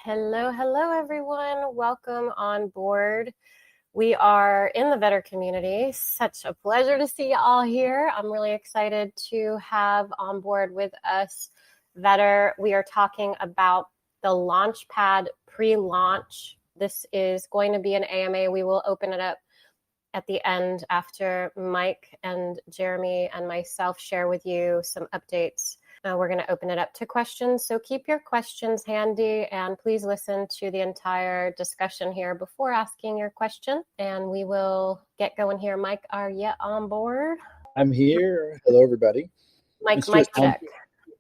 Hello, hello, everyone. Welcome on board. We are in the Vetter community. Such a pleasure to see you all here. I'm really excited to have on board with us Vetter. We are talking about the Launchpad pre-launch. This is going to be an AMA. We will open it up at the end after Mike and Jeremy and myself share with you some updates. We're going to open it up to questions. So keep your questions handy and please listen to the entire discussion here before asking your question. And we will get going here. Mike, are you on board? I'm here. Hello, everybody. Mike check.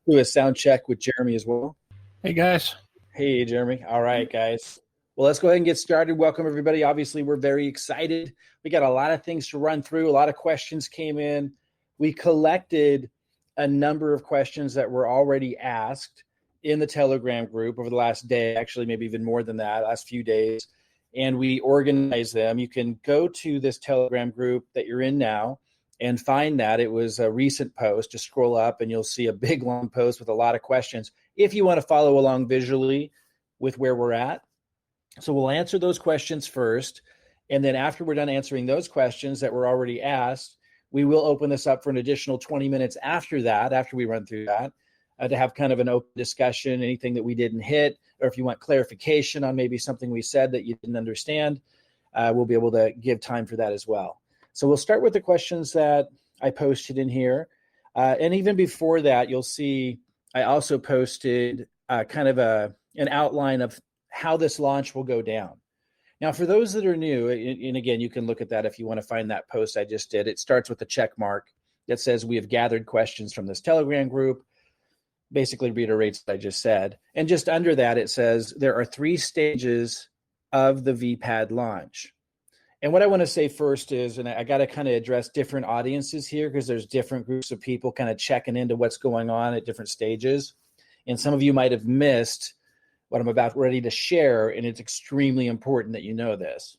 Do a sound check with Jeremy as well. Hey, guys. Hey, Jeremy. All right, guys. Well, let's go ahead and get started. Welcome, everybody. Obviously, we're very excited. We got a lot of things to run through. A lot of questions came in. We collected a number of questions that were already asked in the Telegram group over the last day, actually maybe even more than that, last few days, and we organized them. You can go to this Telegram group that you're in now and find that. It was a recent post. Just scroll up and you'll see a big long post with a lot of questions if you want to follow along visually with where we're at. So we'll answer those questions first, and then after we're done answering those questions that were already asked, we will open this up for an additional 20 minutes after that, after we run through that, to have kind of an open discussion, anything that we didn't hit, or if you want clarification on maybe something we said that you didn't understand, we'll be able to give time for that as well. So we'll start with the questions that I posted in here. And even before that, you'll see I also posted kind of an outline of how this launch will go down. Now, for those that are new, and again, you can look at that if you want to find that post I just did. It starts with a check mark that says we have gathered questions from this Telegram group, basically reiterates what I just said. And just under that, it says there are 3 stages of the Vpad launch. And what I want to say first is, and I got to kind of address different audiences here because there's different groups of people kind of checking into what's going on at different stages. And some of you might have missed what I'm about ready to share, and it's extremely important that you know this.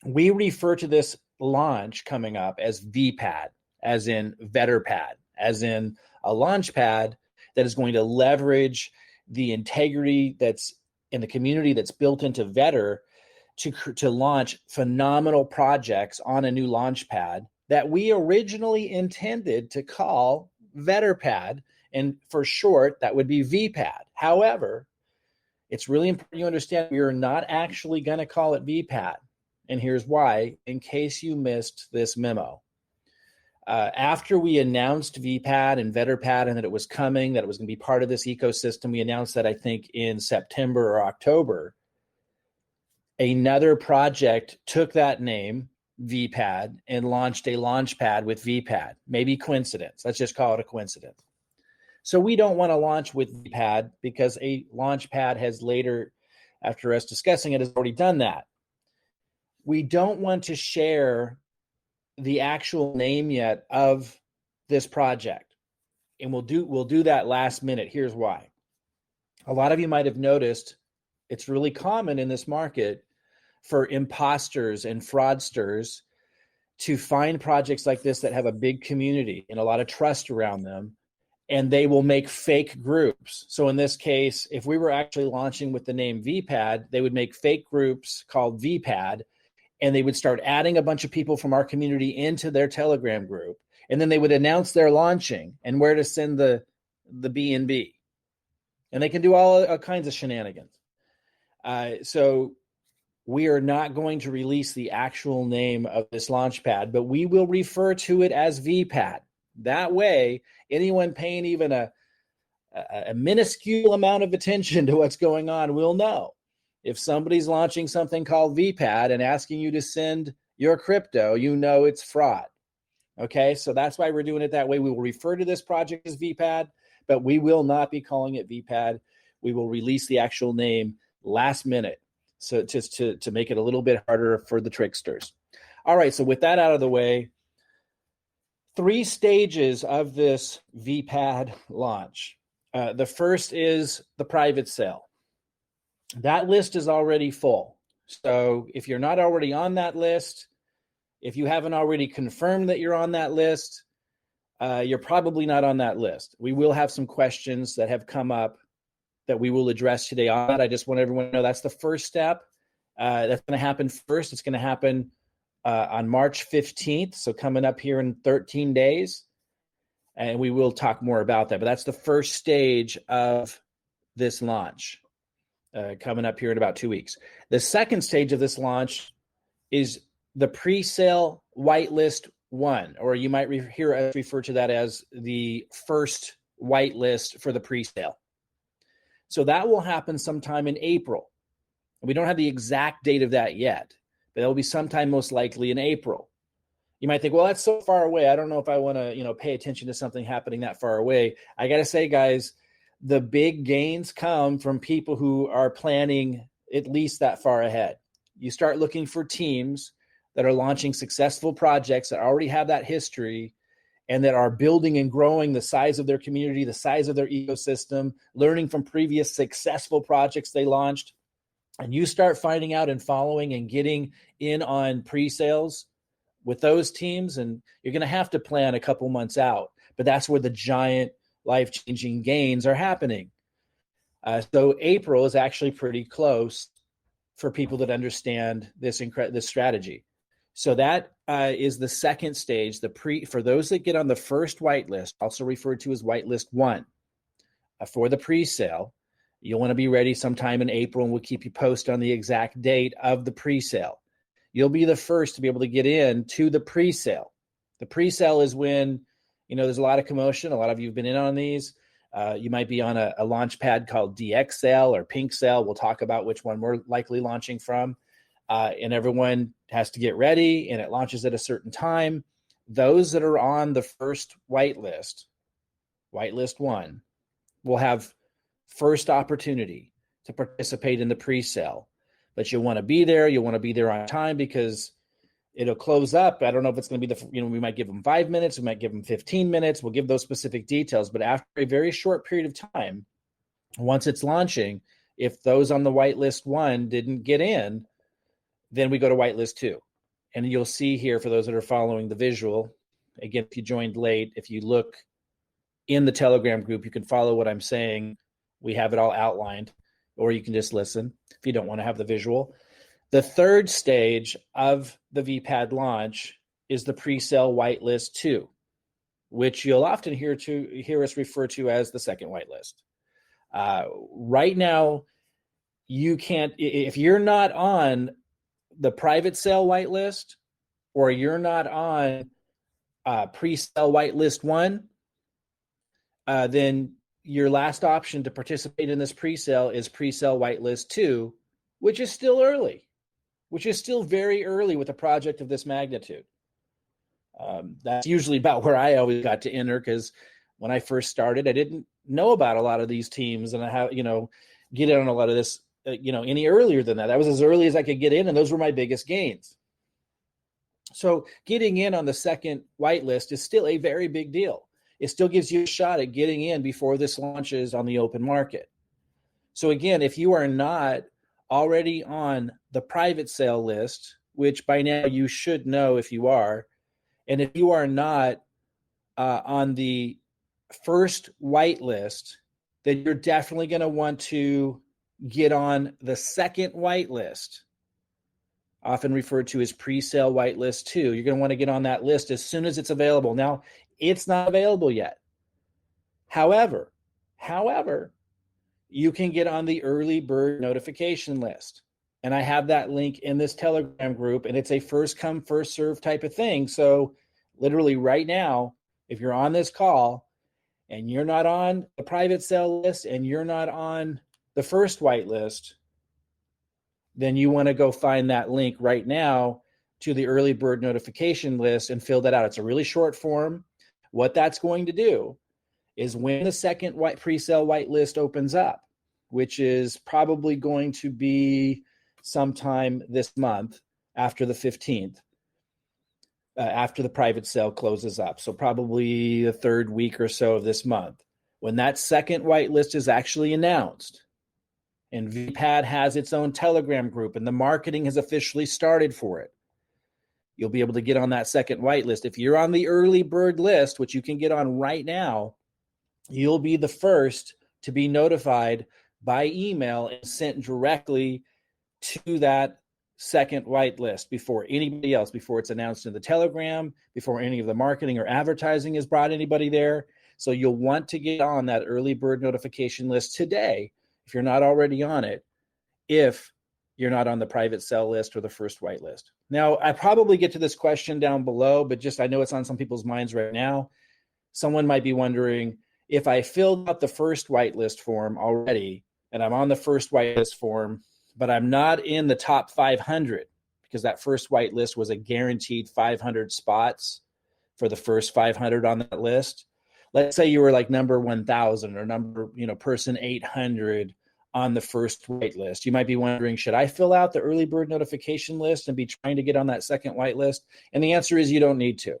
We refer to this launch coming up as Vpad, as in VetterPad, as in a launch pad that is going to leverage the integrity that's in the community that's built into Vetter to launch phenomenal projects on a new launch pad that we originally intended to call VetterPad, and for short, that would be Vpad. However, it's really important you understand we are not actually going to call it Vpad. And here's why, in case you missed this memo. After we announced Vpad and VetterPad and that it was coming, that it was going to be part of this ecosystem, we announced that I think in September or October. Another project took that name, Vpad, and launched a launchpad with Vpad. Maybe coincidence. Let's just call it a coincidence. So we don't want to launch with Vpad because a launchpad has later, after us discussing it, has already done that. We don't want to share the actual name yet of this project. And we'll do that last minute. Here's why. A lot of you might have noticed it's really common in this market for imposters and fraudsters to find projects like this that have a big community and a lot of trust around them, and they will make fake groups. So in this case, if we were actually launching with the name Vpad, they would make fake groups called Vpad, and they would start adding a bunch of people from our community into their Telegram group, and then they would announce they're launching and where to send the B&B. And they can do all kinds of shenanigans. So we are not going to release the actual name of this launchpad, but we will refer to it as Vpad. That way, anyone paying even a minuscule amount of attention to what's going on will know. If somebody's launching something called Vpad and asking you to send your crypto, you know it's fraud. Okay, so that's why we're doing it that way. We will refer to this project as Vpad, but we will not be calling it Vpad. We will release the actual name last minute, so just to make it a little bit harder for the tricksters. All right, so with that out of the way, 3 stages of this Vpad launch. The first is the private sale. That list is already full. So if you're not already on that list, if you haven't already confirmed that you're on that list, you're probably not on that list. We will have some questions that have come up that we will address today on that. I just want everyone to know that's the first step. That's going to happen first. It's going to happen on March 15th, so coming up here in 13 days. And we will talk more about that. But that's the first stage of this launch coming up here in about 2 weeks. The second stage of this launch is the pre-sale whitelist 1, or you might hear us refer to that as the first whitelist for the pre-sale. So that will happen sometime in April. We don't have the exact date of that yet, but it will be sometime most likely in April. You might think, well, that's so far away. I don't know if I want to, pay attention to something happening that far away. I got to say, guys, the big gains come from people who are planning at least that far ahead. You start looking for teams that are launching successful projects that already have that history and that are building and growing the size of their community, the size of their ecosystem, learning from previous successful projects they launched. And you start finding out and following and getting in on pre-sales with those teams, and you're going to have to plan a couple months out, but that's where the giant life-changing gains are happening. So April is actually pretty close for people that understand this strategy. So that is the second stage. For those that get on the first whitelist, also referred to as whitelist 1, for the pre-sale, you'll want to be ready sometime in April, and we'll keep you posted on the exact date of the pre-sale. You'll be the first to be able to get in to the pre-sale. The pre-sale is when, there's a lot of commotion. A lot of you have been in on these. You might be on a LaunchPad called DX Sale or Pink Sale. We'll talk about which one we're likely launching from. And everyone has to get ready, and it launches at a certain time. Those that are on the first whitelist, whitelist 1, will have first opportunity to participate in the pre-sale. But you'll want to be there. You'll want to be there on time because it'll close up. I don't know if it's going to be we might give them 5 minutes. We might give them 15 minutes. We'll give those specific details. But after a very short period of time, once it's launching, if those on the whitelist 1 didn't get in, then we go to whitelist 2. And you'll see here, for those that are following the visual, again, if you joined late, if you look in the Telegram group, you can follow what I'm saying. We have it all outlined, or you can just listen if you don't want to have the visual. The third stage of the Vpad launch is the pre-sale whitelist 2, which you'll often hear us refer to as the second whitelist. Right now, you can't, if you're not on the private sale whitelist, or you're not on pre-sale whitelist 1, then your last option to participate in this pre-sale is pre-sale whitelist 2, which is still early, which is still very early with a project of this magnitude. That's usually about where I always got to enter, because when I first started, I didn't know about a lot of these teams and get in on a lot of this, any earlier than that. That was as early as I could get in, and those were my biggest gains. So getting in on the second whitelist is still a very big deal. It still gives you a shot at getting in before this launches on the open market. So again, if you are not already on the private sale list, which by now you should know if you are, and if you are not on the first whitelist, then you're definitely going to want to get on the second whitelist, often referred to as pre-sale whitelist 2. You're going to want to get on that list as soon as it's available. Now, it's not available yet. However, you can get on the early bird notification list. And I have that link in this Telegram group, and it's a first come, first serve type of thing. So literally right now, if you're on this call and you're not on the private sale list and you're not on the first whitelist, then you want to go find that link right now to the early bird notification list and fill that out. It's a really short form. What that's going to do is when the second pre-sale whitelist opens up, which is probably going to be sometime this month after the 15th, after the private sale closes up. So probably the third week or so of this month. When that second whitelist is actually announced, and Vpad has its own Telegram group, and the marketing has officially started for it, you'll be able to get on that second whitelist. If you're on the early bird list, which you can get on right now, you'll be the first to be notified by email and sent directly to that second whitelist before anybody else, before it's announced in the Telegram, before any of the marketing or advertising has brought anybody there. So you'll want to get on that early bird notification list today if you're not already on it, if you're not on the private sale list or the first whitelist. Now, I probably get to this question down below, but just I know it's on some people's minds right now. Someone might be wondering, if I filled out the first whitelist form already and I'm on the first whitelist form, but I'm not in the top 500 because that first whitelist was a guaranteed 500 spots for the first 500 on that list. Let's say you were like number 1,000 or number, person 800 on the first whitelist. You might be wondering, should I fill out the early bird notification list and be trying to get on that second whitelist? And the answer is you don't need to.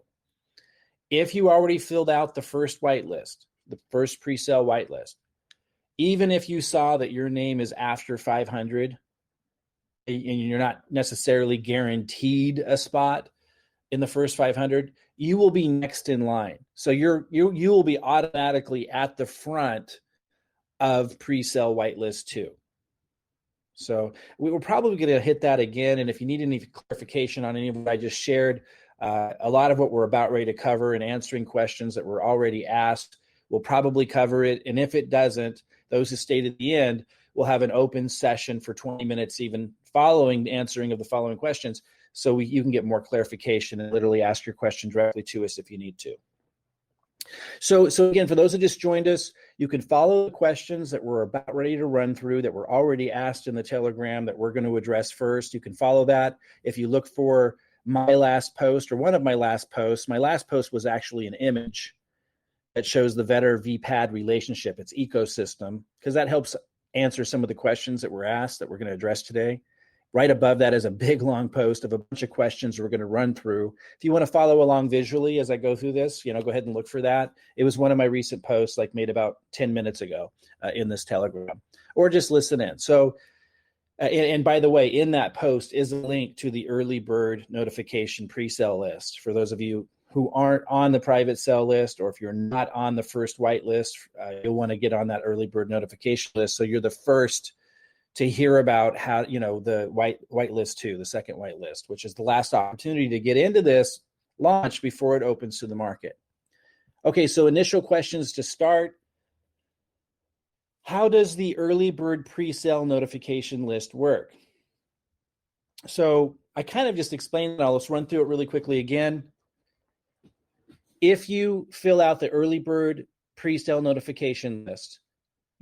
If you already filled out the first whitelist, the first pre-sale whitelist, even if you saw that your name is after 500 and you're not necessarily guaranteed a spot in the first 500, you will be next in line. So you will be automatically at the front of pre-sale whitelist 2. So we were probably going to hit that again. And if you need any clarification on any of what I just shared, a lot of what we're about ready to cover and answering questions that were already asked, we'll probably cover it. And if it doesn't, those who stayed at the end will have an open session for 20 minutes, even following the answering of the following questions. So you can get more clarification and literally ask your question directly to us if you need to. So again, for those who just joined us, you can follow the questions that we're about ready to run through that were already asked in the Telegram that we're going to address first. You can follow that. If you look for my last post or one of my last posts was actually an image that shows the Vetter Vpad relationship, its ecosystem, because that helps answer some of the questions that were asked that we're going to address today. Right above that is a big long post of a bunch of questions we're going to run through. If you want to follow along visually as I go through this, go ahead and look for that. It was one of my recent posts, made about 10 minutes ago in this Telegram, or just listen in. So, and by the way, in that post is a link to the early bird notification pre-sale list. For those of you who aren't on the private sale list, or if you're not on the first whitelist, you'll want to get on that early bird notification list. So you're the first to hear about how, the whitelist 2, the second whitelist, which is the last opportunity to get into this launch before it opens to the market. Okay, so initial questions to start. How does the early bird pre-sale notification list work? So I kind of just explained it. I'll just run through it really quickly again. If you fill out the early bird pre-sale notification list,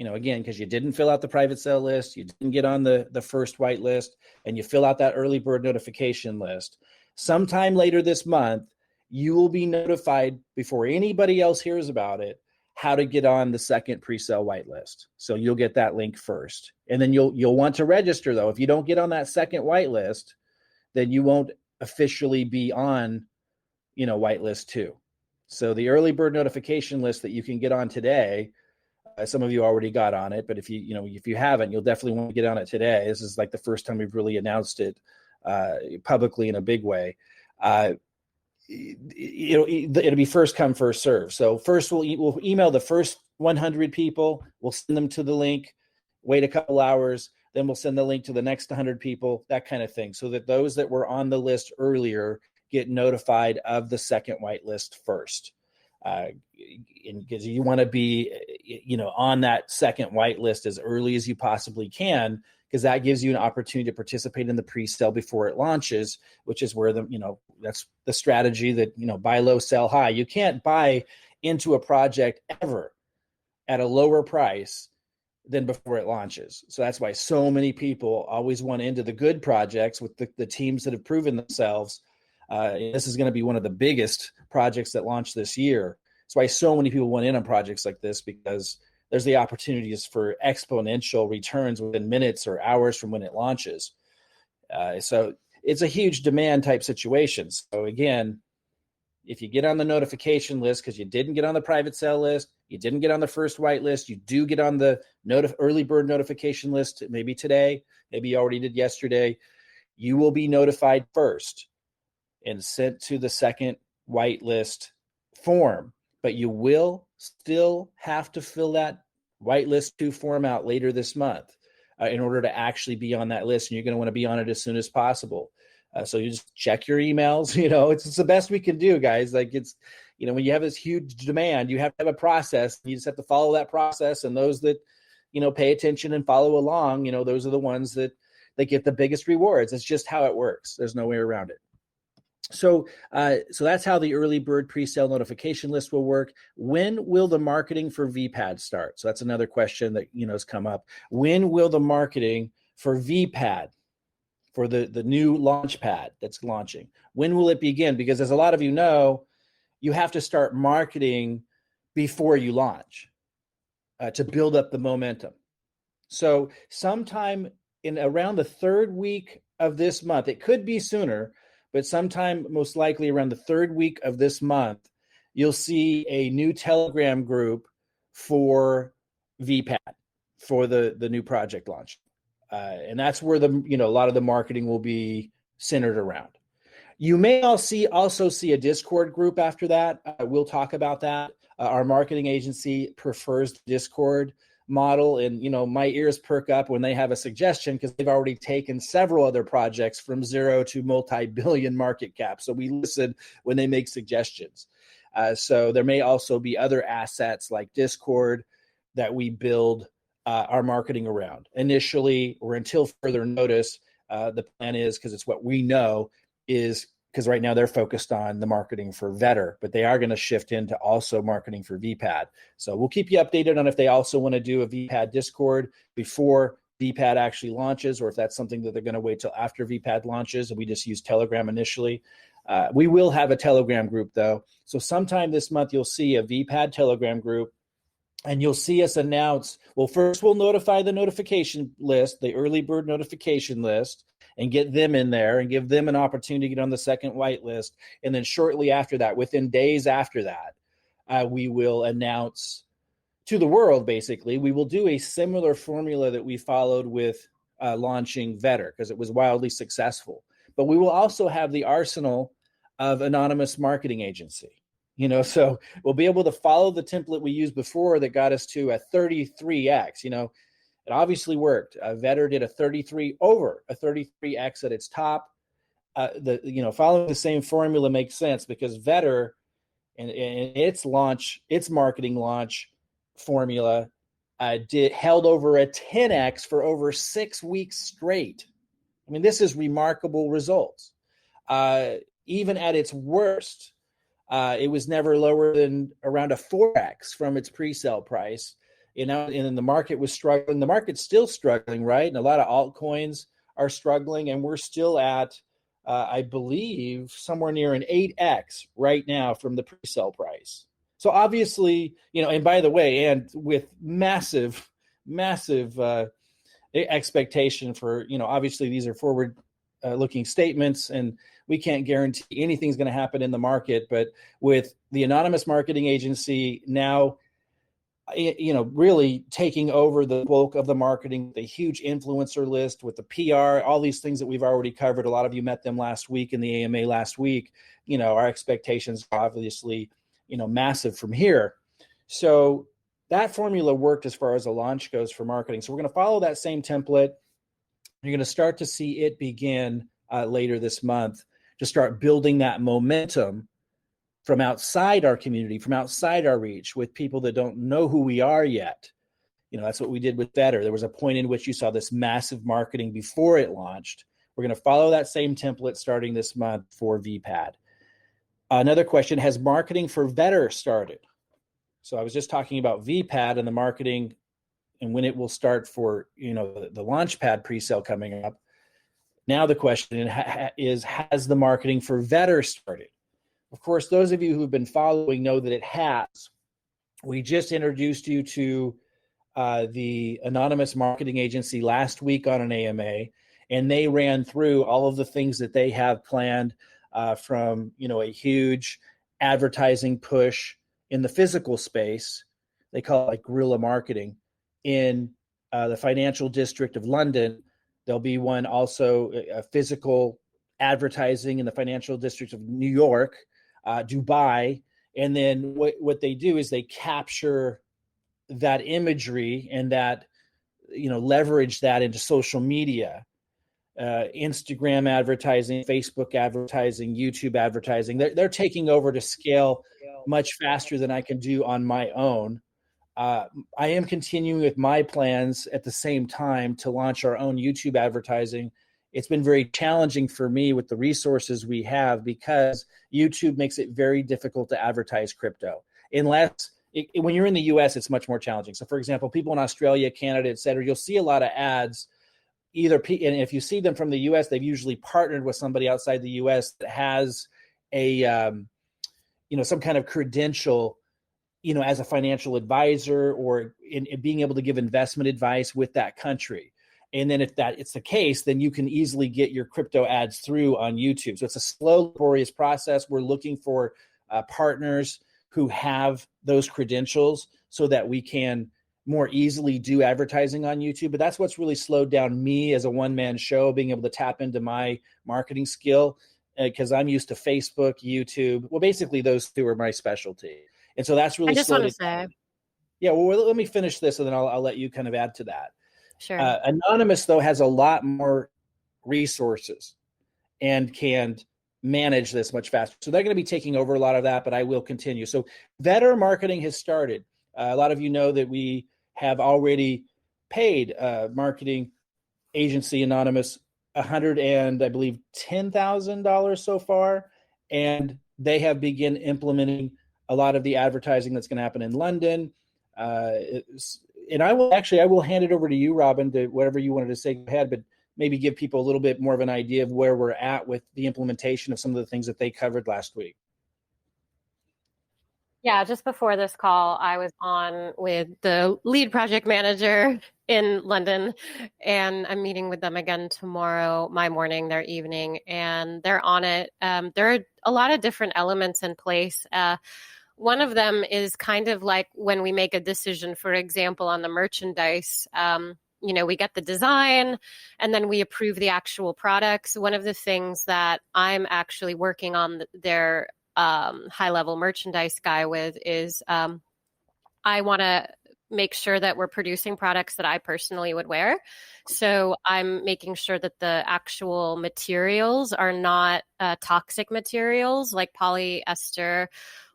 again, because you didn't fill out the private sale list, you didn't get on the first whitelist, and you fill out that early bird notification list, sometime later this month, you will be notified before anybody else hears about it how to get on the second pre-sale whitelist. So you'll get that link first. And then you'll want to register, though. If you don't get on that second whitelist, then you won't officially be on, whitelist 2. So the early bird notification list that you can get on today, some of you already got on it, but if you haven't, you'll definitely want to get on it today. This is the first time we've really announced it publicly in a big way. It'll be first come, first serve. So first we'll email the first 100 people. We'll send them to the link, wait a couple hours, then we'll send the link to the next 100 people, that kind of thing, so that those that were on the list earlier get notified of the second whitelist first. Because you want to be, on that second whitelist as early as you possibly can, because that gives you an opportunity to participate in the pre-sale before it launches, which is where that's the strategy that, buy low, sell high. You can't buy into a project ever at a lower price than before it launches. So that's why so many people always want into the good projects with the teams that have proven themselves. This is going to be one of the biggest projects that launch this year. That's why so many people want in on projects like this, because there's the opportunities for exponential returns within minutes or hours from when it launches. So it's a huge demand type situation. So again, if you get on the notification list because you didn't get on the private sale list, you didn't get on the first whitelist, you do get on the early bird notification list, maybe today, maybe you already did yesterday, you will be notified first and sent to the second whitelist form. But you will still have to fill that whitelist to form out later this month in order to actually be on that list. And you're going to want to be on it as soon as possible. So you just check your emails. It's the best we can do, guys. Like it's, when you have this huge demand, you have to have a process. You just have to follow that process. And those that, pay attention and follow along, those are the ones that get the biggest rewards. It's just how it works. There's no way around it. So that's how the early bird pre-sale notification list will work. When will the marketing for Vpad start? So that's another question that has come up. When will the marketing for Vpad, for the new LaunchPad that's launching, when will it begin? Because as a lot of you know, you have to start marketing before you launch to build up the momentum. So sometime in around the third week of this month, it could be sooner, but sometime most likely around the third week of this month, you'll see a new Telegram group for Vpad, for the new project launch. And that's where a lot of the marketing will be centered around. You may also see a Discord group after that. We'll talk about that. Our marketing agency prefers the Discord model, and my ears perk up when they have a suggestion because they've already taken several other projects from zero to multi-billion market cap. So we listen when they make suggestions. So there may also be other assets like Discord that we build our marketing around initially or until further notice. The plan is, because it's what we know, is because right now they're focused on the marketing for Vetter, but they are going to shift into also marketing for Vpad. So we'll keep you updated on if they also want to do a Vpad Discord before Vpad actually launches, or if that's something that they're going to wait till after Vpad launches and we just use Telegram initially. We will have a Telegram group though. So sometime this month, you'll see a Vpad Telegram group, and you'll see us announce, well, first we'll notify the notification list, the early bird notification list, and get them in there and give them an opportunity to get on the second whitelist. And then shortly after that, within days after that, we will announce to the world, basically, we will do a similar formula that we followed with launching Vetter because it was wildly successful. But we will also have the arsenal of anonymous marketing agency. So we'll be able to follow the template we used before that got us to a 33x. It obviously worked. Vetter did a 33x at its top. Following the same formula makes sense because Vetter and its marketing launch formula held over a 10x for over 6 weeks straight. I mean, this is remarkable results. Even at its worst, it was never lower than around a 4x from its pre-sale price. And the market was struggling. The market's still struggling, right? And a lot of altcoins are struggling, and we're still at, I believe, somewhere near an 8x right now from the pre-sale price. So obviously, and by the way, and with massive expectation for, obviously these are forward looking statements, and we can't guarantee anything's going to happen in the market. But with the anonymous marketing agency now, really taking over the bulk of the marketing, the huge influencer list with the PR, all these things that we've already covered. A lot of you met them last week in the AMA last week. Our expectations are obviously, massive from here. So that formula worked as far as a launch goes for marketing. So we're going to follow that same template. You're going to start to see it begin later this month to start building that momentum from outside our community, from outside our reach, with people that don't know who we are yet. That's what we did with Vetter. There was a point in which you saw this massive marketing before it launched. We're going to follow that same template starting this month for Vpad. Another question, has marketing for Vetter started? So I was just talking about Vpad and the marketing and when it will start for, the LaunchPad pre-sale coming up. Now the question is, has the marketing for Vetter started? Of course, those of you who've been following know that it has. We just introduced you to the anonymous marketing agency last week on an AMA, and they ran through all of the things that they have planned from, a huge advertising push in the physical space. They call it like guerrilla marketing in the financial district of London. There'll be one also, a physical advertising in the financial district of New York, Dubai. And then what they do is they capture that imagery and that, leverage that into social media, Instagram advertising, Facebook advertising, YouTube advertising. They're taking over to scale much faster than I can do on my own. I am continuing with my plans at the same time to launch our own YouTube advertising. It's been very challenging for me with the resources we have because YouTube makes it very difficult to advertise crypto. When you're in the US, it's much more challenging. So for example, people in Australia, Canada, et cetera, you'll see a lot of ads and if you see them from the US, they've usually partnered with somebody outside the US that has a, some kind of credential, as a financial advisor or in being able to give investment advice with that country. And then if it's the case, then you can easily get your crypto ads through on YouTube. So it's a slow, laborious process. We're looking for partners who have those credentials so that we can more easily do advertising on YouTube. But that's what's really slowed down me as a one-man show, being able to tap into my marketing skill, because I'm used to Facebook, YouTube. Well, basically those two are my specialty. And so that's really I just want to say. Yeah, well, let me finish this and then I'll let you kind of add to that. Sure. Anonymous, though, has a lot more resources and can manage this much faster. So they're going to be taking over a lot of that, but I will continue. So Vetter marketing has started. A lot of you know that we have already paid marketing agency Anonymous $110,000 so far, and they have begun implementing a lot of the advertising that's going to happen in London. And I will hand it over to you, Robin, to whatever you wanted to say. Go ahead, but maybe give people a little bit more of an idea of where we're at with the implementation of some of the things that they covered last week. Yeah, just before this call, I was on with the lead project manager in London, and I'm meeting with them again tomorrow, my morning, their evening, and they're on it. There are a lot of different elements in place. One of them is kind of like when we make a decision, for example, on the merchandise, we get the design and then we approve the actual products. One of the things that I'm actually working on their high-level merchandise guy with is I want to make sure that we're producing products that I personally would wear. So I'm making sure that the actual materials are not toxic materials like polyester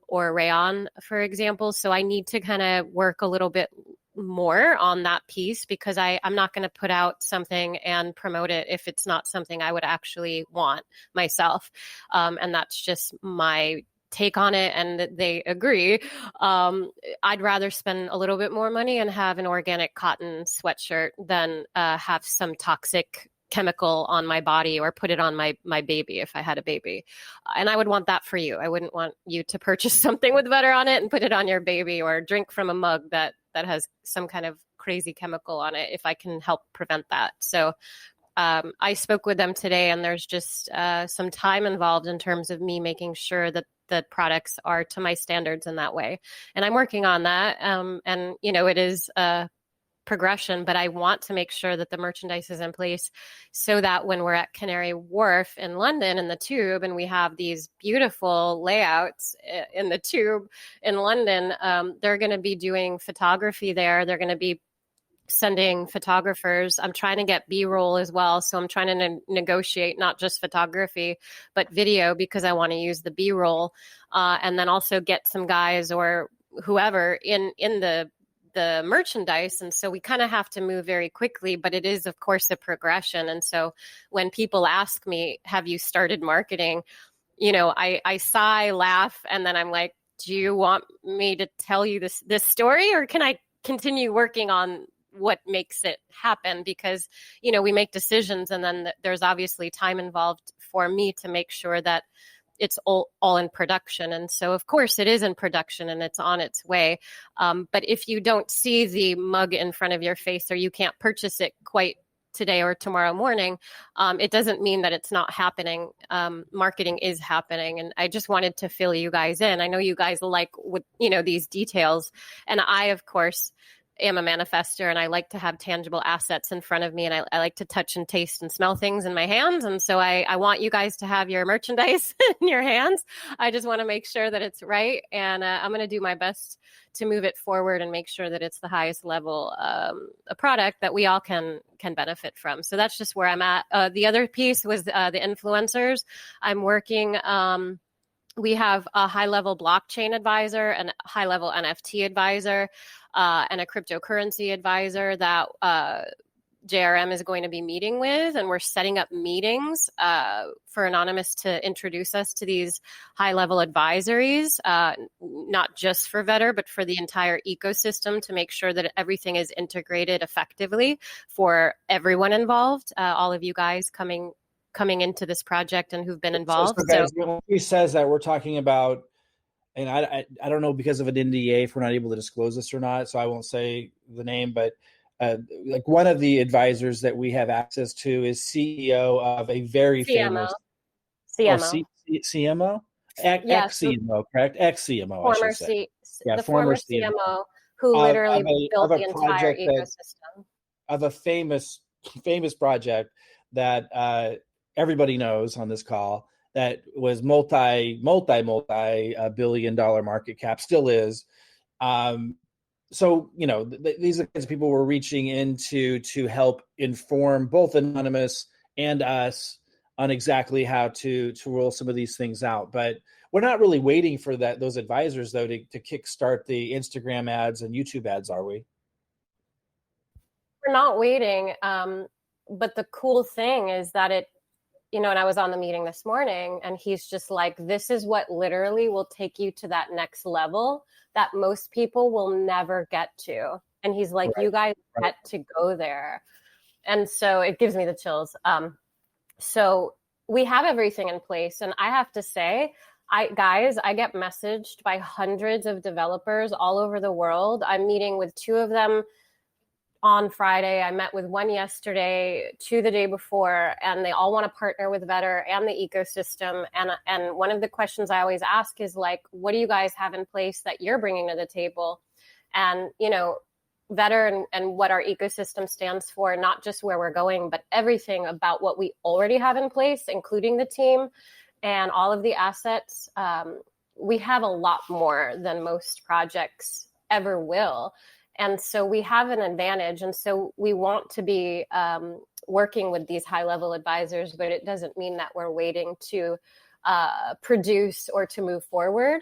or rayon, for example. So I need to kind of work a little bit more on that piece because I'm not going to put out something and promote it if it's not something I would actually want myself. And that's just my take on it, and they agree. I'd rather spend a little bit more money and have an organic cotton sweatshirt than have some toxic chemical on my body or put it on my baby if I had a baby. And I would want that for you. I wouldn't want you to purchase something with Vetter on it and put it on your baby, or drink from a mug that has some kind of crazy chemical on it if I can help prevent that. So I spoke with them today, and there's just some time involved in terms of me making sure that the products are to my standards in that way. And I'm working on that. And, it is progression, but I want to make sure that the merchandise is in place so that when we're at Canary Wharf in London in the Tube, and we have these beautiful layouts in the Tube in London, they're going to be doing photography there. They're going to be sending photographers. I'm trying to get B-roll as well. So I'm trying to negotiate not just photography, but video, because I want to use the B-roll, and then also get some guys or whoever in the merchandise. And so we kind of have to move very quickly, but it is, of course, a progression. And so when people ask me, have you started marketing? I sigh, laugh, and then I'm like, do you want me to tell you this story, or can I continue working on what makes it happen? Because, we make decisions, and then there's obviously time involved for me to make sure that it's all in production. And so, of course, it is in production and it's on its way. But if you don't see the mug in front of your face, or you can't purchase it quite today or tomorrow morning, it doesn't mean that it's not happening. Marketing is happening. And I just wanted to fill you guys in. I know you guys like these details. And I, of course, am a manifester and I like to have tangible assets in front of me, and I like to touch and taste and smell things in my hands. And so I want you guys to have your merchandise in your hands. I just want to make sure that it's right. And I'm going to do my best to move it forward and make sure that it's the highest level a product that we all can benefit from. So that's just where I'm at. The other piece was the influencers. I'm working we have a high-level blockchain advisor, and a high-level NFT advisor, and a cryptocurrency advisor that JRM is going to be meeting with. And we're setting up meetings for Anonymous to introduce us to these high-level advisories, not just for Vetter, but for the entire ecosystem, to make sure that everything is integrated effectively for everyone involved, all of you guys coming into this project and who've been involved. So guys, when he says that, we're talking about, and I don't know, because of an NDA, if we're not able to disclose this or not, so I won't say the name, but like one of the advisors that we have access to is CEO of a very famous CMO, ex-CMO, correct? Ex-CMO, I should say. The former CMO who literally built the entire ecosystem. Of a famous project that everybody knows on this call, that was multi-billion-dollar market cap, still is. So, these are the kinds of people we're reaching into to help inform both Anonymous and us on exactly how to roll some of these things out. But we're not really waiting for those advisors, though, to kickstart the Instagram ads and YouTube ads, are we? We're not waiting. But the cool thing is that and I was on the meeting this morning, and he's just like, this is what literally will take you to that next level that most people will never get to. And he's like, you guys get to go there. And so it gives me the chills. So we have everything in place. And I have to say, I get messaged by hundreds of developers all over the world. I'm meeting with 2 of them on Friday. I met with 1 yesterday, 2 the day before, and they all want to partner with Vetter and the ecosystem. And one of the questions I always ask is like, what do you guys have in place that you're bringing to the table? And, Vetter and what our ecosystem stands for, not just where we're going, but everything about what we already have in place, including the team and all of the assets. We have a lot more than most projects ever will. And so we have an advantage. And so we want to be working with these high-level advisors, but it doesn't mean that we're waiting to produce or to move forward.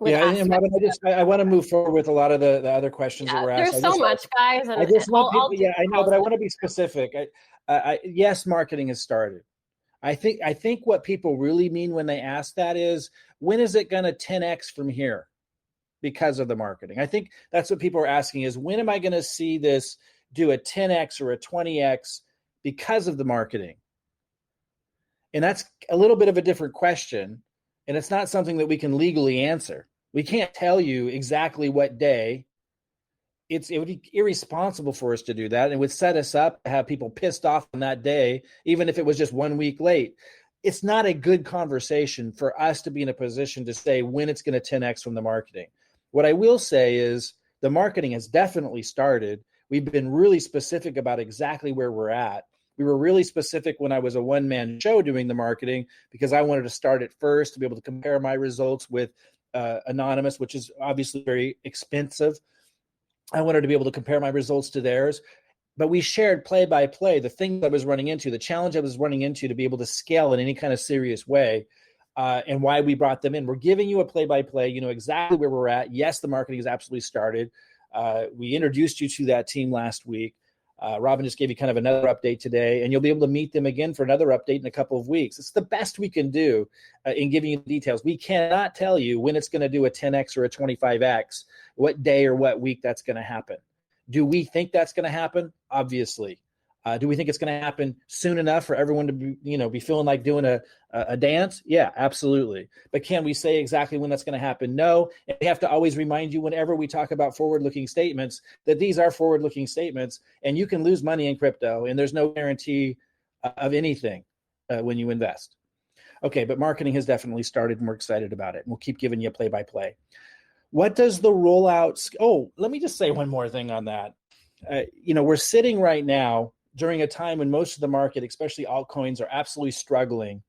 Yeah, and Robin, I want to move forward with a lot of the other questions that were asked. There's so much, guys. And I just want people, I know, but I want to be specific. Yes, marketing has started. I think what people really mean when they ask that is, when is it going to 10x from here? Because of the marketing. I think that's what people are asking, is when am I going to see this do a 10x or a 20x because of the marketing? And that's a little bit of a different question. And it's not something that we can legally answer. We can't tell you exactly what day. It would be irresponsible for us to do that. And it would set us up to have people pissed off on that day, even if it was just 1 week late. It's not a good conversation for us to be in a position to say when it's going to 10x from the marketing. What I will say is the marketing has definitely started. We've been really specific about exactly where we're at. We were really specific when I was a one-man show doing the marketing, because I wanted to start it first to be able to compare my results with Anonymous, which is obviously very expensive. I wanted to be able to compare my results to theirs. But we shared play by play the things I was running into, the challenge I was running into to be able to scale in any kind of serious way. And why we brought them in. We're giving you a play-by-play. You know exactly where we're at. Yes, the marketing has absolutely started. We introduced you to that team last week. Robin just gave you kind of another update today, and you'll be able to meet them again for another update in a couple of weeks. It's the best we can do in giving you the details. We cannot tell you when it's going to do a 10x or a 25x, what day or what week that's going to happen. Do we think that's going to happen? Obviously. Do we think it's going to happen soon enough for everyone to be feeling like doing a dance? Yeah, absolutely. But can we say exactly when that's going to happen? No. And we have to always remind you whenever we talk about forward-looking statements that these are forward-looking statements, and you can lose money in crypto, and there's no guarantee of anything when you invest. Okay, but marketing has definitely started, and we're excited about it, and we'll keep giving you a play-by-play. What does the rollout? Oh, let me just say one more thing on that. We're sitting right now during a time when most of the market, especially altcoins, are absolutely struggling.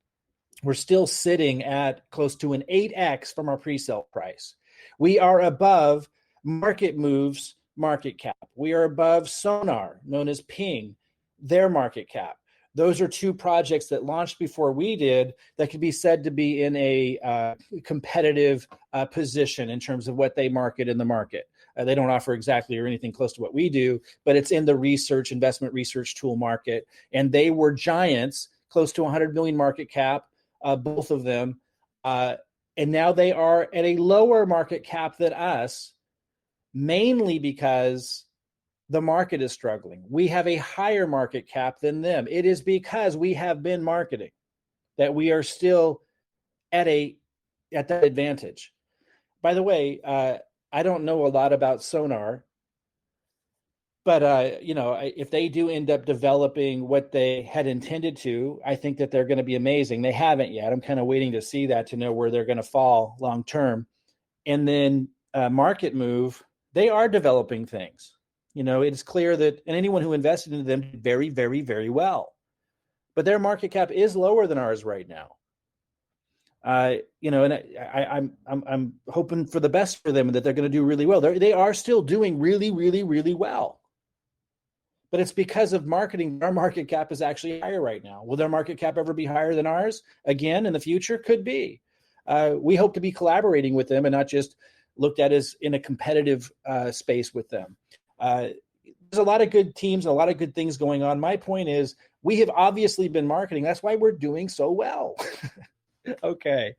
We're still sitting at close to an 8x from our pre-sale price. We are above Market Move's market cap. We are above Sonar, known as Ping, their market cap. Those are two projects that launched before we did that could be said to be in a competitive position in terms of what they market in the market. They don't offer exactly or anything close to what we do, but it's in the investment research tool market. And they were giants, close to 100 million market cap, both of them. And now they are at a lower market cap than us, mainly because the market is struggling. We have a higher market cap than them. It is because we have been marketing that we are still at that advantage. By the way, I don't know a lot about Sonar, but if they do end up developing what they had intended to, I think that they're going to be amazing. They haven't yet. I'm kind of waiting to see that to know where they're going to fall long term. And then Market Move, they are developing things. It's clear that, and anyone who invested in them did very, very, very well. But their market cap is lower than ours right now. And I'm hoping for the best for them and that they're going to do really well. They are still doing really, really, really well. But it's because of marketing. Our market cap is actually higher right now. Will their market cap ever be higher than ours again in the future? Could be. We hope to be collaborating with them and not just looked at as in a competitive space with them. There's a lot of good teams and a lot of good things going on. My point is we have obviously been marketing. That's why we're doing so well. Okay.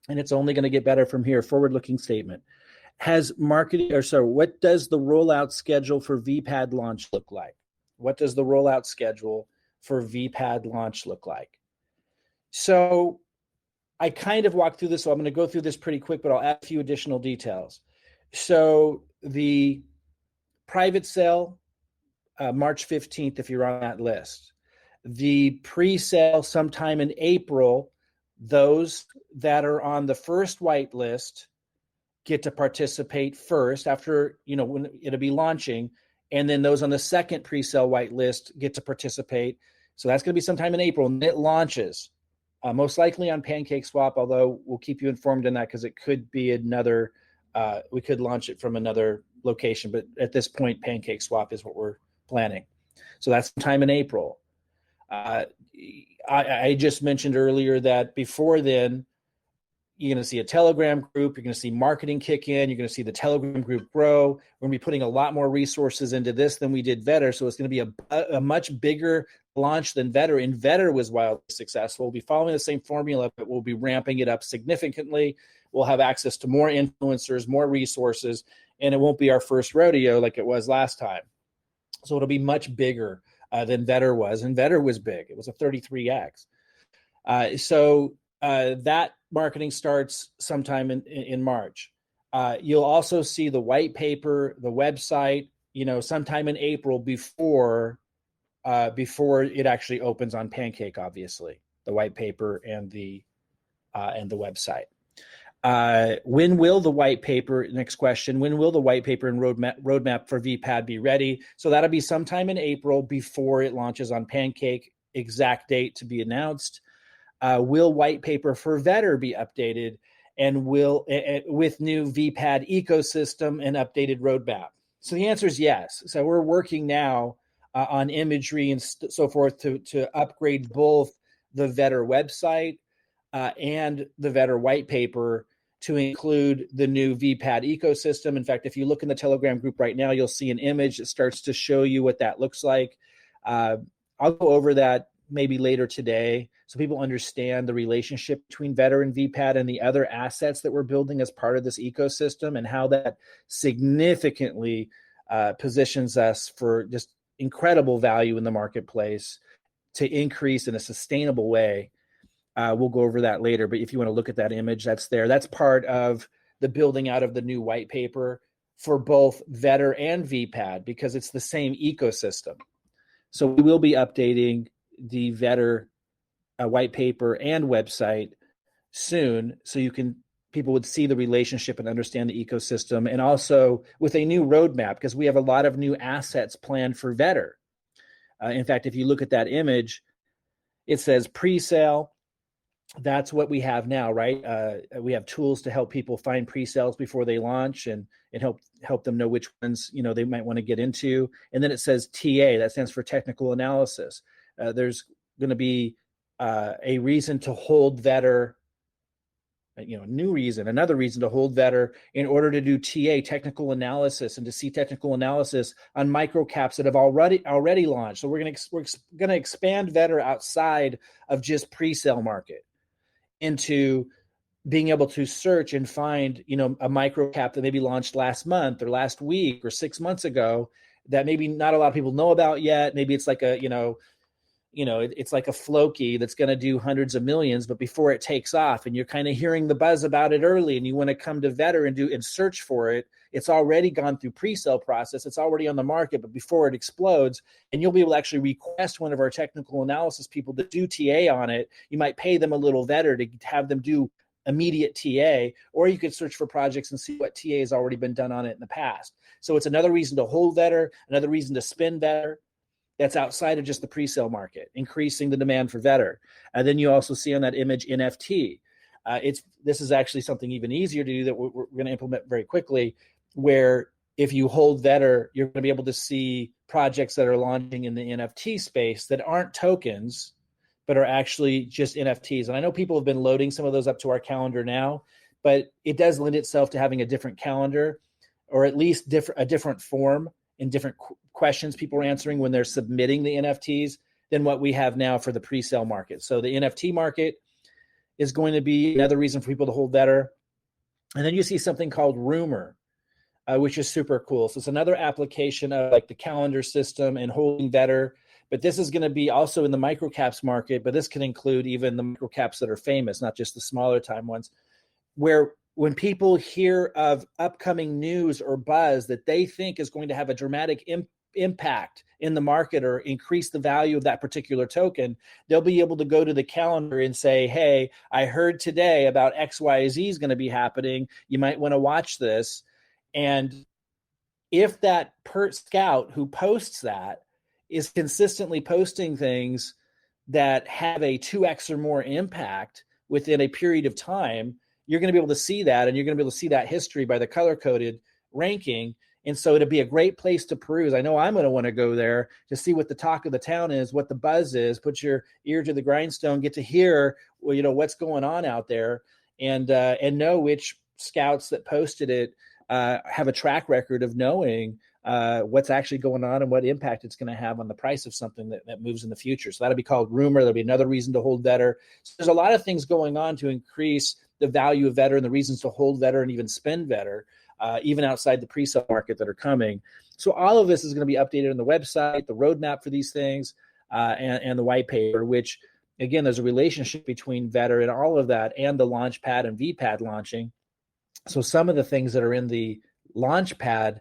And it's only going to get better from here. Forward-looking statement. What does the rollout schedule for Vpad launch look like? What does the rollout schedule for Vpad launch look like? So I kind of walked through this, so I'm going to go through this pretty quick, but I'll add a few additional details. So the private sale, March 15th, if you're on that list. The pre-sale sometime in April. Those that are on the first white list get to participate first after, when it'll be launching. And then those on the second pre-sale white list get to participate. So that's going to be sometime in April, and it launches. Most likely on PancakeSwap, although we'll keep you informed on that because it could be another, we could launch it from another location. But at this point, PancakeSwap is what we're planning. So that's sometime in April. I just mentioned earlier that before then, you're going to see a Telegram group. You're going to see marketing kick in. You're going to see the Telegram group grow. We're going to be putting a lot more resources into this than we did Vetter. So it's going to be a much bigger launch than Vetter. And Vetter was wildly successful. We'll be following the same formula, but we'll be ramping it up significantly. We'll have access to more influencers, more resources, and it won't be our first rodeo like it was last time. So it'll be much bigger than Vetter was. And Vetter was big. It was a 33x. So that marketing starts sometime in March. You'll also see the white paper, the website, sometime in April before it actually opens on Pancake. Obviously, the white paper and the website. When will the white paper? Next question. When will the white paper and roadmap for Vpad be ready? So that'll be sometime in April before it launches on Pancake. Exact date to be announced. Will white paper for Vetter be updated, and will with new Vpad ecosystem and updated roadmap? So the answer is yes. So we're working now on imagery and so forth to upgrade both the Vetter website and the Vetter white paper to include the new Vpad ecosystem. In fact, if you look in the Telegram group right now, you'll see an image that starts to show you what that looks like. I'll go over that maybe later today so people understand the relationship between Vetter and Vpad and the other assets that we're building as part of this ecosystem and how that significantly positions us for just incredible value in the marketplace to increase in a sustainable way. We'll go over that later, but if you want to look at that image, that's there. That's part of the building out of the new white paper for both Vetter and Vpad because it's the same ecosystem. So we will be updating the Vetter white paper and website soon so you can people would see the relationship and understand the ecosystem, and also with a new roadmap, because we have a lot of new assets planned for Vetter. In fact, if you look at that image, it says pre-sale. That's what we have now, right? We have tools to help people find pre-sales before they launch, and help them know which ones they might want to get into. And then it says TA, that stands for technical analysis. There's going to be a reason to hold Vetter, another reason to hold Vetter in order to do TA, technical analysis, and to see technical analysis on microcaps that have already launched. So we're going to expand Vetter outside of just pre-sale market into being able to search and find, a microcap that maybe launched last month or last week or 6 months ago that maybe not a lot of people know about yet. Maybe it's like it's like a Floki that's going to do hundreds of millions, but before it takes off, and you're kind of hearing the buzz about it early, and you want to come to Vetter and search for it. It's already gone through pre-sale process. It's already on the market, but before it explodes, and you'll be able to actually request one of our technical analysis people to do TA on it. You might pay them a little Vetter to have them do immediate TA, or you could search for projects and see what TA has already been done on it in the past. So it's another reason to hold Vetter, another reason to spin Vetter. That's outside of just the pre-sale market, increasing the demand for Vetter. And then you also see on that image NFT. This is actually something even easier to do that we're going to implement very quickly, where if you hold Vetter, you're going to be able to see projects that are launching in the NFT space that aren't tokens, but are actually just NFTs. And I know people have been loading some of those up to our calendar now, but it does lend itself to having a different calendar, or at least a different form and different questions people are answering when they're submitting the NFTs than what we have now for the pre-sale market. So the NFT market is going to be another reason for people to hold Vetter. And then you see something called Rumor, which is super cool. So it's another application of like the calendar system and holding Vetter. But this is going to be also in the microcaps market, but this can include even the microcaps that are famous, not just the smaller time ones, where when people hear of upcoming news or buzz that they think is going to have a dramatic impact in the market or increase the value of that particular token, they'll be able to go to the calendar and say, hey, I heard today about XYZ is going to be happening. You might want to watch this. And if that scout who posts that is consistently posting things that have a 2x or more impact within a period of time, you're going to be able to see that, and you're going to be able to see that history by the color-coded ranking. And so it'll be a great place to peruse. I know I'm going to want to go there to see what the talk of the town is, what the buzz is, put your ear to the grindstone, get to hear, what's going on out there, and know which scouts that posted it have a track record of knowing what's actually going on and what impact it's going to have on the price of something that moves in the future. So that'll be called Rumor. There'll be another reason to hold Vetter. So there's a lot of things going on to increase the value of Vetter and the reasons to hold Vetter and even spend Vetter, even outside the pre-sale market that are coming. So all of this is going to be updated on the website, the roadmap for these things, and the white paper, which, again, there's a relationship between Vetter and all of that and the Launchpad and Vpad launching. So some of the things that are in the Launchpad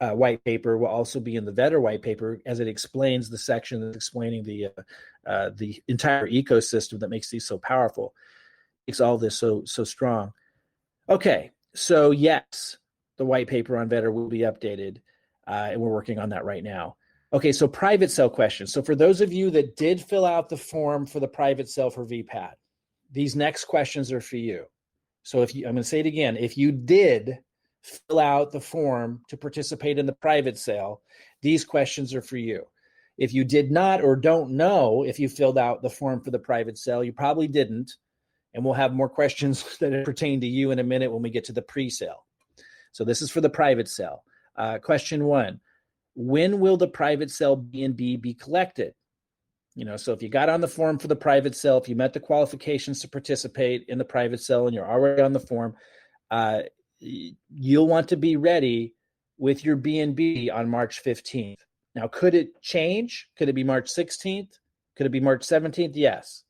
white paper will also be in the Vetter white paper, as it explains the section that's explaining the entire ecosystem that makes these so powerful, makes all this so strong. Okay, so yes, the white paper on Vetter will be updated, and we're working on that right now. Okay, so private sale questions. So for those of you that did fill out the form for the private sale for Vpad, these next questions are for you. So I'm going to say it again, if you did fill out the form to participate in the private sale, these questions are for you. If you did not or don't know if you filled out the form for the private sale, you probably didn't. And we'll have more questions that pertain to you in a minute when we get to the pre-sale. So this is for the private sale. Question 1, when will the private sale B&B be collected? So if you got on the form for the private sale, if you met the qualifications to participate in the private sale and you're already on the form, you'll want to be ready with your B&B on March 15th. Now, could it change? Could it be March 16th? Could it be March 17th? Yes.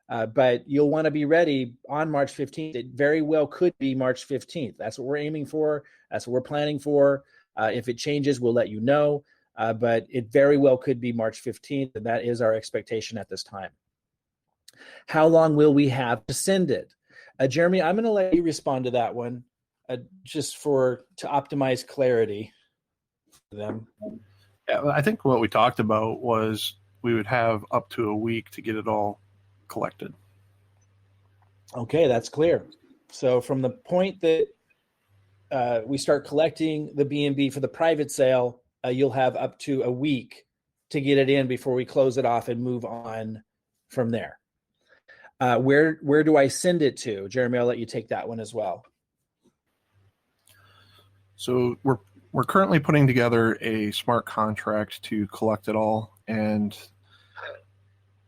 But you'll want to be ready on March 15th. It very well could be March 15th. That's what we're aiming for. That's what we're planning for. If it changes, we'll let you know. But it very well could be March 15th, and that is our expectation at this time. How long will we have to send it? Jeremy, I'm going to let you respond to that one, just to optimize clarity for them. Yeah, I think what we talked about was we would have up to a week to get it all collected. Okay, that's clear. So from the point that we start collecting the B&B for the private sale, you'll have up to a week to get it in before we close it off and move on from there. Where do I send it to? Jeremy, I'll let you take that one as well. So we're currently putting together a smart contract to collect it all, and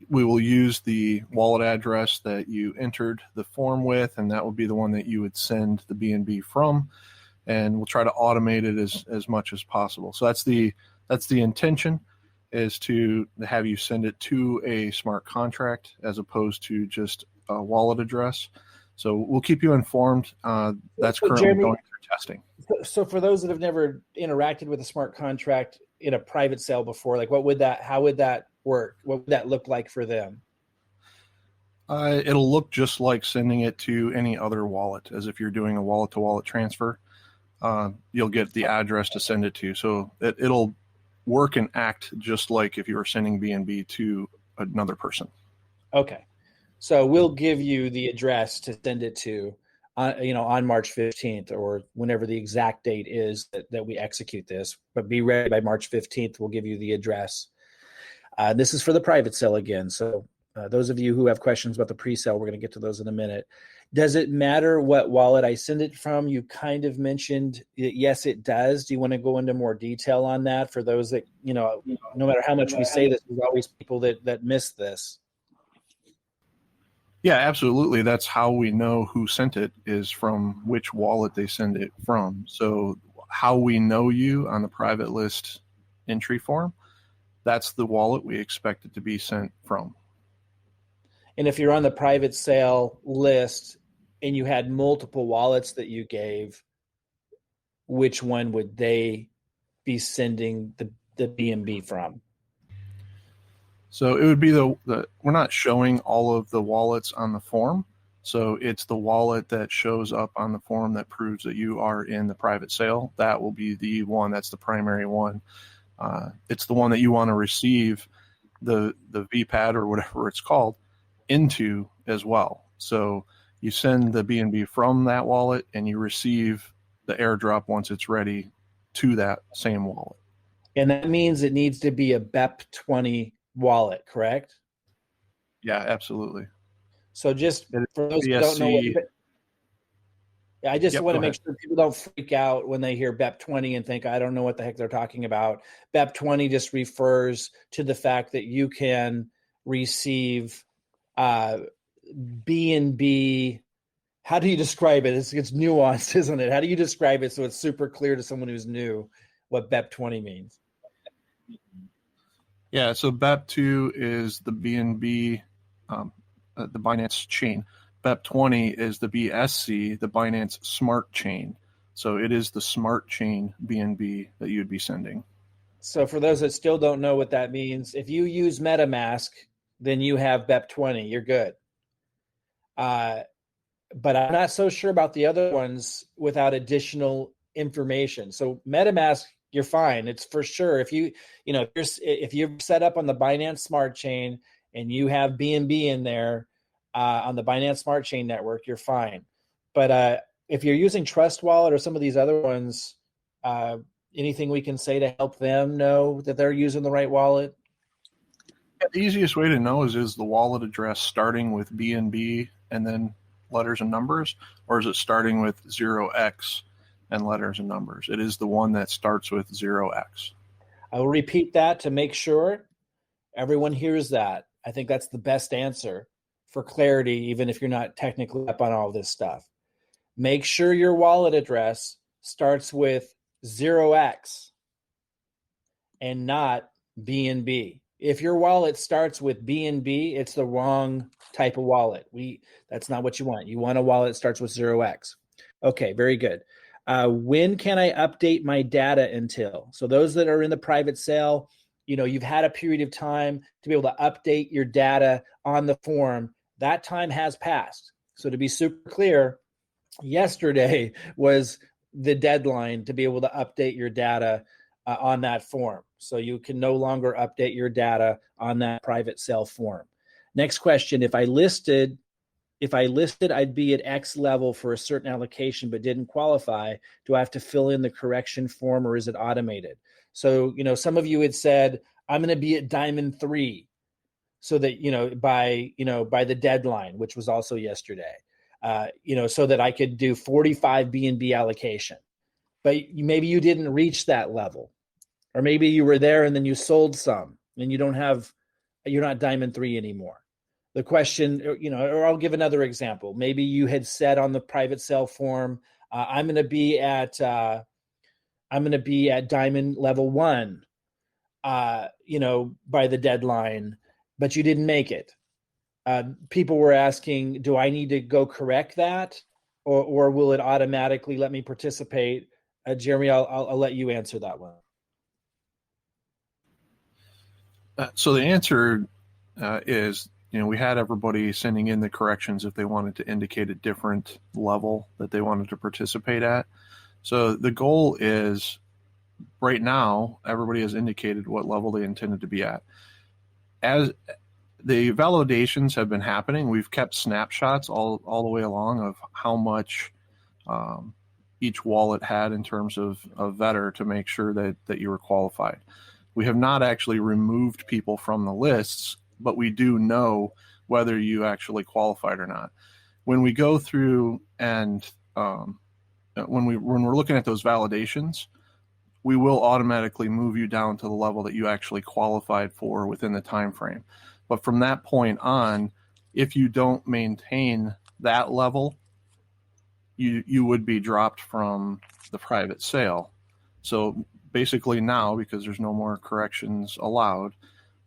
we will use the wallet address that you entered the form with, and that will be the one that you would send the B&B from, and we'll try to automate it as much as possible. So that's the intention, is to have you send it to a smart contract as opposed to just a wallet address. So we'll keep you informed. That's currently Jeremy, going through testing. So for those that have never interacted with a smart contract in a private sale before, like how would that work? What would that look like for them? It'll look just like sending it to any other wallet, as if you're doing a wallet-to-wallet transfer. You'll get the address to send it to. So it'll work and act just like if you were sending B&B to another person. Okay. So we'll give you the address to send it to, on March 15th or whenever the exact date is that we execute this. But be ready by March 15th. We'll give you the address. This is for the private sale again. So those of you who have questions about the pre-sale, we're going to get to those in a minute. Does it matter what wallet I send it from? You kind of mentioned, yes, it does. Do you want to go into more detail on that for those that, no matter how much we say this, there's always people that miss this. Yeah, absolutely. That's how we know who sent it, is from which wallet they send it from. So how we know you on the private list entry form, that's the wallet we expect it to be sent from. And if you're on the private sale list and you had multiple wallets that you gave, which one would they be sending the B&B from? So it would be we're not showing all of the wallets on the form. So it's the wallet that shows up on the form that proves that you are in the private sale. That will be the one. That's the primary one. It's the one that you want to receive the Vpad or whatever it's called into as well. So you send the B&B from that wallet and you receive the airdrop once it's ready to that same wallet. And that means it needs to be a BEP20 wallet, correct? Yeah, absolutely. So just for those who don't know, I just want to make sure people don't freak out when they hear BEP20 and think, I don't know what the heck they're talking about. BEP20 just refers to the fact that you can receive B&B. How do you describe it? It's nuanced, isn't it? How do you describe it so it's super clear to someone who's new what BEP20 means? Yeah, so BEP2 is the B&B, the Binance chain. BEP20 is the BSC, the Binance Smart Chain. So it is the Smart Chain B&B that you'd be sending. So for those that still don't know what that means, if you use MetaMask, then you have BEP20. You're good. But I'm not so sure about the other ones without additional information. So MetaMask, you're fine. It's for sure. If you're set up on the Binance Smart Chain and you have B&B in there on the Binance Smart Chain network, you're fine. But if you're using Trust Wallet or some of these other ones, anything we can say to help them know that they're using the right wallet? Yeah, the easiest way to know is the wallet address starting with B&B and then letters and numbers, or is it starting with 0x and letters and numbers? It is the one that starts with 0x. I will repeat that to make sure everyone hears that. I think that's the best answer for clarity, even if you're not technically up on all this stuff. Make sure your wallet address starts with 0x and not B&B. If your wallet starts with B&B, it's the wrong type of wallet. That's not what you want. You want a wallet that starts with 0x. Okay, very good. When can I update my data until? So those that are in the private sale, you've had a period of time to be able to update your data on the form. That time has passed. So to be super clear, yesterday was the deadline to be able to update your data on that form. So you can no longer update your data on that private sale form. Next question, if I listed I'd be at X level for a certain allocation but didn't qualify, do I have to fill in the correction form or is it automated? So, some of you had said, I'm going to be at Diamond 3 so that, by the deadline, which was also yesterday, so that I could do 45 B&B allocation. But maybe you didn't reach that level, or maybe you were there and then you sold some and you're not Diamond 3 anymore. The question, or I'll give another example. Maybe you had said on the private sale form, I'm going to be at Diamond level 1, by the deadline, but you didn't make it. People were asking, do I need to go correct that, or will it automatically let me participate? Jeremy, I'll let you answer that one. So the answer is, we had everybody sending in the corrections if they wanted to indicate a different level that they wanted to participate at. So the goal is, right now, everybody has indicated what level they intended to be at. As the validations have been happening, we've kept snapshots all the way along of how much each wallet had in terms of Vetter to make sure that you were qualified. We have not actually removed people from the lists, but we do know whether you actually qualified or not. When we go through and when we're looking at those validations, we will automatically move you down to the level that you actually qualified for within the time frame. But from that point on, if you don't maintain that level, you would be dropped from the private sale. So basically now, because there's no more corrections allowed,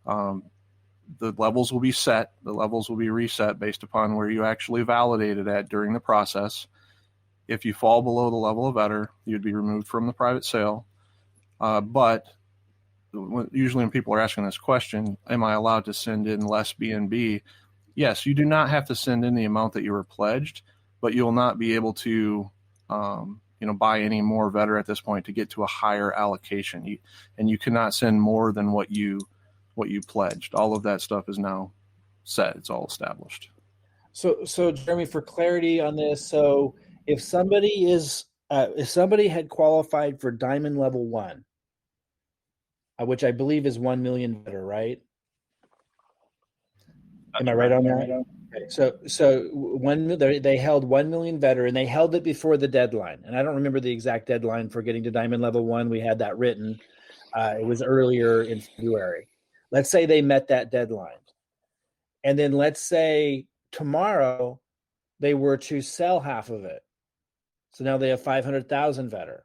the levels will be set. The levels will be reset based upon where you actually validated at during the process. If you fall below the level of Vetter, you'd be removed from the private sale. But usually when people are asking this question, am I allowed to send in less B&B? Yes, you do not have to send in the amount that you were pledged, but you'll not be able to buy any more Vetter at this point to get to a higher allocation. And you cannot send more than what you pledged. All of that stuff is now set. It's all established. So Jeremy, for clarity on this, so if somebody had qualified for Diamond level 1, which I believe is 1 million Vetter, right? Am I right on that? Okay. So they held 1 million Vetter, and they held it before the deadline. And I don't remember the exact deadline for getting to Diamond level 1. We had that written. It was earlier in February. Let's say they met that deadline. And then let's say tomorrow they were to sell half of it. So now they have 500,000 Vetter.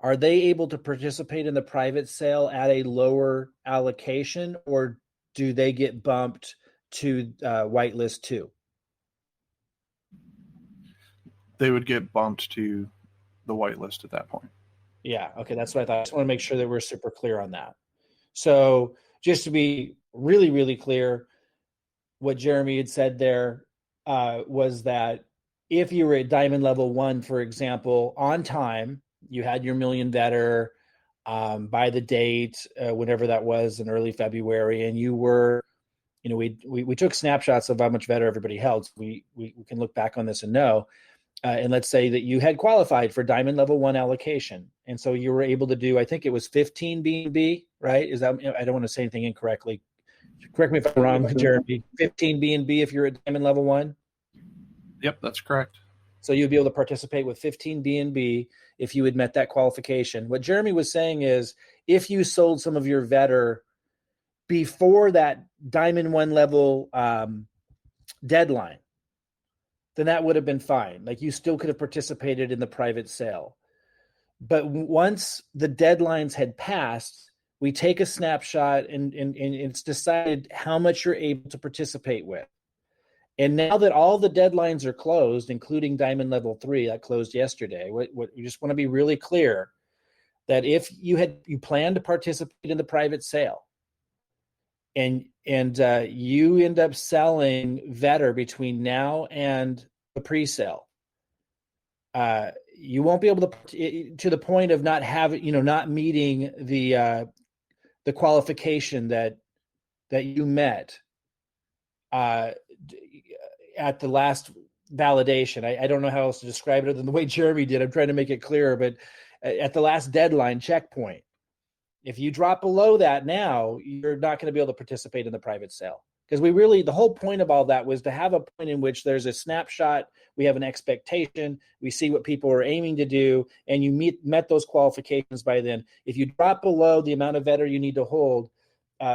Are they able to participate in the private sale at a lower allocation, or do they get bumped to whitelist 2? They would get bumped to the whitelist at that point. Yeah, okay, that's what I thought. I just want to make sure that we're super clear on that. So just to be really, really clear, what Jeremy had said there was that if you were at Diamond level 1, for example, on time, you had your million Vetter by the date, whenever that was in early February, and you were, we took snapshots of how much Vetter everybody held. So we can look back on this and know. And let's say that you had qualified for Diamond level 1 allocation, and so you were able to do, I think it was 15 B&B, right? Is that, I don't want to say anything incorrectly. Correct me if I'm wrong, Jeremy. 15 B&B if you're at Diamond level 1. Yep, that's correct. So you'd be able to participate with 15 B&B if you had met that qualification. What Jeremy was saying is, if you sold some of your Vetter before that Diamond 1 level deadline, then that would have been fine. Like, you still could have participated in the private sale. But once the deadlines had passed, we take a snapshot and it's decided how much you're able to participate with. And now that all the deadlines are closed, including Diamond level 3 that closed yesterday, what we just want to be really clear that if you planned to participate in the private sale and you end up selling Vetter between now and the pre-sale, you won't be able to the point of not having, not meeting the qualification that you met at the last validation. I don't know how else to describe it other than the way Jeremy did. I'm trying to make it clearer, but at the last deadline checkpoint, if you drop below that now, you're not going to be able to participate in the private sale. Because the whole point of all that was to have a point in which there's a snapshot, we have an expectation, we see what people are aiming to do, and you met those qualifications by then. If you drop below the amount of Vetter you need to hold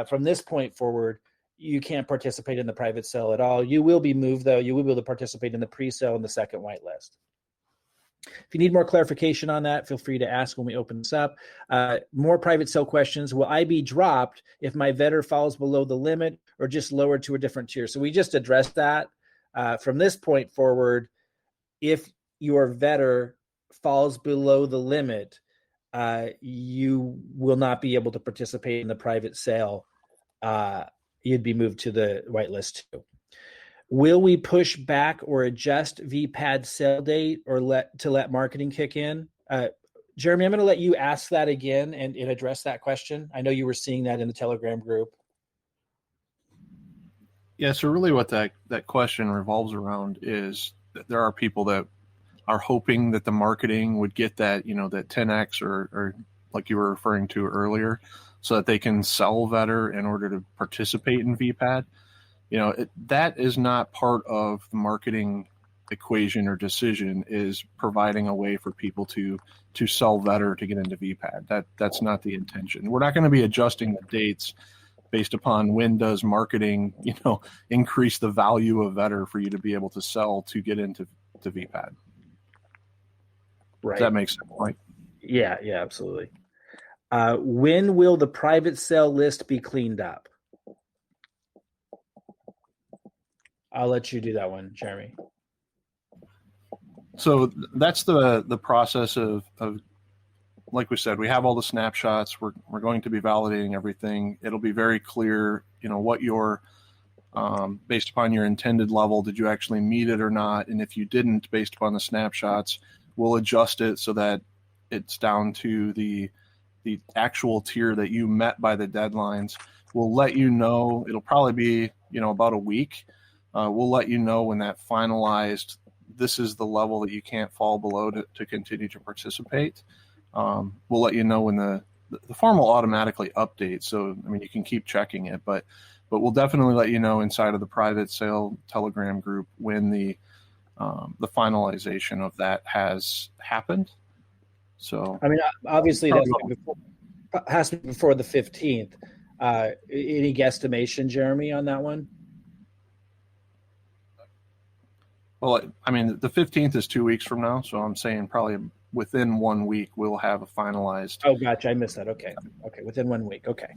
from this point forward, you can't participate in the private sale at all. You will be moved, though. You will be able to participate in the pre-sale and the second whitelist. If you need more clarification on that, feel free to ask when we open this up. More private sale questions. Will I be dropped if my Vetter falls below the limit or just lowered to a different tier? So we just addressed that. From this point forward, if your Vetter falls below the limit, you will not be able to participate in the private sale. You'd be moved to the whitelist too. Will we push back or adjust Vpad sale date or let marketing kick in? Jeremy, I'm going to let you ask that again and address that question. I know you were seeing that in the Telegram group. Yeah, so really what that question revolves around is that there are people that are hoping that the marketing would get that, that 10x or like you were referring to earlier, so that they can sell Vetter in order to participate in Vpad. That is not part of the marketing equation or decision, is providing a way for people to sell Vetter to get into Vpad. That's not the intention. We're not going to be adjusting the dates based upon when does marketing, increase the value of Vetter for you to be able to sell to get into Vpad. Right. Does that make sense, Mike? Yeah, absolutely. When will the private sale list be cleaned up? I'll let you do that one, Jeremy. So that's the process of like we said, we have all the snapshots. We're going to be validating everything. It'll be very clear, what your based upon your intended level, did you actually meet it or not? And if you didn't, based upon the snapshots, we'll adjust it so that it's down to the actual tier that you met by the deadlines. We'll let you know. It'll probably be about a week. We'll let you know when that finalized, this is the level that you can't fall below to continue to participate. We'll let you know when the form will automatically update. So, you can keep checking it, but we'll definitely let you know inside of the private sale Telegram group when the finalization of that has happened. So, obviously that has to be before the 15th. Any guesstimation, Jeremy, on that one? Well, the 15th is 2 weeks from now, so I'm saying probably within 1 week we'll have a finalized. Oh, gotcha. I missed that. Okay, within 1 week. Okay.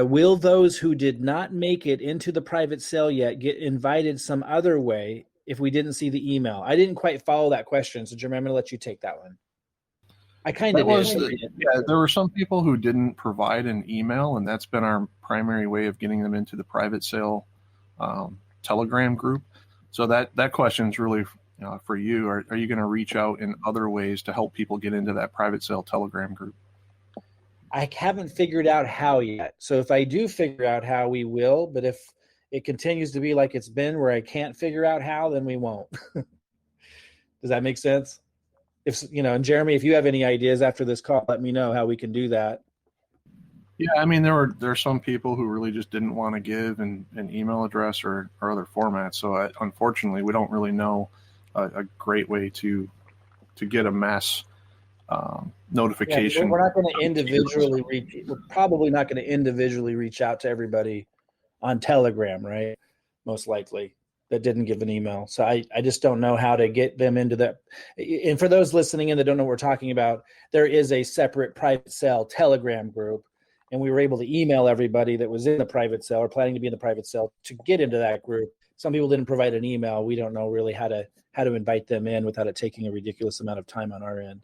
Will those who did not make it into the private sale yet get invited some other way if we didn't see the email? I didn't quite follow that question, so Jeremy, I'm going to let you take that one. I kind of did. Yeah, there were some people who didn't provide an email, and that's been our primary way of getting them into the private sale Telegram group. So that question is really for you. Are you going to reach out in other ways to help people get into that private sale Telegram group? I haven't figured out how yet. So if I do figure out how, we will. But if it continues to be like it's been where I can't figure out how, then we won't. Does that make sense? And Jeremy, if you have any ideas after this call, let me know how we can do that. Yeah, there are some people who really just didn't want to give an email address or other formats. So unfortunately, we don't really know a great way to get a mass notification. Yeah, we're not going to individually reach. We're probably not going to individually reach out to everybody on Telegram, right? Most likely that didn't give an email. So I just don't know how to get them into that. And for those listening in that don't know what we're talking about, there is a separate private sale Telegram group. And we were able to email everybody that was in the private sale or planning to be in the private sale to get into that group. Some people didn't provide an email. We don't know really how to invite them in without it taking a ridiculous amount of time on our end.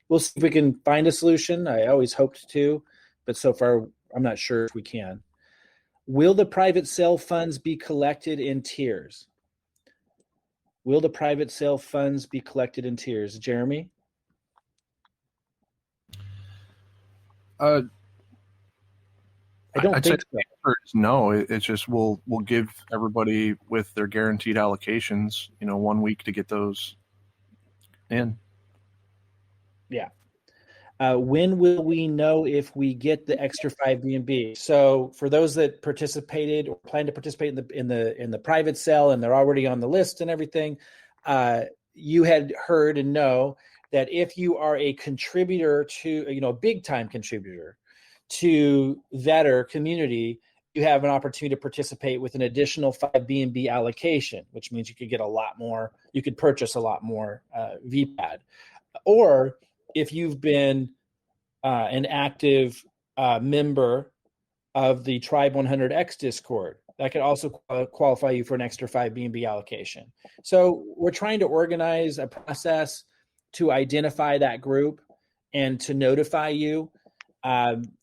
We'll see if we can find a solution. I always hoped to, but so far I'm not sure if we can. Will the private sale funds be collected in tiers? Will the private sale funds be collected in tiers? Jeremy? I'd don't say think so. the answer is no. It's just we'll give everybody with their guaranteed allocations, 1 week to get those in. Yeah. When will we know if we get the extra 5 B&B? So for those that participated or plan to participate in the private sale and they're already on the list and everything, you had heard and know that if you are a contributor to, a big time contributor to Vetter community, you have an opportunity to participate with an additional 5 B&B allocation, which means you could get a lot more. You could purchase a lot more Vpad, or if you've been an active member of the Tribe 100X Discord, that could also qualify you for an extra 5 B&B allocation. So we're trying to organize a process to identify that group and to notify you.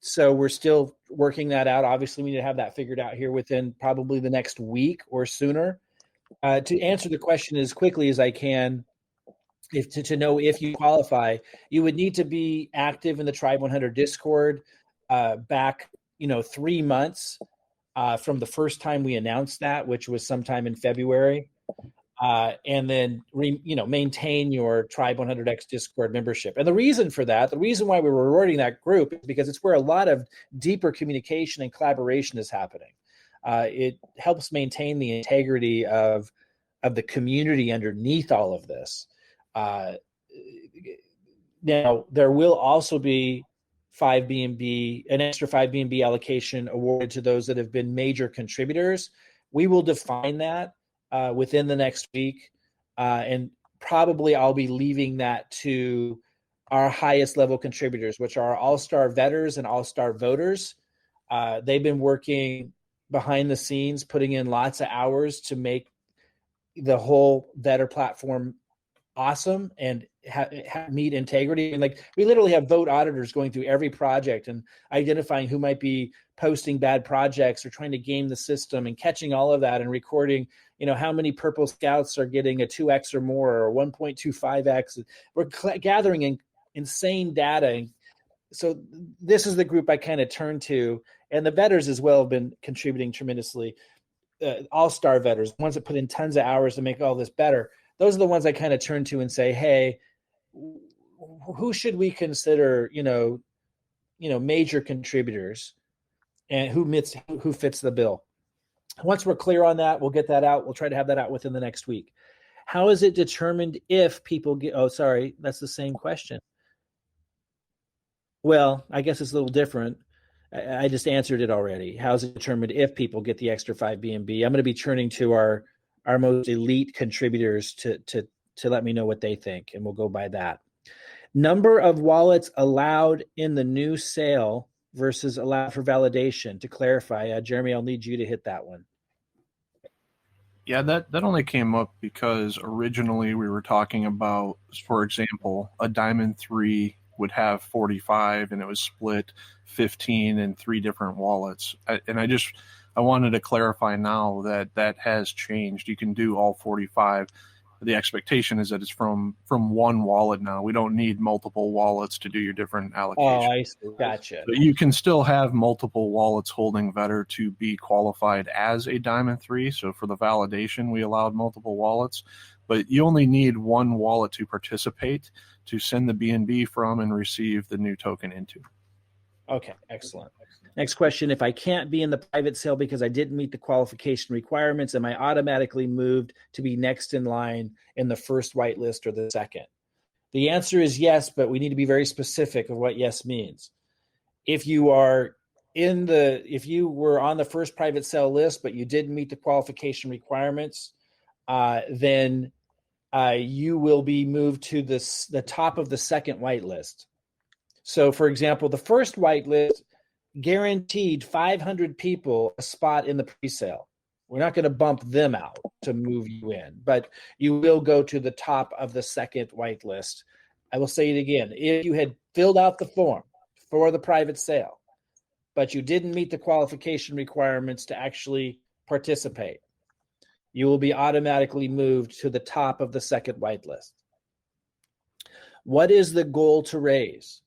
So we're still working that out. Obviously, we need to have that figured out here within probably the next week or sooner. To answer the question as quickly as I can, to know if you qualify, you would need to be active in the Tribe 100 Discord back 3 months from the first time we announced that, which was sometime in February, and then maintain your Tribe 100X Discord membership. And the reason for that, the reason why we were rewarding that group, is because it's where a lot of deeper communication and collaboration is happening. It helps maintain the integrity of the community underneath all of this. Now there will also be 5 B&B, an extra 5 B&B allocation awarded to those that have been major contributors. We will define that within the next week, and probably I'll be leaving that to our highest level contributors, which are all-star vetters and all-star voters. They've been working behind the scenes, putting in lots of hours to make the whole VetterPlatform awesome and meet integrity. And we literally have vote auditors going through every project and identifying who might be posting bad projects or trying to game the system, and catching all of that and recording, how many purple scouts are getting a 2x or more or 1.25x. We're gathering insane data. And so this is the group I kind of turn to, and the vetters as well have been contributing tremendously. All-star vetters, ones that put in tons of hours to make all this better. Those are the ones I kind of turn to and say, hey, who should we consider, major contributors, and who fits the bill? Once we're clear on that, we'll get that out. We'll try to have that out within the next week. How is it determined if people get, that's the same question. Well, I guess it's a little different. I just answered it already. How is it determined if people get the extra 5 B&B? I'm going to be turning to our most elite contributors to let me know what they think, and we'll go by that. Number of wallets allowed in the new sale versus allowed for validation. To clarify, Jeremy, I'll need you to hit that one. Yeah, that only came up because originally we were talking about, for example, a Diamond 3 would have 45 and it was split 15 in 3 different wallets. I wanted to clarify now that has changed. You can do all 45. The expectation is that it's from one wallet now. We don't need multiple wallets to do your different allocations. Oh, I see. Gotcha. But you can still have multiple wallets holding Vetter to be qualified as a Diamond 3. So for the validation, we allowed multiple wallets. But you only need one wallet to participate, to send the B&B from and receive the new token into. Okay, excellent. Next question. If I can't be in the private sale because I didn't meet the qualification requirements, am I automatically moved to be next in line in the first whitelist or the second? The answer is yes, but we need to be very specific of what yes means. If you were on the first private sale list, but you didn't meet the qualification requirements, then you will be moved to the top of the second whitelist. So, for example, the first whitelist guaranteed 500 people a spot in the pre-sale. We're not going to bump them out to move you in, but you will go to the top of the second whitelist. I will say it again. If you had filled out the form for the private sale, but you didn't meet the qualification requirements to actually participate, you will be automatically moved to the top of the second whitelist. What is the goal to raise?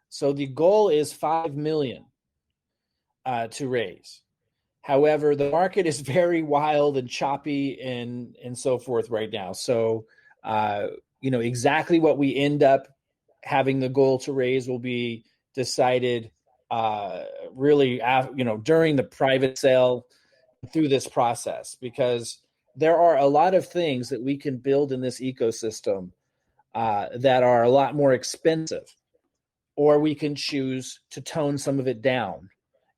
So the goal is 5 million to raise. However, the market is very wild and choppy and so forth right now. So, exactly what we end up having the goal to raise will be decided really, during the private sale through this process, because there are a lot of things that we can build in this ecosystem that are a lot more expensive, or we can choose to tone some of it down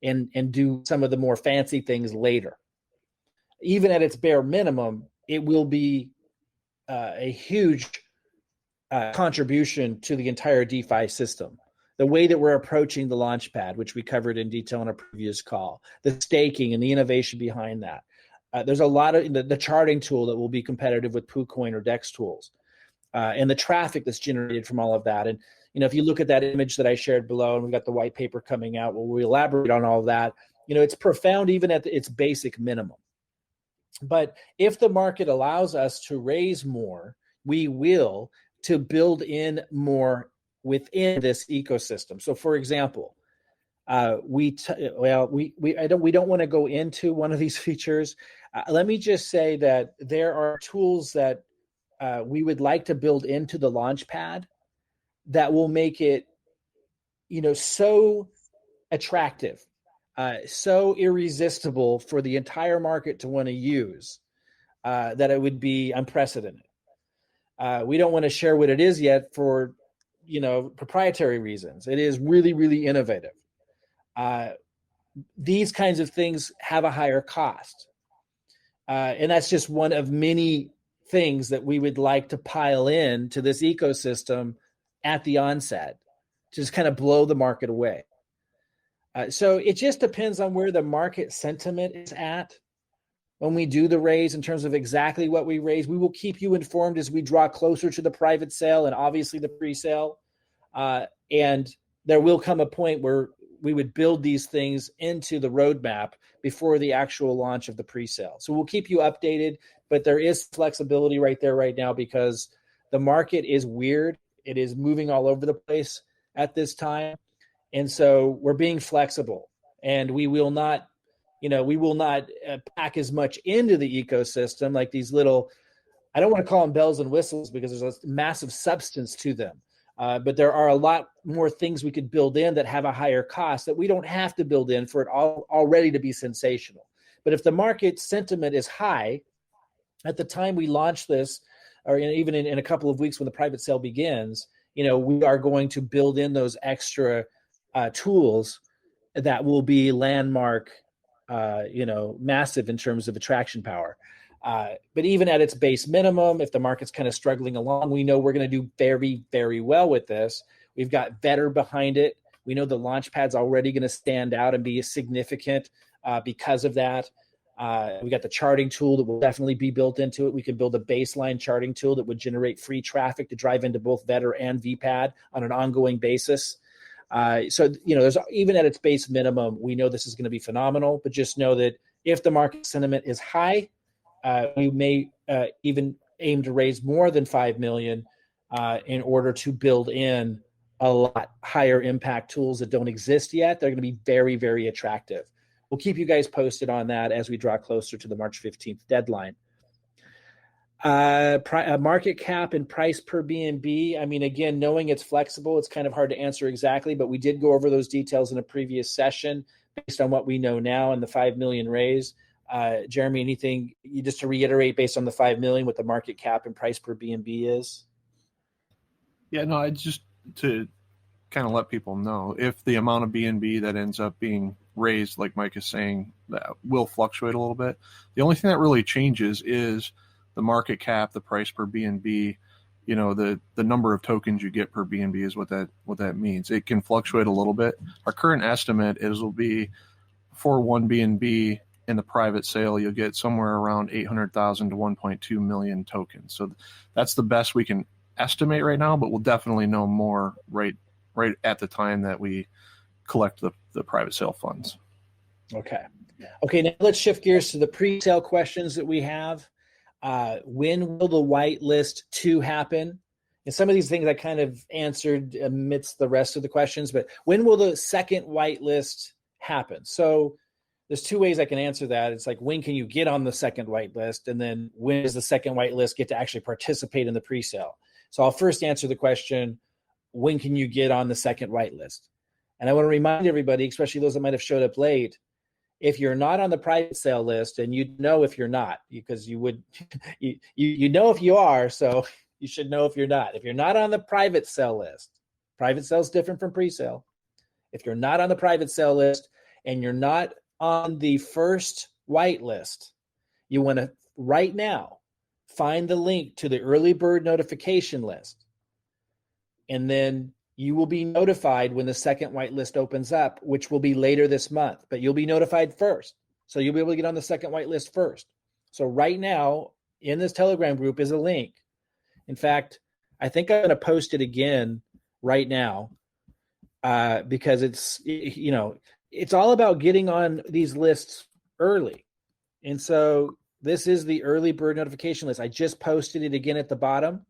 and do some of the more fancy things later. Even at its bare minimum, it will be a huge contribution to the entire DeFi system. The way that we're approaching the Launchpad, which we covered in detail in a previous call, the staking and the innovation behind that. There's a lot of the charting tool that will be competitive with PooCoin or DEX tools, and the traffic that's generated from all of that. And if you look at that image that I shared below, and we've got the white paper coming out where we elaborate on all of that, it's profound even at its basic minimum. But if the market allows us to raise more, we will, to build in more within this ecosystem. So, for example, we don't want to go into one of these features. Let me just say that there are tools that we would like to build into the Launchpad that will make it, so attractive, so irresistible for the entire market to want to use, that it would be unprecedented. We don't want to share what it is yet for, proprietary reasons. It is really, really innovative. These kinds of things have a higher cost. And that's just one of many things that we would like to pile in to this ecosystem at the onset, to just kind of blow the market away. So it just depends on where the market sentiment is at when we do the raise in terms of exactly what we raise. We will keep you informed as we draw closer to the private sale and obviously the pre-sale. And there will come a point where we would build these things into the roadmap before the actual launch of the pre-sale. So we'll keep you updated, but there is flexibility right there right now because the market is weird. It is moving all over the place at this time. And so we're being flexible, and we will not pack as much into the ecosystem like these little, I don't want to call them bells and whistles because there's a massive substance to them. But there are a lot more things we could build in that have a higher cost that we don't have to build in for it already to be sensational. But if the market sentiment is high at the time we launch this, or even in a couple of weeks when the private sale begins, we are going to build in those extra tools that will be landmark, massive in terms of attraction power. But even at its base minimum, if the market's kind of struggling along, we know we're going to do very, very well with this. We've got Vetter behind it. We know the Launchpad's already going to stand out and be significant because of that. We got the charting tool that will definitely be built into it. We can build a baseline charting tool that would generate free traffic to drive into both Vetter and Vpad on an ongoing basis. So there's, even at its base minimum, we know this is going to be phenomenal, but just know that if the market sentiment is high, we may even aim to raise more than 5 million in order to build in a lot higher impact tools that don't exist yet. They're going to be very, very attractive. We'll keep you guys posted on that as we draw closer to the March 15th deadline. Market cap and price per BNB. I mean, again, knowing it's flexible, it's kind of hard to answer exactly, but we did go over those details in a previous session based on what we know now and the 5 million raise. Jeremy, anything just to reiterate based on the 5 million, what the market cap and price per BNB is? Yeah, no, I just to kind of let people know if the amount of BNB that ends up being raised, like Mike is saying, that will fluctuate a little bit. The only thing that really changes is the market cap, the price per BNB, the number of tokens you get per BNB is what that means. It can fluctuate a little bit. Our current estimate will be for 1 BNB in the private sale, you'll get somewhere around 800,000 to 1.2 million tokens. So that's the best we can estimate right now, but we'll definitely know more right at the time that we collect the private sale funds. Okay. Okay, now let's shift gears to the pre-sale questions that we have. When will the whitelist 2 happen? And some of these things I kind of answered amidst the rest of the questions, but when will the second whitelist happen? So there's 2 ways I can answer that. It's like, when can you get on the second whitelist? And then when does the second whitelist get to actually participate in the pre-sale? So I'll first answer the question, when can you get on the second whitelist? And I want to remind everybody, especially those that might have showed up late, if you're not on the private sale list, and you know if you're not, because you would, you know if you are, so you should know if you're not. If you're not on the private sale list, private sale is different from pre-sale. If you're not on the private sale list and you're not on the first whitelist, you want to right now find the link to the early bird notification list, and then you will be notified when the second whitelist opens up, which will be later this month, but you'll be notified first. So you'll be able to get on the second whitelist first. So right now in this Telegram group is a link. In fact, I think I'm going to post it again right now because it's, you know, it's all about getting on these lists early. And so this is the early bird notification list. I just posted it again at the bottom.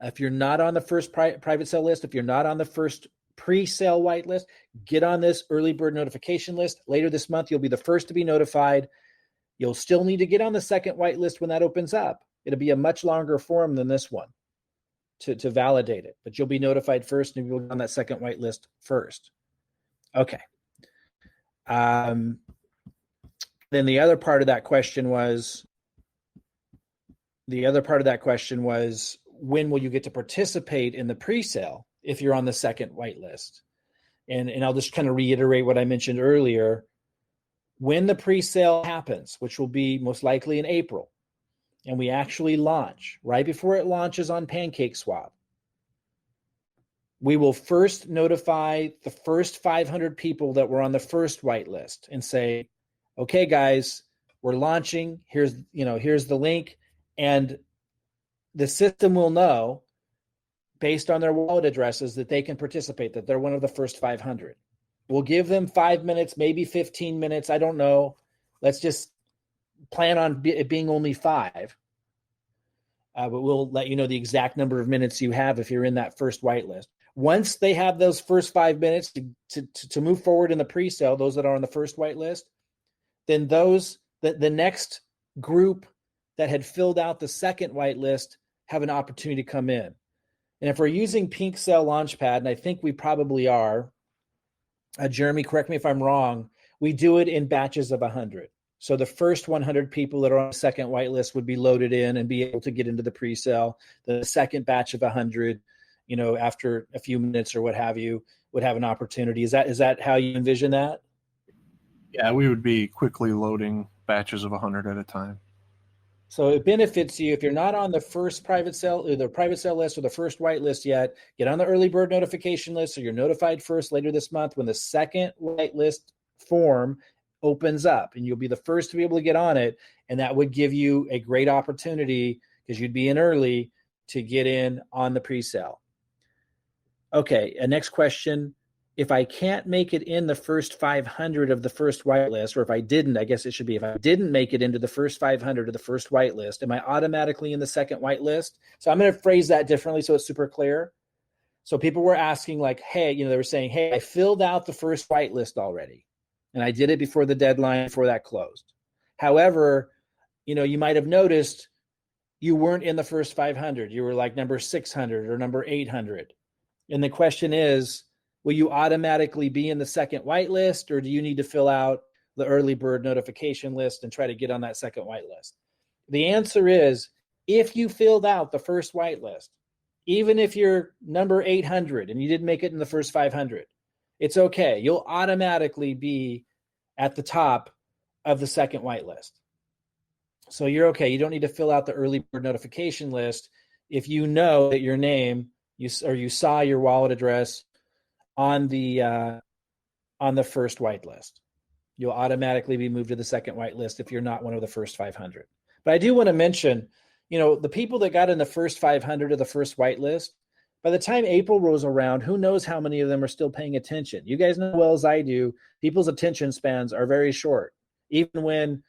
If you're not on the first private sale list, if you're not on the first pre-sale whitelist, get on this early bird notification list. Later this month, you'll be the first to be notified. You'll still need to get on the second whitelist when that opens up. It'll be a much longer form than this one to validate it, but you'll be notified first, and you'll be on that second whitelist first. Okay. Then the other part of that question was, when will you get to participate in the pre-sale if you're on the second whitelist? And I'll just kind of reiterate what I mentioned earlier. When the pre-sale happens, which will be most likely in April, and we actually launch, right before it launches on PancakeSwap, we will first notify the first 500 people that were on the first whitelist and say, okay, guys, we're launching. Here's the link. And the system will know, based on their wallet addresses, that they can participate, that they're one of the first 500. We'll give them 5 minutes, maybe 15 minutes. I don't know. Let's just plan on it being only 5. But we'll let you know the exact number of minutes you have if you're in that first whitelist. Once they have those first 5 minutes to move forward in the pre-sale, those that are on the first whitelist, then the next group that had filled out the second whitelist have an opportunity to come in. And if we're using Pink Cell Launchpad, and I think we probably are, Jeremy, correct me if I'm wrong, we do it in batches of 100. So the first 100 people that are on the second whitelist would be loaded in and be able to get into the pre-sale. The second batch of 100, after a few minutes or what have you, would have an opportunity. Is that how you envision that? Yeah, we would be quickly loading batches of 100 at a time. So it benefits you if you're not on the first private sale, or the private sale list, or the first whitelist yet. Get on the early bird notification list, so you're notified first later this month when the second whitelist form opens up, and you'll be the first to be able to get on it. And that would give you a great opportunity, because you'd be in early, to get in on the pre-sale. Okay, next question. If I can't make it in the first 500 of the first whitelist, or if I didn't, I guess it should be, if I didn't make it into the first 500 of the first whitelist, am I automatically in the second whitelist? So I'm going to phrase that differently so it's super clear. So people were asking like, hey, they were saying, hey, I filled out the first whitelist already, and I did it before the deadline, before that closed. However, you might have noticed you weren't in the first 500. You were like number 600 or number 800. And the question is, will you automatically be in the second whitelist, or do you need to fill out the early bird notification list and try to get on that second whitelist? The answer is, if you filled out the first whitelist, even if you're number 800 and you didn't make it in the first 500, it's okay. You'll automatically be at the top of the second whitelist. So you're okay. You don't need to fill out the early bird notification list if you know that your name, you saw your wallet address on the first whitelist. You'll automatically be moved to the second whitelist if you're not one of the first 500. But I do want to mention, the people that got in the first 500 of the first whitelist, By the time April rolls around, who knows how many of them are still paying attention? You guys know as well as I do, people's attention spans are very short, even when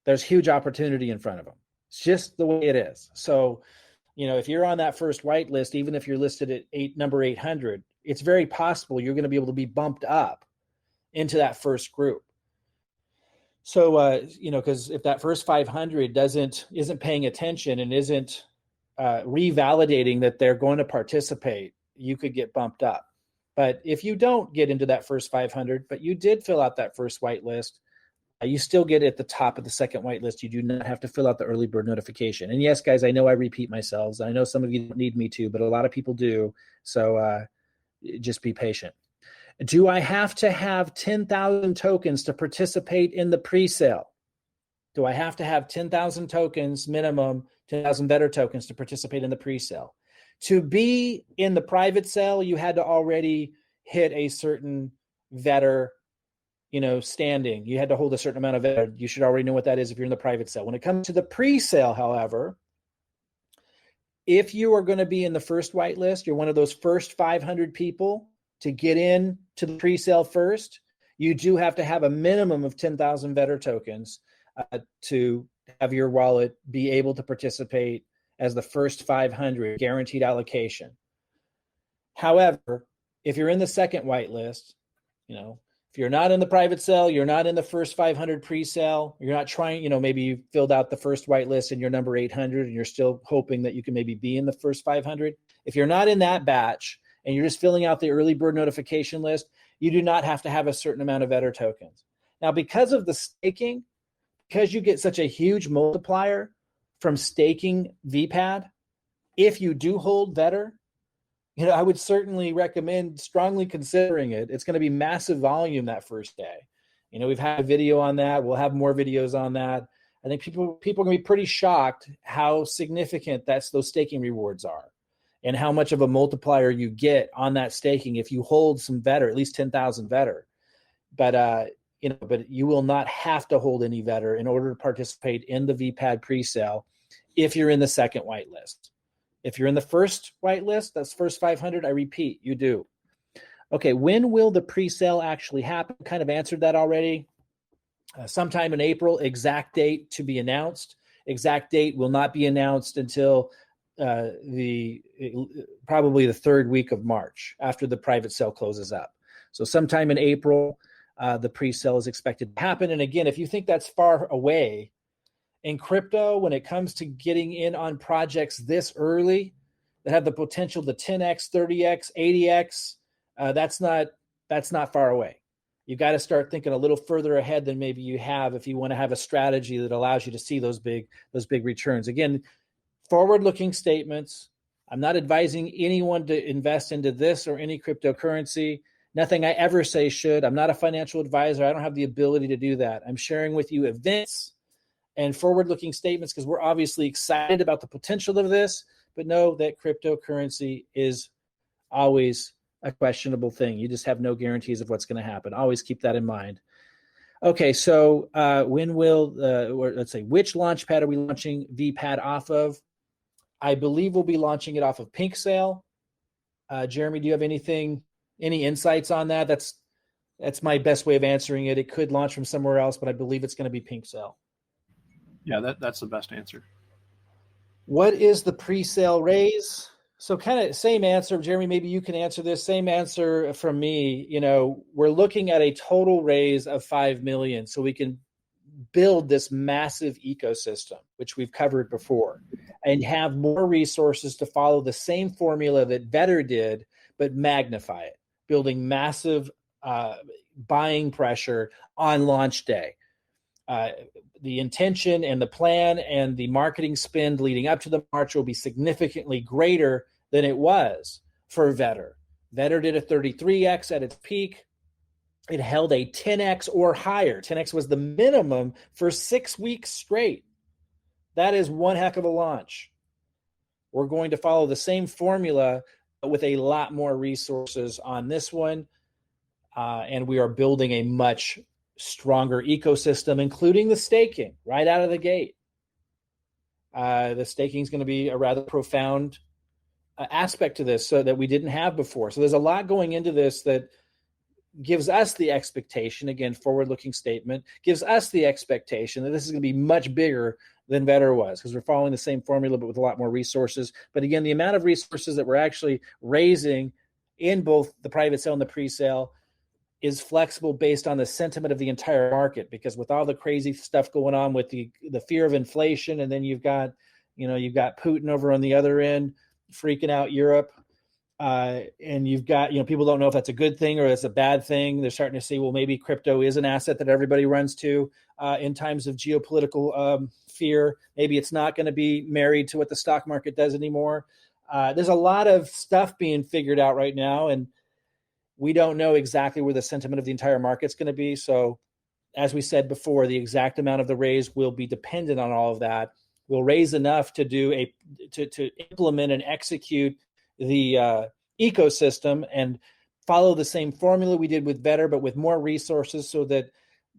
there's huge opportunity in front of them. It's just the way it is. So, if you're on that first whitelist, even if you're listed at number 800, it's very possible you're going to be able to be bumped up into that first group. So, because if that first 500 isn't paying attention and isn't revalidating that they're going to participate, you could get bumped up. But if you don't get into that first 500, but you did fill out that first whitelist, you still get at the top of the second whitelist. You do not have to fill out the early bird notification. And yes, guys, I know I repeat myself. I know some of you don't need me to, but a lot of people do. So just be patient. Do I have to have 10,000 tokens to participate in the pre-sale? Do I have to have 10,000 tokens minimum, 10,000 Vetter tokens to participate in the pre-sale? To be in the private sale, you had to already hit a certain Vetter, standing. You had to hold a certain amount of Vetter. You should already know what that is if you're in the private sale. When it comes to the pre-sale, however, if you are going to be in the first whitelist, you're one of those first 500 people to get in to the pre-sale first, you do have to have a minimum of 10,000 Vetter tokens to have your wallet be able to participate as the first 500 guaranteed allocation. However, if you're in the second whitelist, if you're not in the private sale, you're not in the first 500 pre-sale, you're not trying, maybe you filled out the first whitelist and you're number 800 and you're still hoping that you can maybe be in the first 500. If you're not in that batch and you're just filling out the early bird notification list, you do not have to have a certain amount of Vetter tokens. Now, because of the staking, because you get such a huge multiplier from staking Vpad, if you do hold Vetter, I would certainly recommend strongly considering it. It's going to be massive volume that first day. We've had a video on that. We'll have more videos on that. I think people are going to be pretty shocked how significant those staking rewards are and how much of a multiplier you get on that staking if you hold some Vetter, at least 10,000 Vetter. But you will not have to hold any Vetter in order to participate in the Vpad pre-sale if you're in the second whitelist. If you're in the first whitelist, that's first 500, I repeat, you do. Okay, when will the pre-sale actually happen? Kind of answered that already. Sometime in April, exact date to be announced. Exact date will not be announced until probably the third week of March after the private sale closes up. So sometime in April, the pre-sale is expected to happen. And again, if you think that's far away, in crypto, when it comes to getting in on projects this early that have the potential to 10x, 30x, 80x, that's not far away. You got to start thinking a little further ahead than maybe you have if you want to have a strategy that allows you to see those big returns. Again, forward-looking statements. I'm not advising anyone to invest into this or any cryptocurrency. Nothing I ever say should. I'm not a financial advisor. I don't have the ability to do that. I'm sharing with you events and forward-looking statements because we're obviously excited about the potential of this, but know that cryptocurrency is always a questionable thing. You just have no guarantees of what's going to happen. Always keep that in mind. Okay, so when will, let's say, which launchpad are we launching Vpad off of? I believe we'll be launching it off of Pink Sale. Jeremy, do you have any insights on that? That's my best way of answering it. It could launch from somewhere else, but I believe it's going to be Pink Sale. Yeah, that's the best answer. What is the pre-sale raise? So kind of same answer. Jeremy, maybe you can answer this. Same answer from me. We're looking at a total raise of $5 million so we can build this massive ecosystem, which we've covered before, and have more resources to follow the same formula that Vetter did, but magnify it, building massive buying pressure on launch day. The intention and the plan and the marketing spend leading up to the March will be significantly greater than it was for Vetter. Vetter did a 33x at its peak. It held a 10x or higher. 10x was the minimum for 6 weeks straight. That is one heck of a launch. We're going to follow the same formula but with a lot more resources on this one. And we are building a much stronger ecosystem, including the staking right out of the gate. The staking is going to be a rather profound aspect to this so that we didn't have before. So there's a lot going into this that gives us the expectation, again, forward-looking statement, gives us the expectation that this is going to be much bigger than Vetter was, because we're following the same formula but with a lot more resources. But again, the amount of resources that we're actually raising in both the private sale and the pre-sale is flexible based on the sentiment of the entire market, because with all the crazy stuff going on with the fear of inflation, and then you've got Putin over on the other end freaking out Europe, and you've got, people don't know if that's a good thing or that's a bad thing. They're starting to see, well, maybe crypto is an asset that everybody runs to in times of geopolitical fear. Maybe it's not going to be married to what the stock market does anymore. There's a lot of stuff being figured out right now, and we don't know exactly where the sentiment of the entire market's going to be. So as we said before, the exact amount of the raise will be dependent on all of that. We'll raise enough to to implement and execute the ecosystem and follow the same formula we did with Vetter, but with more resources, so that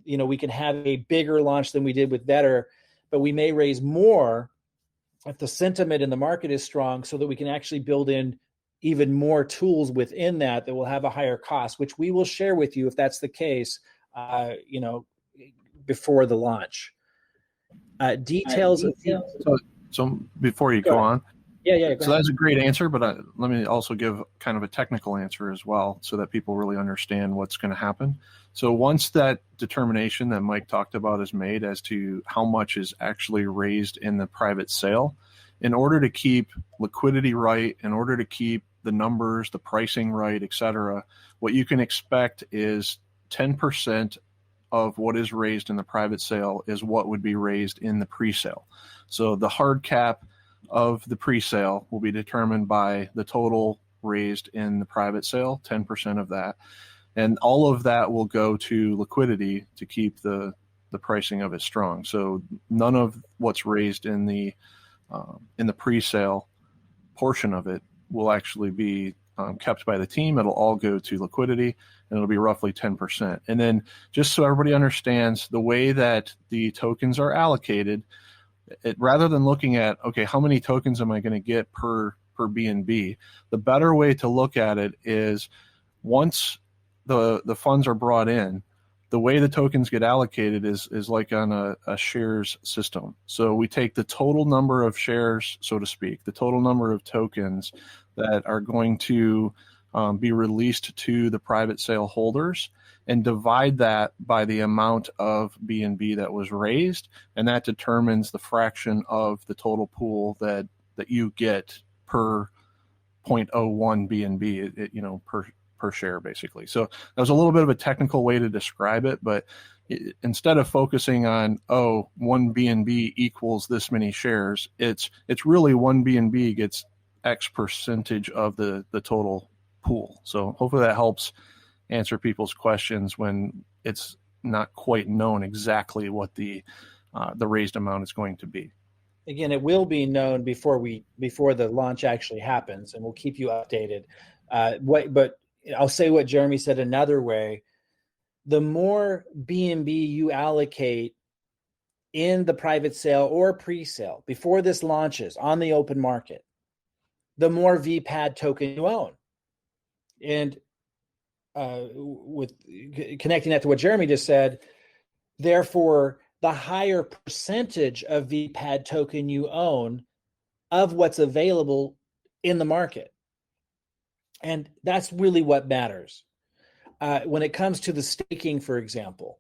we can have a bigger launch than we did with Vetter. But we may raise more if the sentiment in the market is strong, so that we can actually build in even more tools within that will have a higher cost, which we will share with you if that's the case, before the launch. Details. So before you go on. Yeah. So that's a great answer, but let me also give kind of a technical answer as well, so that people really understand what's going to happen. So once that determination that Mike talked about is made as to how much is actually raised in the private sale, in order to keep liquidity right, in order to keep the numbers, the pricing right, et cetera, what you can expect is 10% of what is raised in the private sale is what would be raised in the pre-sale. So the hard cap of the pre-sale will be determined by the total raised in the private sale, 10% of that. And all of that will go to liquidity to keep the pricing of it strong. So none of what's raised in the pre-sale portion of it will actually be kept by the team. It'll all go to liquidity, and it'll be roughly 10%. And then, just so everybody understands, the way that the tokens are allocated, rather than looking at, okay, how many tokens am I going to get per BNB, the better way to look at it is, once the funds are brought in, the way the tokens get allocated is like on a shares system. So we take the total number of shares, so to speak, the total number of tokens that are going to be released to the private sale holders, and divide that by the amount of BNB that was raised, and that determines the fraction of the total pool that you get per 0.01 BNB, per share, basically. So that was a little bit of a technical way to describe it, but instead of focusing on, 1 BNB equals this many shares, it's really 1 BNB gets X percentage of the total pool. So hopefully that helps answer people's questions when it's not quite known exactly what the raised amount is going to be. Again, it will be known before the launch actually happens, and we'll keep you updated. But I'll say what Jeremy said another way. The more BNB you allocate in the private sale or pre-sale before this launches on the open market, the more Vpad token you own. And with connecting that to what Jeremy just said, therefore, the higher percentage of Vpad token you own of what's available in the market. And that's really what matters. When it comes to the staking, for example,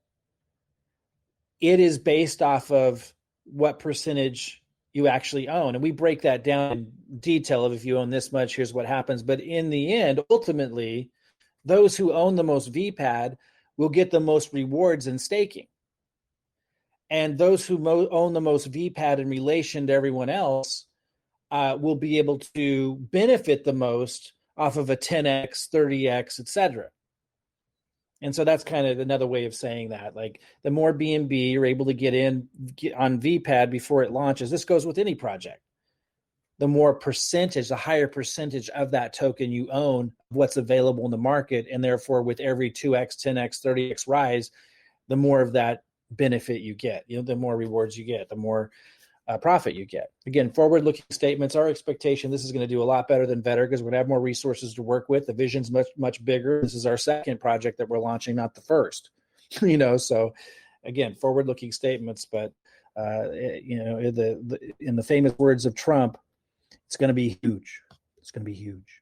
it is based off of what percentage you actually own. And we break that down in detail of, if you own this much, here's what happens. But in the end, ultimately, those who own the most Vpad will get the most rewards in staking. And those who own the most Vpad in relation to everyone else will be able to benefit the most off of a 10x, 30x, etc. And so that's kind of another way of saying that. Like, the more BNB you're able to get on Vpad before it launches, this goes with any project, the more percentage, the higher percentage of that token you own, what's available in the market. And therefore, with every 2x, 10x, 30x rise, the more of that benefit you get, the more rewards you get, the more profit you get. Again, forward-looking statements, our expectation, this is going to do a lot better than Vetter because we're going to have more resources to work with. The vision's much, much bigger. This is our second project that we're launching, not the first. So again, forward-looking statements, but in the famous words of Trump, it's going to be huge. It's going to be huge.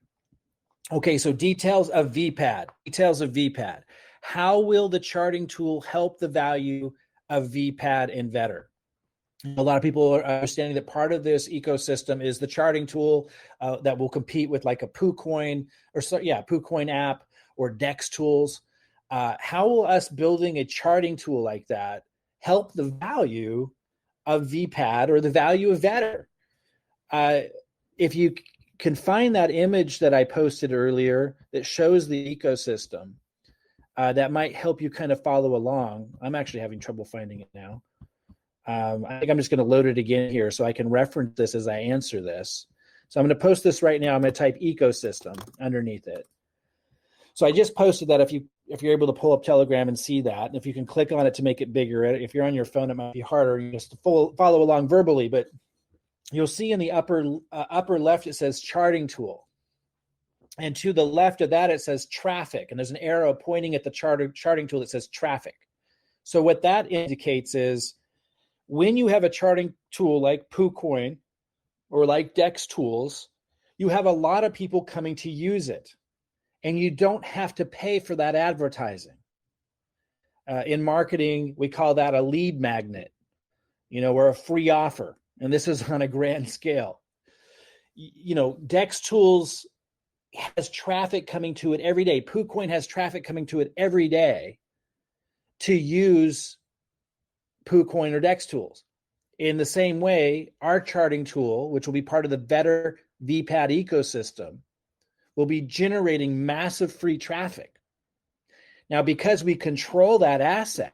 Okay, so details of Vpad. How will the charting tool help the value of Vpad and Vetter? A lot of people are understanding that part of this ecosystem is the charting tool that will compete with like a PooCoin PooCoin app or Dex tools. How will us building a charting tool like that help the value of Vpad or the value of Vetter? If you can find that image that I posted earlier that shows the ecosystem, that might help you kind of follow along. I'm actually having trouble finding it now. I think I'm just going to load it again here so I can reference this as I answer this. So I'm going to post this right now. I'm going to type ecosystem underneath it. So I just posted that if you're able to pull up Telegram and see that, and if you can click on it to make it bigger. If you're on your phone, it might be harder just to follow along verbally, but you'll see in the upper left, it says charting tool. And to the left of that, it says traffic. And there's an arrow pointing at the charting tool that says traffic. So what that indicates is when you have a charting tool like PooCoin or like Dex tools, you have a lot of people coming to use it. And you don't have to pay for that advertising. In marketing, we call that a lead magnet, or a free offer. And this is on a grand scale. Dex tools has traffic coming to it every day. PooCoin has traffic coming to it every day to use PooCoin or Dex tools. In the same way, our charting tool, which will be part of the Vetter Vpad ecosystem, will be generating massive free traffic. Now, because we control that asset,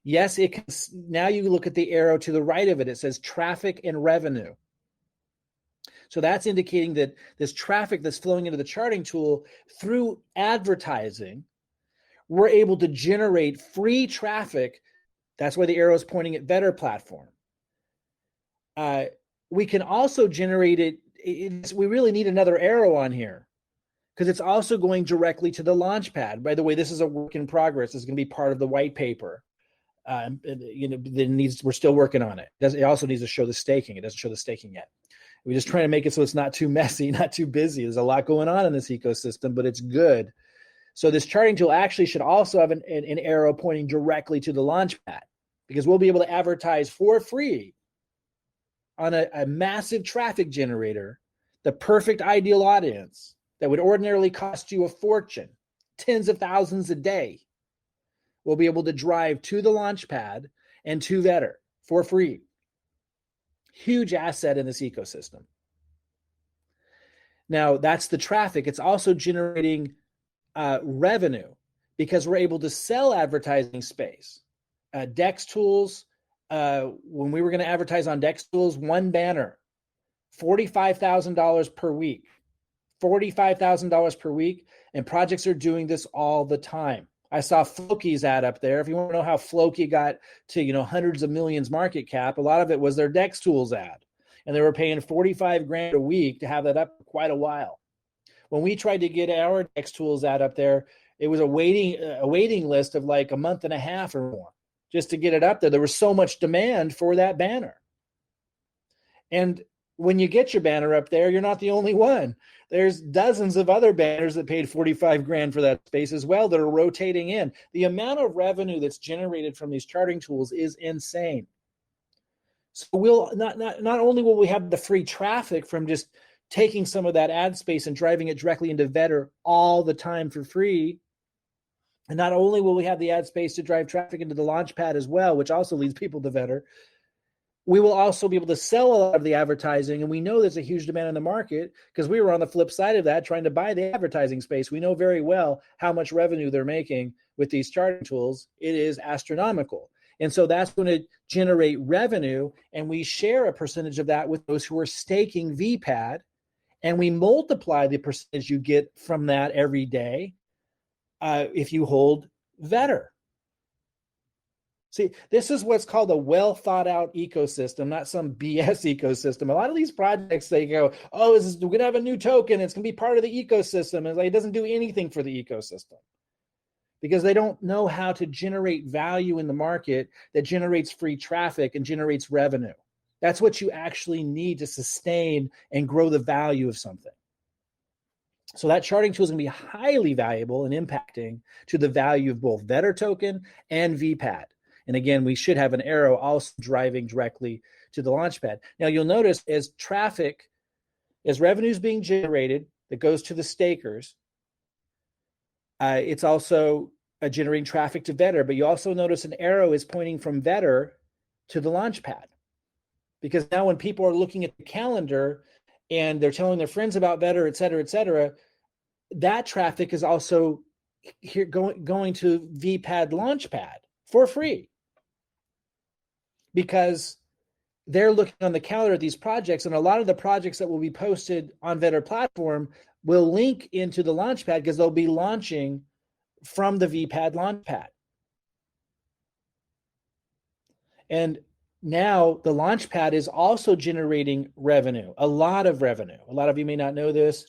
yes, it can. Now you look at the arrow to the right of it, it says traffic and revenue. So that's indicating that this traffic that's flowing into the charting tool through advertising, we're able to generate free traffic. That's why the arrow is pointing at VetterPlatform. We can also generate it. We really need another arrow on here because it's also going directly to the Launchpad. By the way, this is a work in progress. It's going to be part of the white paper. We're still working on it. It also needs to show the staking. It doesn't show the staking yet. We're just trying to make it so it's not too messy, not too busy. There's a lot going on in this ecosystem, but it's good. So this charting tool actually should also have an arrow pointing directly to the Launchpad because we'll be able to advertise for free on a massive traffic generator, the perfect ideal audience that would ordinarily cost you a fortune, tens of thousands a day. We'll be able to drive to the Launchpad and to Vetter for free. Huge asset in this ecosystem. Now, that's the traffic. It's also generating revenue because we're able to sell advertising space. Dex tools, when we were going to advertise on Dex tools, one banner, $45,000 per week. $45,000 per week, and projects are doing this all the time. I saw Floki's ad up there. If you want to know how Floki got to hundreds of millions market cap, a lot of it was their Dex tools ad, and they were paying $45,000 a week to have that up for quite a while. When we tried to get our Dex tools ad up there, it was a waiting list of like a month and a half or more just to get it up there. There was so much demand for that banner. And when you get your banner up there, you're not the only one. There's dozens of other banners that paid $45,000 for that space as well that are rotating in. The amount of revenue that's generated from these charting tools is insane. So we'll not only will we have the free traffic from just taking some of that ad space and driving it directly into Vetter all the time for free, and not only will we have the ad space to drive traffic into the Launchpad as well, which also leads people to Vetter, we will also be able to sell a lot of the advertising, and we know there's a huge demand in the market because we were on the flip side of that trying to buy the advertising space. We know very well how much revenue they're making with these charting tools. It is astronomical. And so that's going to generate revenue, and we share a percentage of that with those who are staking Vpad, and we multiply the percentage you get from that every day if you hold Vetter. See, this is what's called a well thought out ecosystem, not some BS ecosystem. A lot of these projects, they go, oh, we're going to have a new token. It's going to be part of the ecosystem. And it doesn't do anything for the ecosystem because they don't know how to generate value in the market that generates free traffic and generates revenue. That's what you actually need to sustain and grow the value of something. So that charting tool is going to be highly valuable and impacting to the value of both Vetter token and Vpad. And again, we should have an arrow also driving directly to the Launchpad. Now you'll notice as revenue is being generated that goes to the stakers, it's also generating traffic to Vetter, but you also notice an arrow is pointing from Vetter to the Launchpad. Because now when people are looking at the calendar and they're telling their friends about Vetter, et cetera, that traffic is also here going to Vpad Launchpad for free. Because they're looking on the calendar at these projects, and a lot of the projects that will be posted on VetterPlatform will link into the Launchpad because they'll be launching from the Vpad Launchpad. And now the Launchpad is also generating revenue, a lot of revenue. A lot of you may not know this,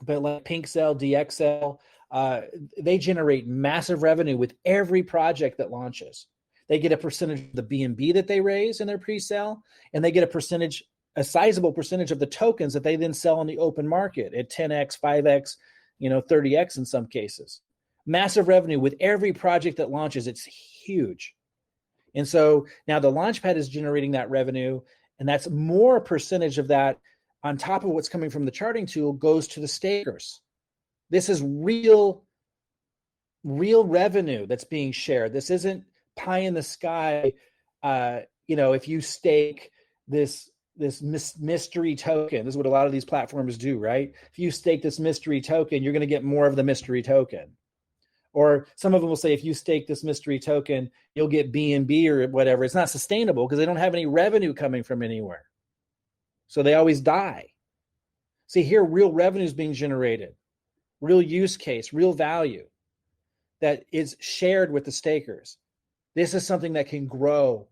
but like PinkCell, DXL, they generate massive revenue with every project that launches. They get a percentage of the BNB that they raise in their pre-sale, and they get a sizable percentage of the tokens that they then sell on the open market at 10x, 5x, 30x in some cases. Massive revenue with every project that launches. It's huge. And so now the Launchpad is generating that revenue, and that's more percentage of that on top of what's coming from the charting tool goes to the stakers. This is real revenue that's being shared. This isn't pie in the sky. If you stake this mystery token, this is what a lot of these platforms do, right? If you stake this mystery token, you're going to get more of the mystery token. Or some of them will say, if you stake this mystery token, you'll get BNB or whatever. It's not sustainable because they don't have any revenue coming from anywhere. So they always die. See, here, real revenue is being generated, real use case, real value that is shared with the stakers. This is something that can grow.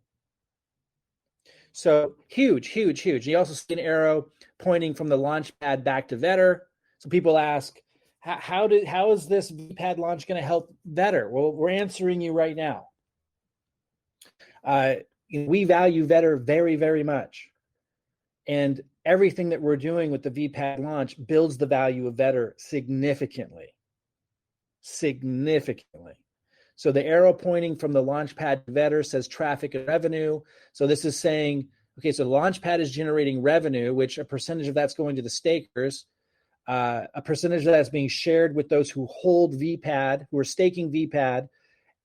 So huge. You also see an arrow pointing from the Launchpad back to Vetter. So people ask, how is this Vpad launch going to help Vetter? Well, we're answering you right now. We value Vetter very, very much. And everything that we're doing with the Vpad launch builds the value of Vetter significantly. So the arrow pointing from the Launchpad to Vetter says traffic and revenue. So this is saying, okay, so the Launchpad is generating revenue, which a percentage of that's going to the stakers. A percentage of that's being shared with those who hold Vpad, who are staking Vpad,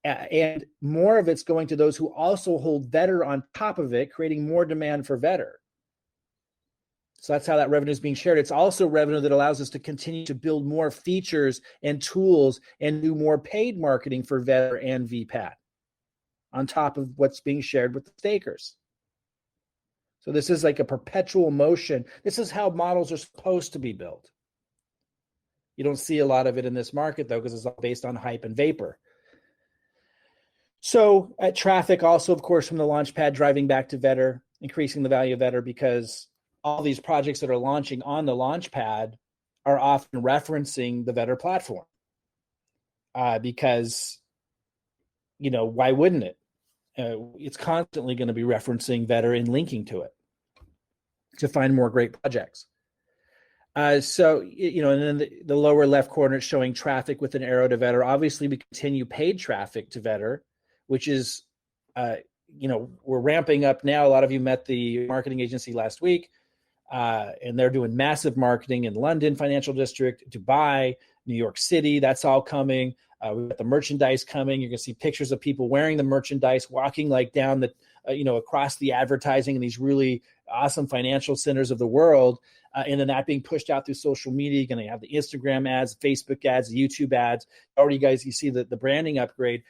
and more of it's going to those who also hold Vetter on top of it, creating more demand for Vetter. So that's how that revenue is being shared. It's also revenue that allows us to continue to build more features and tools and do more paid marketing for Vetter and Vpad on top of what's being shared with the stakers. So this is like a perpetual motion. This is how models are supposed to be built. You don't see a lot of it in this market, though, because it's all based on hype and vapor. So traffic also, of course, from the Launchpad driving back to Vetter, increasing the value of Vetter because all these projects that are launching on the Launchpad are often referencing the Vetter platform because, why wouldn't it? It's constantly going to be referencing Vetter and linking to it to find more great projects. And then the lower left corner is showing traffic with an arrow to Vetter. Obviously, we continue paid traffic to Vetter, which is, we're ramping up now. A lot of you met the marketing agency last week, and they're doing massive marketing in London, Financial District, Dubai, New York City. That's all coming. We've got the merchandise coming. You're going to see pictures of people wearing the merchandise, walking like down the, across the advertising in these really awesome financial centers of the world. And then that being pushed out through social media. You're going to have the Instagram ads, Facebook ads, YouTube ads. Already, guys, you see the branding upgrade.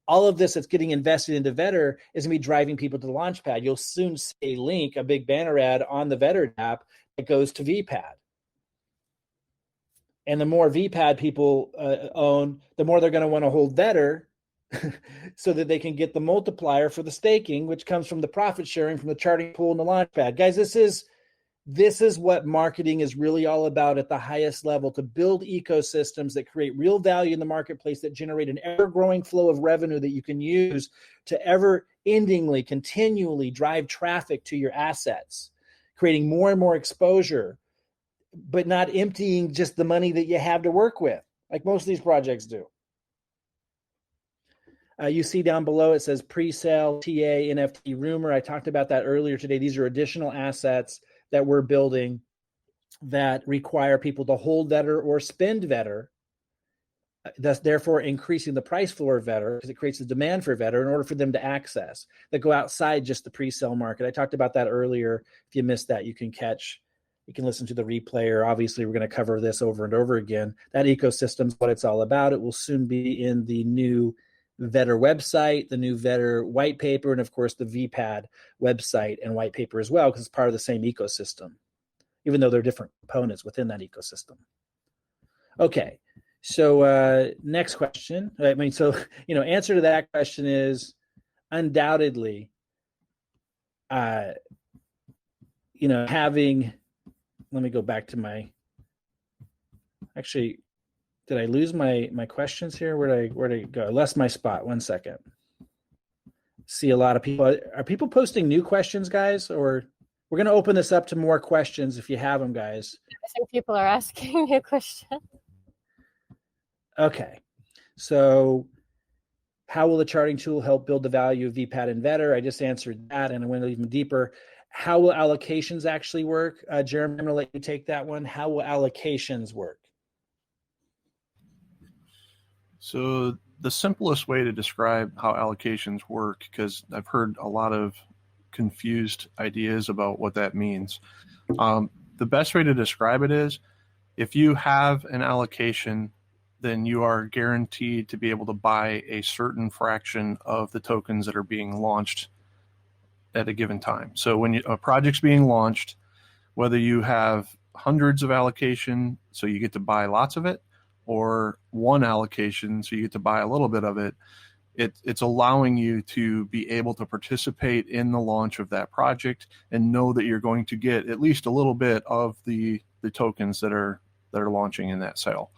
All of this that's getting invested into Vetter is going to be driving people to the Launchpad. You'll soon see a link, a big banner ad on the Vetter app that goes to Vpad. And the more Vpad people own, the more they're going to want to hold Vetter so that they can get the multiplier for the staking, which comes from the profit sharing from the charting pool and the Launchpad. Guys, this is what marketing is really all about at the highest level, to build ecosystems that create real value in the marketplace, that generate an ever-growing flow of revenue that you can use to ever-endingly, continually drive traffic to your assets, creating more and more exposure, but not emptying just the money that you have to work with, like most of these projects do. You see down below, it says pre-sale, TA, NFT, rumor. I talked about that earlier today. These are additional assets that we're building that require people to hold Vetter or spend Vetter, thus therefore increasing the price floor of Vetter, because it creates a demand for Vetter in order for them to access, that go outside just the pre-sale market. I talked about that earlier. If you missed that, you can listen to the replay, or obviously we're going to cover this over and over again. That ecosystem is what it's all about. It will soon be in the new Vetter website, the new Vetter white paper, and of course the Vpad website and white paper as well, because it's part of the same ecosystem, even though they're different components within that ecosystem. Okay, so next question. I mean, so, answer to that question is undoubtedly, having, let me go back to actually, did I lose my questions here? Where did I go? I lost my spot. 1 second. See a lot of people. Are people posting new questions, guys? Or we're going to open this up to more questions if you have them, guys. I think people are asking new questions. Okay. So how will the charting tool help build the value of Vpad and Vetter? I just answered that, and I went even deeper. How will allocations actually work? Jeremy, I'm going to let you take that one. How will allocations work? So the simplest way to describe how allocations work, because I've heard a lot of confused ideas about what that means. The best way to describe it is, if you have an allocation, then you are guaranteed to be able to buy a certain fraction of the tokens that are being launched at a given time. So when a project's being launched, whether you have hundreds of allocation, so you get to buy lots of it, or one allocation, so you get to buy a little bit of it, it's allowing you to be able to participate in the launch of that project and know that you're going to get at least a little bit of the tokens that are launching in that sale.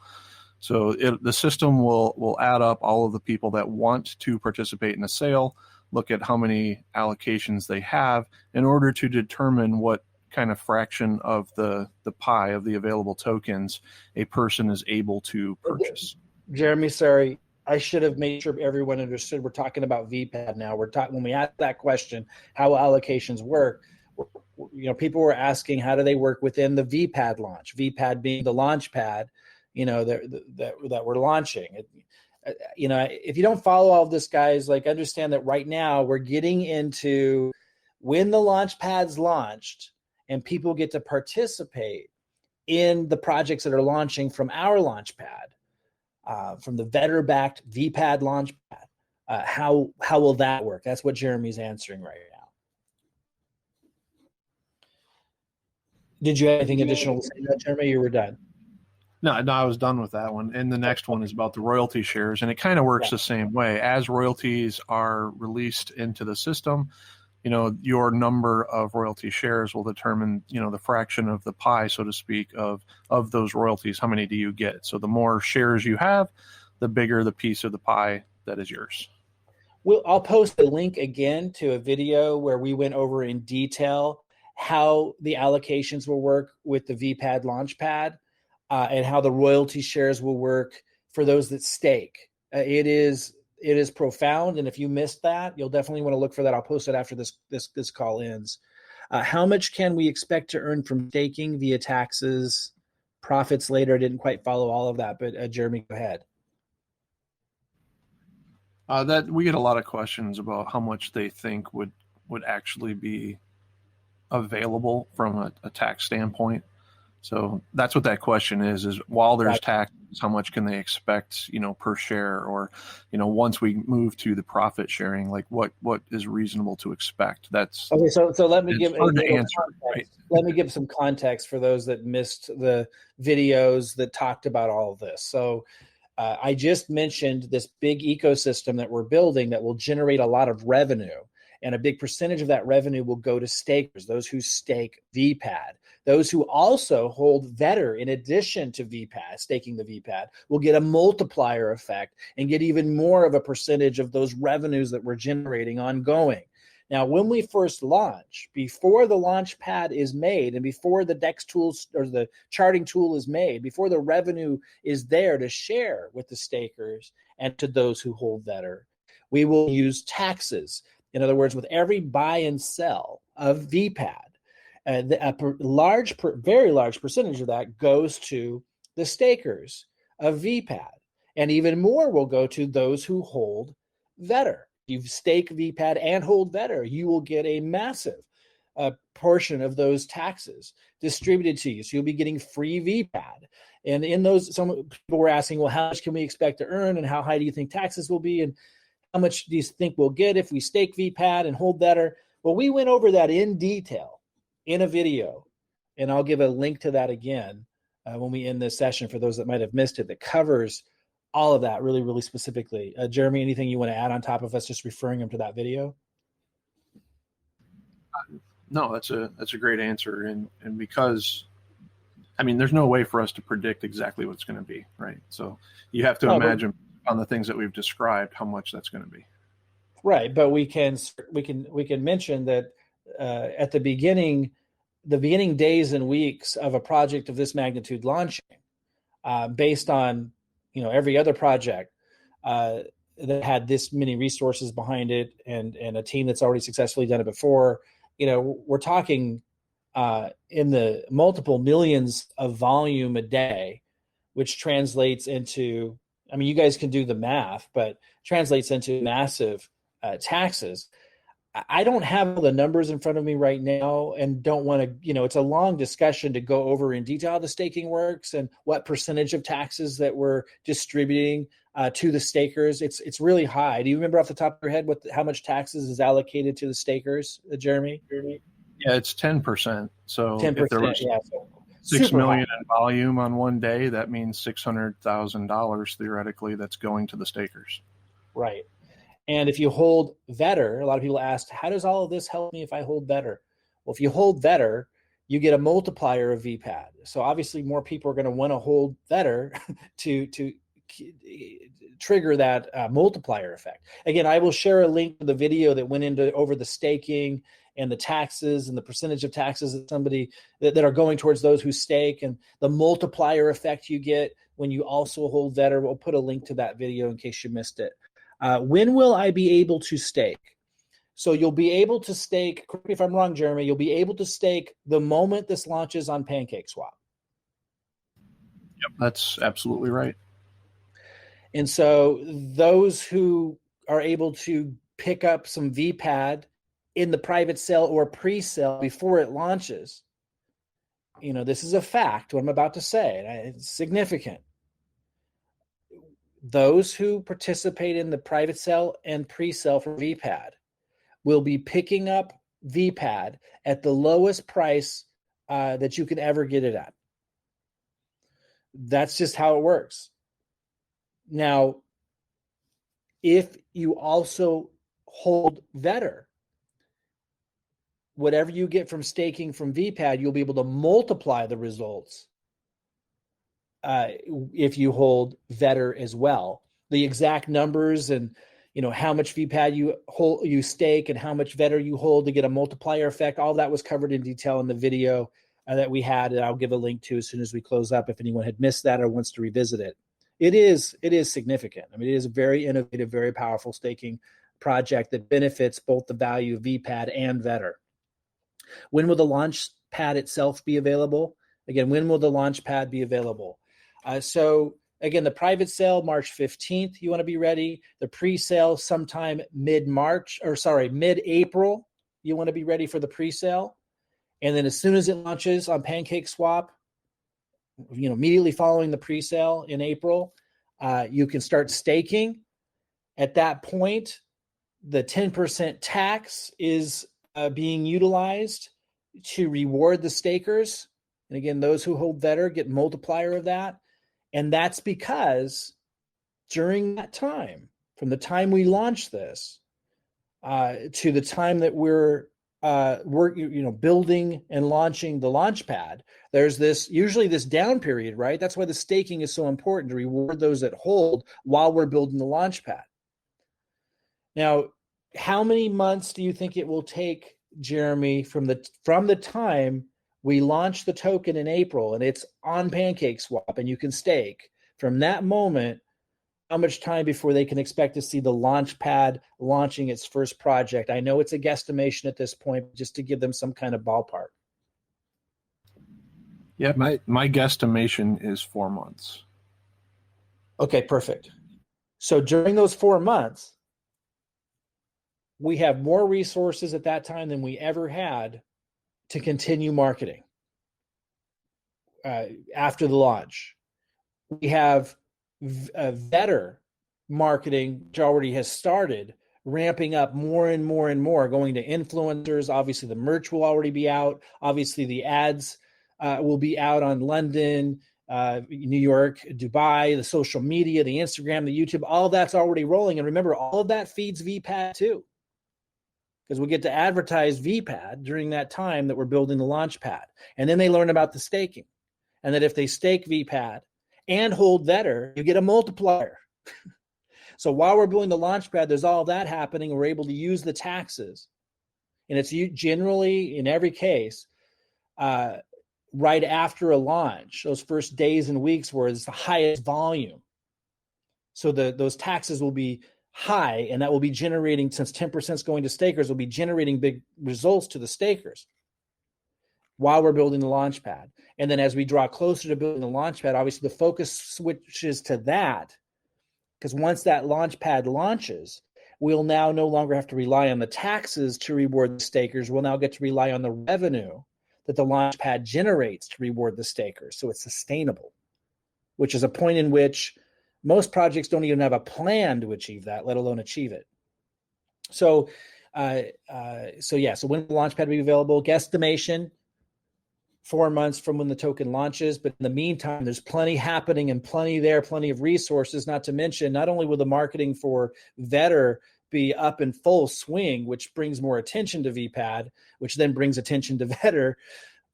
So the system will add up all of the people that want to participate in the sale, look at how many allocations they have in order to determine what kind of fraction of the pie of the available tokens a person is able to purchase. Jeremy, sorry, I should have made sure everyone understood. We're talking about Vpad now. When we asked that question, how allocations work, people were asking, how do they work within the Vpad launch? Vpad being the Launchpad, that we're launching. If you don't follow all of this, guys, understand that right now we're getting into when the Launchpad's launched and people get to participate in the projects that are launching from our Launchpad, from the Vetter-backed Vpad Launchpad. How will that work? That's what Jeremy's answering right now. Did you have anything additional to say about Jeremy? You were done. No, I was done with that one. And the next one is about the royalty shares. And it kind of works the same way. As royalties are released into the system, your number of royalty shares will determine, the fraction of the pie, so to speak, of those royalties. How many do you get? So the more shares you have, the bigger the piece of the pie that is yours. I'll post a link again to a video where we went over in detail how the allocations will work with the Vpad Launchpad, and how the royalty shares will work for those that stake. It is profound, and if you missed that, you'll definitely want to look for that. I'll post it after this call ends. How much can we expect to earn from staking via taxes, profits later? I didn't quite follow all of that, but Jeremy, go ahead. That we get a lot of questions about how much they think would actually be available from a tax standpoint. So that's what that question is while there's tax, how much can they expect, per share, or, once we move to the profit sharing, what is reasonable to expect? That's okay. So let me give hard to answer, right? Let me give some context for those that missed the videos that talked about all of this. So I just mentioned this big ecosystem that we're building that will generate a lot of revenue. And a big percentage of that revenue will go to stakers, those who stake VPad. Those who also hold Vetter in addition to VPad, staking the VPad, will get a multiplier effect and get even more of a percentage of those revenues that we're generating ongoing. Now, when we first launch, before the launch pad is made and before the DEX tools or the charting tool is made, before the revenue is there to share with the stakers and to those who hold Vetter, we will use taxes. In other words, with every buy and sell of VPad, very large percentage of that goes to the stakers of VPad. And even more will go to those who hold Vetter. If you stake VPad and hold Vetter, you will get a massive portion of those taxes distributed to you. So you'll be getting free VPad. And in those, some people were asking, well, how much can we expect to earn and how high do you think taxes will be? And how much do you think we'll get if we stake VPad and hold Vetter? Well, we went over that in detail in a video, and I'll give a link to that again when we end this session for those that might have missed it, that covers all of that really, really specifically. Jeremy, anything you want to add on top of us just referring them to that video? No, that's a great answer. And because, I mean, there's no way for us to predict exactly what it's going to be, right? So you have to imagine on the things that we've described how much that's going to be. Right, but we can mention that at the beginning days and weeks of a project of this magnitude launching, based on every other project that had this many resources behind it and a team that's already successfully done it before, we're talking in the multiple millions of volume a day, which translates into, I mean, you guys can do the math, but translates into massive taxes. I don't have the numbers in front of me right now and don't want to, it's a long discussion to go over in detail how the staking works and what percentage of taxes that we're distributing to the stakers. It's really high. Do you remember off the top of your head how much taxes is allocated to the stakers, Jeremy? Yeah, it's 10%. So 10%, if there was yeah. 6 million in volume on one day, that means $600,000 theoretically that's going to the stakers. Right. And if you hold Vetter, a lot of people asked, how does all of this help me if I hold Vetter? Well, if you hold Vetter, you get a multiplier of VPad. So obviously more people are going to want to hold Vetter to trigger that multiplier effect. Again, I will share a link to the video that went over the staking and the taxes and the percentage of taxes that are going towards those who stake and the multiplier effect you get when you also hold Vetter. We'll put a link to that video in case you missed it. When will I be able to stake? So you'll be able to stake, correct me if I'm wrong, Jeremy, you'll be able to stake the moment this launches on PancakeSwap. Yep, that's absolutely right. And so those who are able to pick up some VPad in the private sale or pre-sale before it launches, this is a fact, what I'm about to say, it's significant. Those who participate in the private sale and pre-sale for VPad will be picking up VPad at the lowest price that you can ever get it at. That's just how it works. Now, if you also hold Vetter, whatever you get from staking from Vpad, you'll be able to multiply the results if you hold Vetter as well. The exact numbers and how much Vpad you stake and how much Vetter you hold to get a multiplier effect, all that was covered in detail in the video that we had, and I'll give a link to as soon as we close up if anyone had missed that or wants to revisit it. It is significant. I mean, it is a very innovative, very powerful staking project that benefits both the value of Vpad and Vetter. When will the launch pad itself be available? Again, when will the launch pad be available? So again, the private sale, March 15th, you want to be ready. The pre-sale sometime mid-April, you want to be ready for the pre-sale. And then as soon as it launches on PancakeSwap, immediately following the pre-sale in April, you can start staking. At that point, the 10% tax is being utilized to reward the stakers. And again, those who hold Vetter get multiplier of that. And that's because during that time, from the time we launch this to the time that we're building and launching the Launchpad, there's usually this down period, right? That's why the staking is so important, to reward those that hold while we're building the Launchpad. Now, how many months do you think it will take, Jeremy, from the time we launch the token in April and it's on PancakeSwap and you can stake, from that moment, how much time before they can expect to see the Launchpad launching its first project? I know it's a guesstimation at this point, just to give them some kind of ballpark. Yeah, my guesstimation is 4 months. Okay, perfect. So during those 4 months, we have more resources at that time than we ever had to continue marketing after the launch. We have Vetter marketing, which already has started, ramping up more and more and more, going to influencers. Obviously, the merch will already be out. Obviously, the ads will be out on London, New York, Dubai, the social media, the Instagram, the YouTube. All that's already rolling. And remember, all of that feeds Vpad too, because we get to advertise Vpad during that time that we're building the Launchpad. And then they learn about the staking, and that if they stake Vpad and hold Vetter, you get a multiplier. So while we're building the Launchpad, there's all that happening. We're able to use the taxes. And it's generally, in every case, right after a launch, those first days and weeks where it's the highest volume. So those taxes will be high, and that will be generating, since 10% is going to stakers, will be generating big results to the stakers while we're building the Launchpad. And then as we draw closer to building the Launchpad, obviously the focus switches to that, because once that Launchpad launches, we'll now no longer have to rely on the taxes to reward the stakers. We'll now get to rely on the revenue that the Launchpad generates to reward the stakers. So it's sustainable, which is a point in which most projects don't even have a plan to achieve that, let alone achieve it. So when the Launchpad will be available, guesstimation, 4 months from when the token launches. But in the meantime, there's plenty happening and plenty of resources, not to mention, not only will the marketing for Vetter be up in full swing, which brings more attention to Vpad, which then brings attention to Vetter.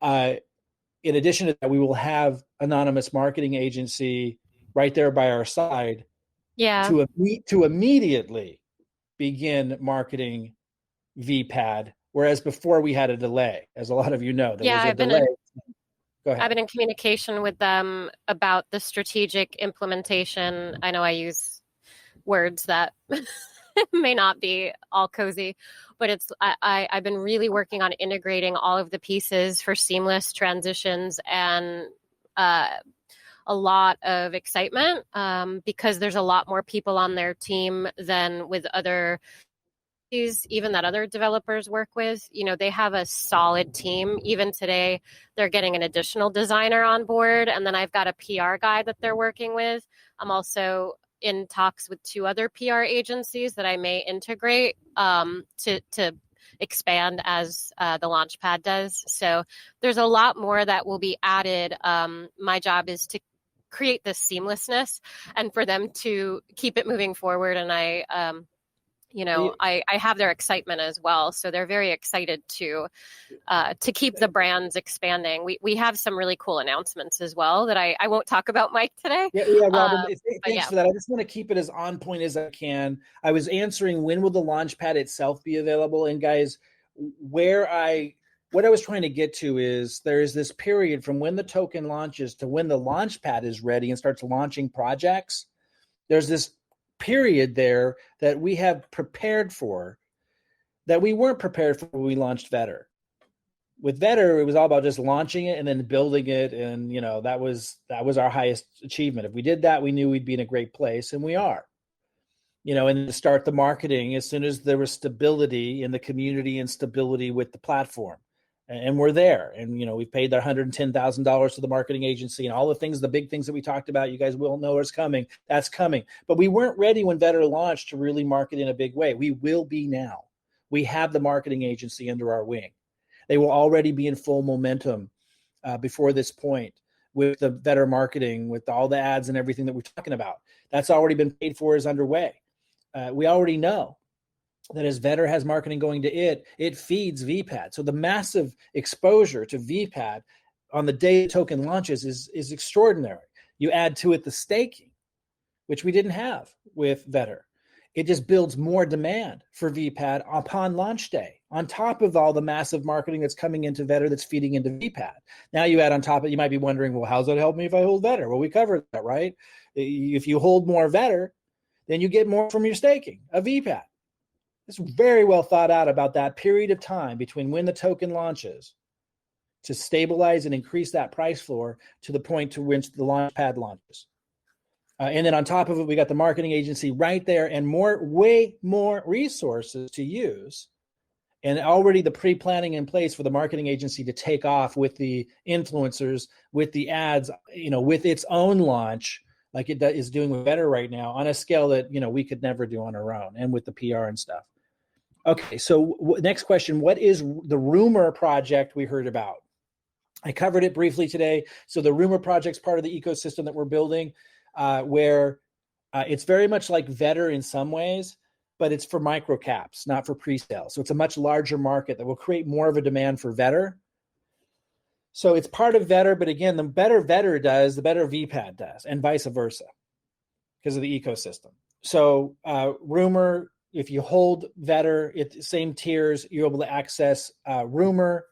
In addition to that, we will have anonymous marketing agency right there by our side, to immediately begin marketing Vpad, whereas before we had a delay, as a lot of you know. There was a delay. Go ahead. I've been in communication with them about the strategic implementation. I know I use words that may not be all cozy, but I've been really working on integrating all of the pieces for seamless transitions, and a lot of excitement because there's a lot more people on their team than with other, even that other developers work with. They have a solid team. Even today, they're getting an additional designer on board, and then I've got a PR guy that they're working with. I'm also in talks with 2 other PR agencies that I may integrate to expand as the Launchpad does. So there's a lot more that will be added. My job is to create this seamlessness and for them to keep it moving forward. And I have their excitement as well. So they're very excited to keep the brands expanding. We have some really cool announcements as well that I won't talk about, Mike, today. Yeah, Robin, thanks for that. I just want to keep it as on point as I can. I was answering, when will the Launchpad itself be available? And guys, what I was trying to get to is, there is this period from when the token launches to when the Launchpad is ready and starts launching projects. There's this period there that we have prepared for that we weren't prepared for when we launched Vetter. With Vetter, it was all about just launching it and then building it, and that was our highest achievement. If we did that, we knew we'd be in a great place, and we are. And to start the marketing as soon as there was stability in the community and stability with the platform. And we're there. And, we've paid their $110,000 to the marketing agency, and all the things, the big things that we talked about, you guys will know is coming. That's coming. But we weren't ready when Vetter launched to really market in a big way. We will be now. We have the marketing agency under our wing. They will already be in full momentum before this point. with the Vetter marketing, with all the ads and everything that we're talking about. That's already been paid for, is underway. We already know that as Vetter has marketing going to it feeds Vpad. So the massive exposure to Vpad on the day the token launches is extraordinary. You add to it the staking, which we didn't have with Vetter. It just builds more demand for Vpad upon launch day, on top of all the massive marketing that's coming into Vetter that's feeding into Vpad. Now you add on top of it, you might be wondering, well, how's that help me if I hold Vetter? Well, we covered that, right? If you hold more Vetter, then you get more from your staking of Vpad. It's very well thought out about that period of time between when the token launches to stabilize and increase that price floor to the point to which the Launchpad launches. And then on top of it, we got the marketing agency right there and way more resources to use. And already the pre-planning in place for the marketing agency to take off with the influencers, with the ads, with its own launch, like it is doing with Vetter right now, on a scale that, we could never do on our own, and with the PR and stuff. Okay, so next question. What is the Rumor project we heard about? I covered it briefly today. So the Rumor project's part of the ecosystem that we're building, where it's very much like Vetter in some ways, but it's for micro caps, not for pre-sale. So it's a much larger market that will create more of a demand for Vetter. So it's part of Vetter, but again, the better Vetter does, the better Vpad does, and vice versa, because of the ecosystem. So Rumor, if you hold Vetter, it's same tiers, you're able to access Rumor.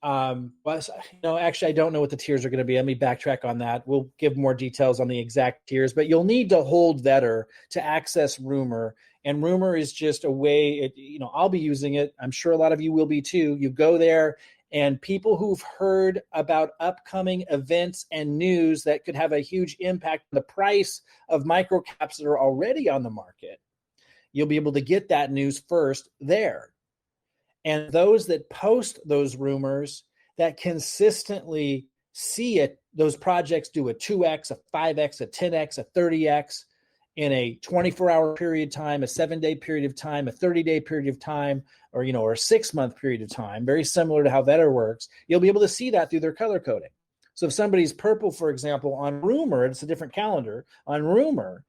Actually, I don't know what the tiers are going to be. Let me backtrack on that. We'll give more details on the exact tiers, but you'll need to hold Vetter to access Rumor. And Rumor is just a way, I'll be using it. I'm sure a lot of you will be too. You go there, and people who've heard about upcoming events and news that could have a huge impact on the price of microcaps that are already on the market, you'll be able to get that news first there. And those that post those rumors that consistently see it, those projects do a 2x, a 5x, a 10x, a 30x in a 24-hour period of time, a 7-day period of time, a 30-day period of time, or a 6-month period of time, very similar to how Vetter works. You'll be able to see that through their color coding. So if somebody's purple, for example, on Rumor, it's a different calendar, on Rumor,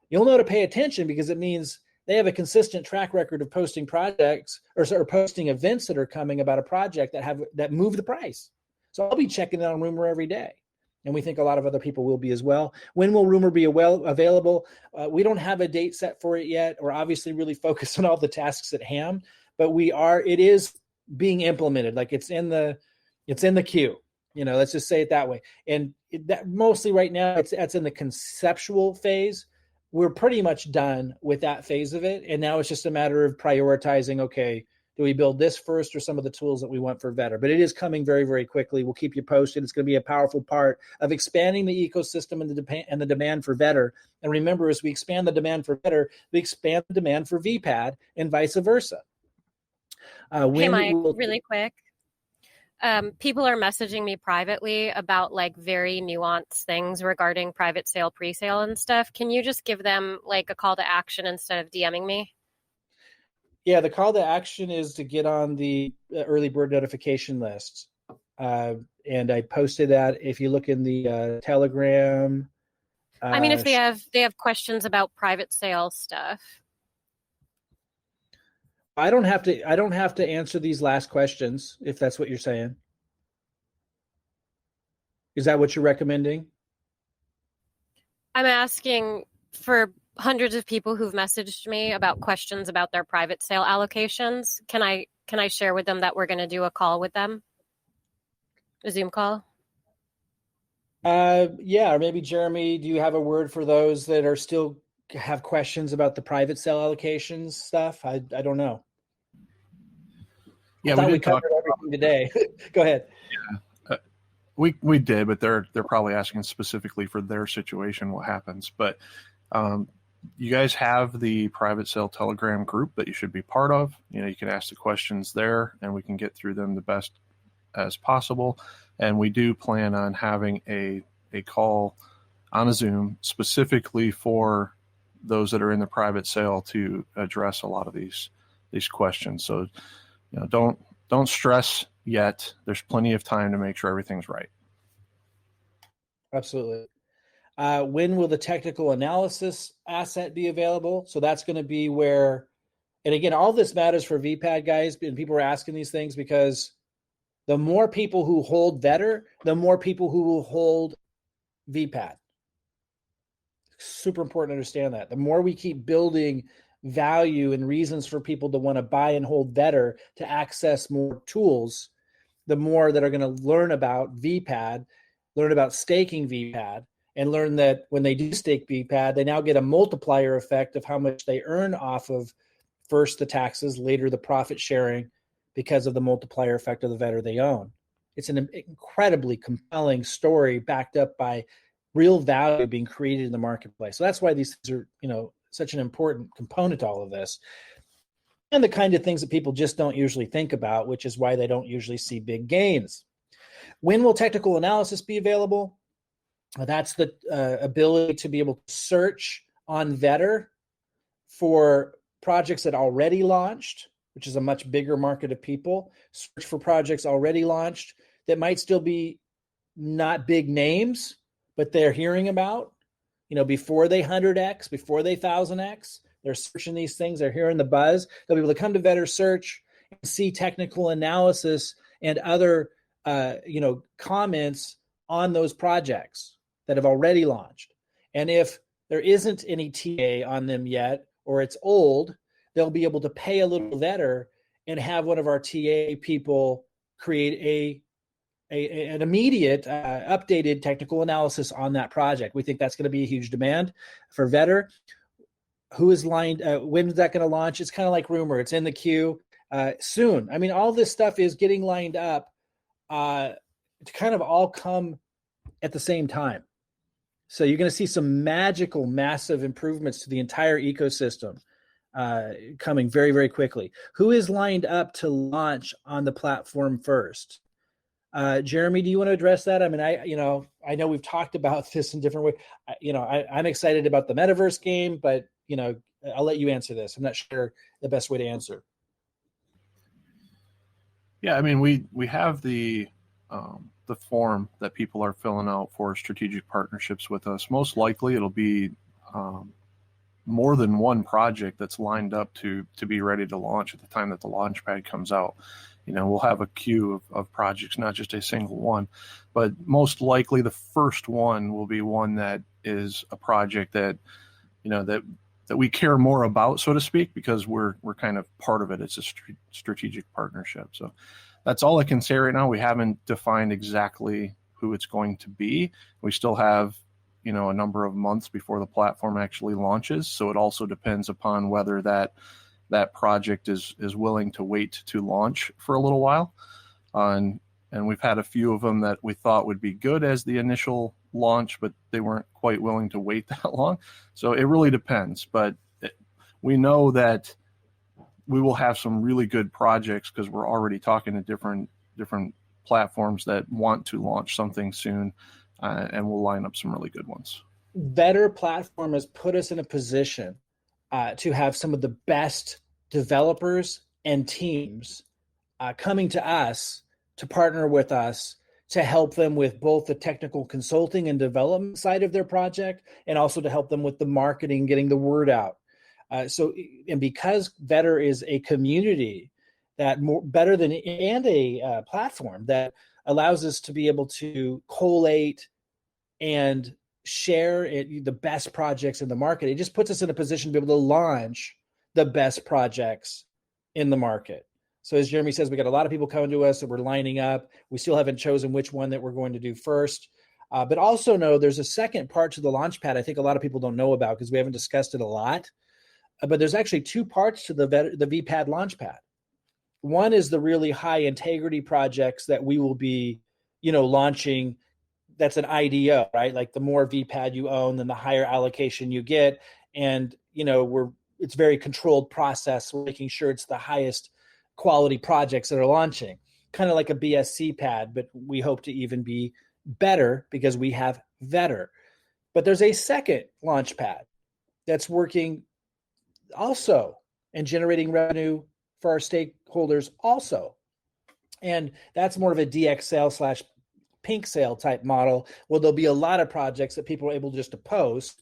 you'll know to pay attention, because it means they have a consistent track record of posting projects or posting events that are coming about a project that move the price. So I'll be checking it on Rumor every day. And we think a lot of other people will be as well. When will Rumor be available? We don't have a date set for it yet. We're obviously really focused on all the tasks at hand, but it is being implemented. Like it's in the queue. Let's just say it that way. And that mostly right now, it's in the conceptual phase. We're pretty much done with that phase of it. And now it's just a matter of prioritizing, okay, do we build this first or some of the tools that we want for Vetter? But it is coming very, very quickly. We'll keep you posted. It's going to be a powerful part of expanding the ecosystem and the demand for Vetter. And remember, as we expand the demand for Vetter, we expand the demand for Vpad and vice versa. Hey, Mike, really quick. People are messaging me privately about very nuanced things regarding private sale, pre-sale and stuff. Can you just give them a call to action instead of DMing me? Yeah, the call to action is to get on the early bird notification list. And I posted that. If you look in the Telegram. If they have questions about private sale stuff. I don't have to answer these last questions, if that's what you're saying. Is that what you're recommending? I'm asking for hundreds of people who've messaged me about questions about their private sale allocations. Can I share with them that we're going to do a call with them? A Zoom call? Yeah, or maybe Jeremy, do you have a word for those that are still have questions about the private sale allocations stuff? I don't know. Yeah, we covered everything today. Go ahead. Yeah, we did, but they're probably asking specifically for their situation what happens. But you guys have the private sale Telegram group that you should be part of. You can ask the questions there, and we can get through them the best as possible. And we do plan on having a call on a Zoom specifically for those that are in the private sale to address a lot of these questions. So don't stress yet. There's plenty of time to make sure everything's right. Absolutely. When will the technical analysis asset be available? So that's going to be where, and again, all this matters for Vpad guys, and people are asking these things because the more people who hold Vetter, the more people who will hold Vpad. Super important to understand that. The more we keep building value and reasons for people to want to buy and hold Vetter to access more tools, the more that are going to learn about Vpad, learn about staking Vpad, and learn that when they do stake Vpad, they now get a multiplier effect of how much they earn off of first the taxes, later the profit sharing, because of the multiplier effect of the Vetter they own. It's an incredibly compelling story backed up by real value being created in the marketplace. So that's why these things are, such an important component to all of this. And the kind of things that people just don't usually think about, which is why they don't usually see big gains. When will technical analysis be available? That's the ability to be able to search on Vetter for projects that already launched, which is a much bigger market of people. Search for projects already launched that might still be not big names, but they're hearing about, before they 100x, before they 1000x, they're searching these things, they're hearing the buzz. They'll be able to come to Vetter search and see technical analysis and other, comments on those projects that have already launched. And if there isn't any TA on them yet, or it's old, they'll be able to pay a little Vetter and have one of our TA people create an immediate updated technical analysis on that project. We think that's going to be a huge demand for Vetter. Who is lined? When is that going to launch? It's kind of like rumor. It's in the queue soon. I mean, all this stuff is getting lined up to kind of all come at the same time. So you're going to see some magical, massive improvements to the entire ecosystem coming very, very quickly. Who is lined up to launch on the platform first? Jeremy, do you want to address that? I mean, I know we've talked about this in different ways. I'm excited about the metaverse game, but I'll let you answer this. I'm not sure the best way to answer. Yeah, I mean, we have the form that people are filling out for strategic partnerships with us. Most likely, it'll be more than one project that's lined up to be ready to launch at the time that the Launchpad comes out. We'll have a queue of projects, not just a single one, but most likely the first one will be one that is a project that, that we care more about, so to speak, because we're kind of part of it. It's a strategic partnership. So that's all I can say right now. We haven't defined exactly who it's going to be. We still have, a number of months before the platform actually launches. So it also depends upon whether that project is willing to wait to launch for a little while. And we've had a few of them that we thought would be good as the initial launch, but they weren't quite willing to wait that long. So it really depends. But we know that we will have some really good projects because we're already talking to different platforms that want to launch something soon, and we'll line up some really good ones. VetterPlatform has put us in a position to have some of the best developers and teams coming to us to partner with us to help them with both the technical consulting and development side of their project, and also to help them with the marketing, getting the word out. And because Vetter is a community that better than and a platform that allows us to be able to collate and share the best projects in the market, it just puts us in a position to be able to launch the best projects in the market. So as Jeremy says, we got a lot of people coming to us that we're lining up. We still haven't chosen which one that we're going to do first. But also know there's a second part to the Launchpad I think a lot of people don't know about because we haven't discussed it a lot. But there's actually two parts to the Vpad Launchpad. One is the really high integrity projects that we will be, launching. That's an IDO, right? Like the more Vpad you own, then the higher allocation you get. And, it's very controlled process, making sure it's the highest quality projects that are launching, kind of like a BSC pad, but we hope to even be better because we have Vetter. But there's a second Launchpad that's working also and generating revenue for our stakeholders also. And that's more of a DXL / pink sale type model, well, there'll be a lot of projects that people are able just to post.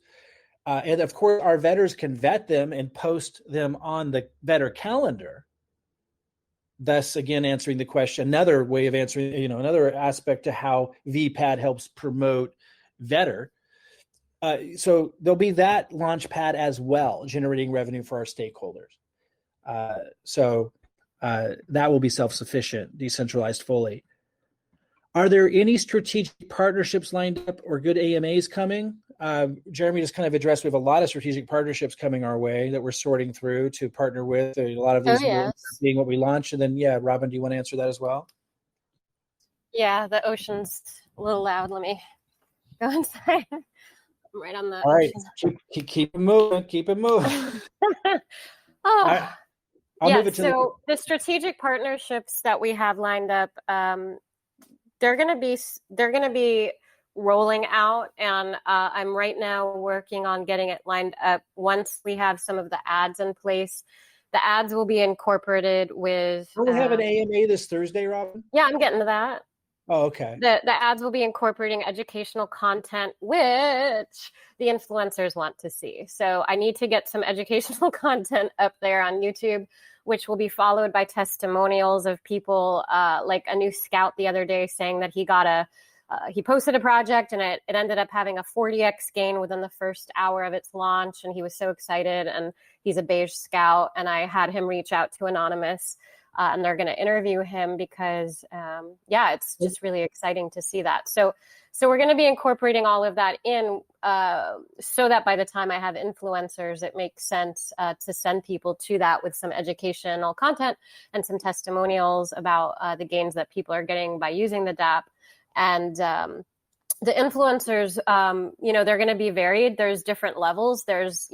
And of course, our vetters can vet them and post them on the vetter calendar. Thus, again, answering the question, another way of answering, another aspect to how Vpad helps promote vetter. So there'll be that Launchpad as well, generating revenue for our stakeholders. So that will be self-sufficient, decentralized fully. Are there any strategic partnerships lined up or good AMAs coming? Jeremy just kind of addressed, we have a lot of strategic partnerships coming our way that we're sorting through to partner with. A lot of these being what we launch. And then, Robin, do you want to answer that as well? Yeah, the ocean's a little loud. Let me go inside. I'm right on the All right, ocean. keep it moving. Keep it moving. I'll move it to the strategic partnerships that we have lined up, they're going to be rolling out, and I'm right now working on getting it lined up. Once we have some of the ads in place, the ads will be incorporated with. We have an AMA this Thursday, Robin. Yeah, I'm getting to that. Oh, okay. The ads will be incorporating educational content, which the influencers want to see. So I need to get some educational content up there on YouTube, which will be followed by testimonials of people, like a new scout the other day saying that he posted a project and it ended up having a 40x gain within the first hour of its launch. And he was so excited, and he's a beige scout. And I had him reach out to Anonymous. And they're going to interview him because, it's just really exciting to see that. So we're going to be incorporating all of that in so that by the time I have influencers, it makes sense to send people to that with some educational content and some testimonials about the gains that people are getting by using the DApp. And the influencers, they're going to be varied. There's different levels. There's,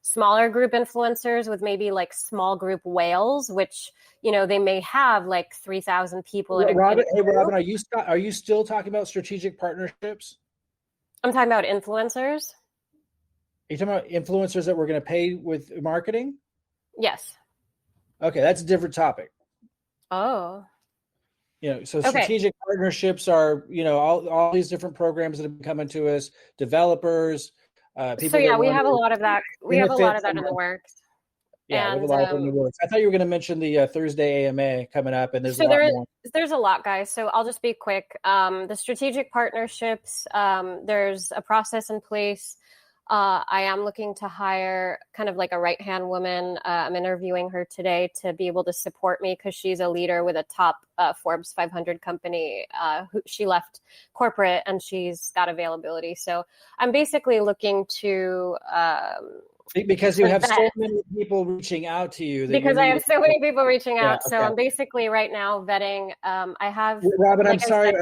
smaller group influencers with maybe like small group whales, which, they may have like 3,000 people. Robin, are you still talking about strategic partnerships? I'm talking about influencers. Are you talking about influencers that we're going to pay with marketing? Yes. Okay, that's a different topic. Oh. So strategic partnerships are, all these different programs that have been coming to us, developers, people. So we have a lot of that. We have a lot of that in the works. Yeah, we have a lot of it in the works. I thought you were going to mention the Thursday AMA coming up, and there's a lot more. There's a lot, guys. So I'll just be quick. The strategic partnerships, there's a process in place. I am looking to hire kind of like a right-hand woman. I'm interviewing her today to be able to support me because she's a leader with a top Forbes 500 company. She left corporate and she's got availability. So I'm basically looking to... because you have so many people reaching out to you. Because I have so many people reaching out. So I'm basically right now vetting. I have... Robin, I'm sorry.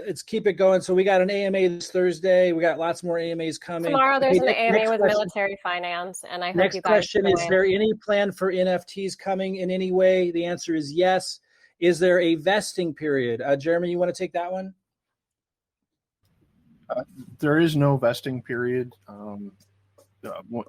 Let's keep it going. So we got an AMA this Thursday. We got lots more AMAs coming. Tomorrow there's an AMA with military finance. And I hope next question, is there any plan for NFTs coming in any way? The answer is yes. Is there a vesting period? Jeremy, you want to take that one? There is no vesting period.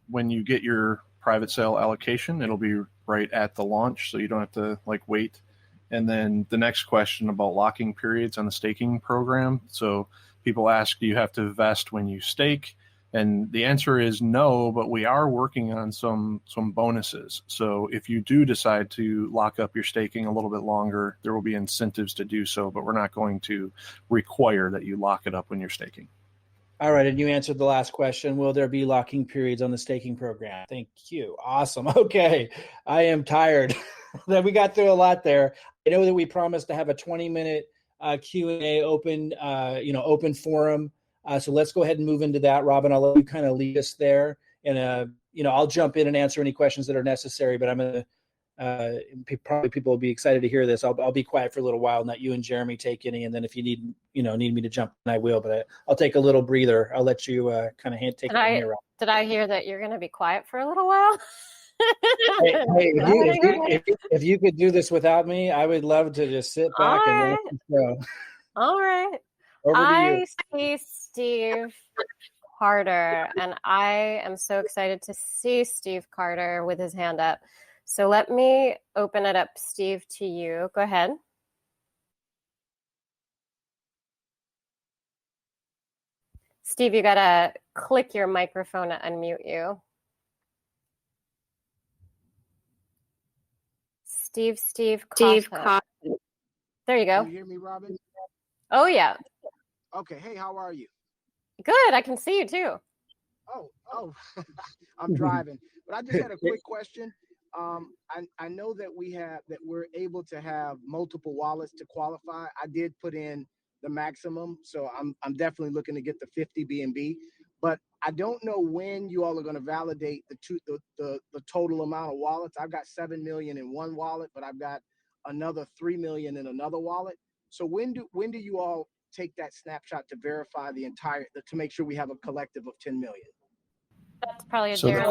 When you get your private sale allocation, it'll be right at the launch, so you don't have to wait. And then the next question about locking periods on the staking program. So people ask, do you have to vest when you stake? And the answer is no, but we are working on some bonuses. So if you do decide to lock up your staking a little bit longer, there will be incentives to do so, but we're not going to require that you lock it up when you're staking. All right, and you answered the last question. Will there be locking periods on the staking program? Thank you. Awesome. Okay, I am tired. That we got through a lot there. I know that we promised to have a 20-minute Q&A open forum. So let's go ahead and move into that. Robin, I'll let you kind of lead us there, and I'll jump in and answer any questions that are necessary. But I'm gonna probably people will be excited to hear this. I'll be quiet for a little while and let you and Jeremy take any, and then if you need me to jump in, I will. But I'll take a little breather. I'll let you kind of take it from here. Did I hear that you're going to be quiet for a little while? If you could do this without me, I would love to just sit back and let you go. All right. I see Steve Carter, and I am so excited to see Steve Carter with his hand up. So let me open it up, Steve, to you. Go ahead. Steve, you gotta click your microphone to unmute you. Steve Costa. There you go. Can you hear me, Robin? Oh, yeah. Okay. Hey, how are you? Good. I can see you too. Oh, I'm driving, but I just had a quick question. I know that we're able to have multiple wallets to qualify. I did put in the maximum, so I'm definitely looking to get the 50 BNB. But I don't know when you all are going to validate the total amount of wallets. I've got 7 million in one wallet, but I've got another 3 million in another wallet. So when do you all take that snapshot to verify to make sure we have a collective of 10 million? That's probably a So Jeremy.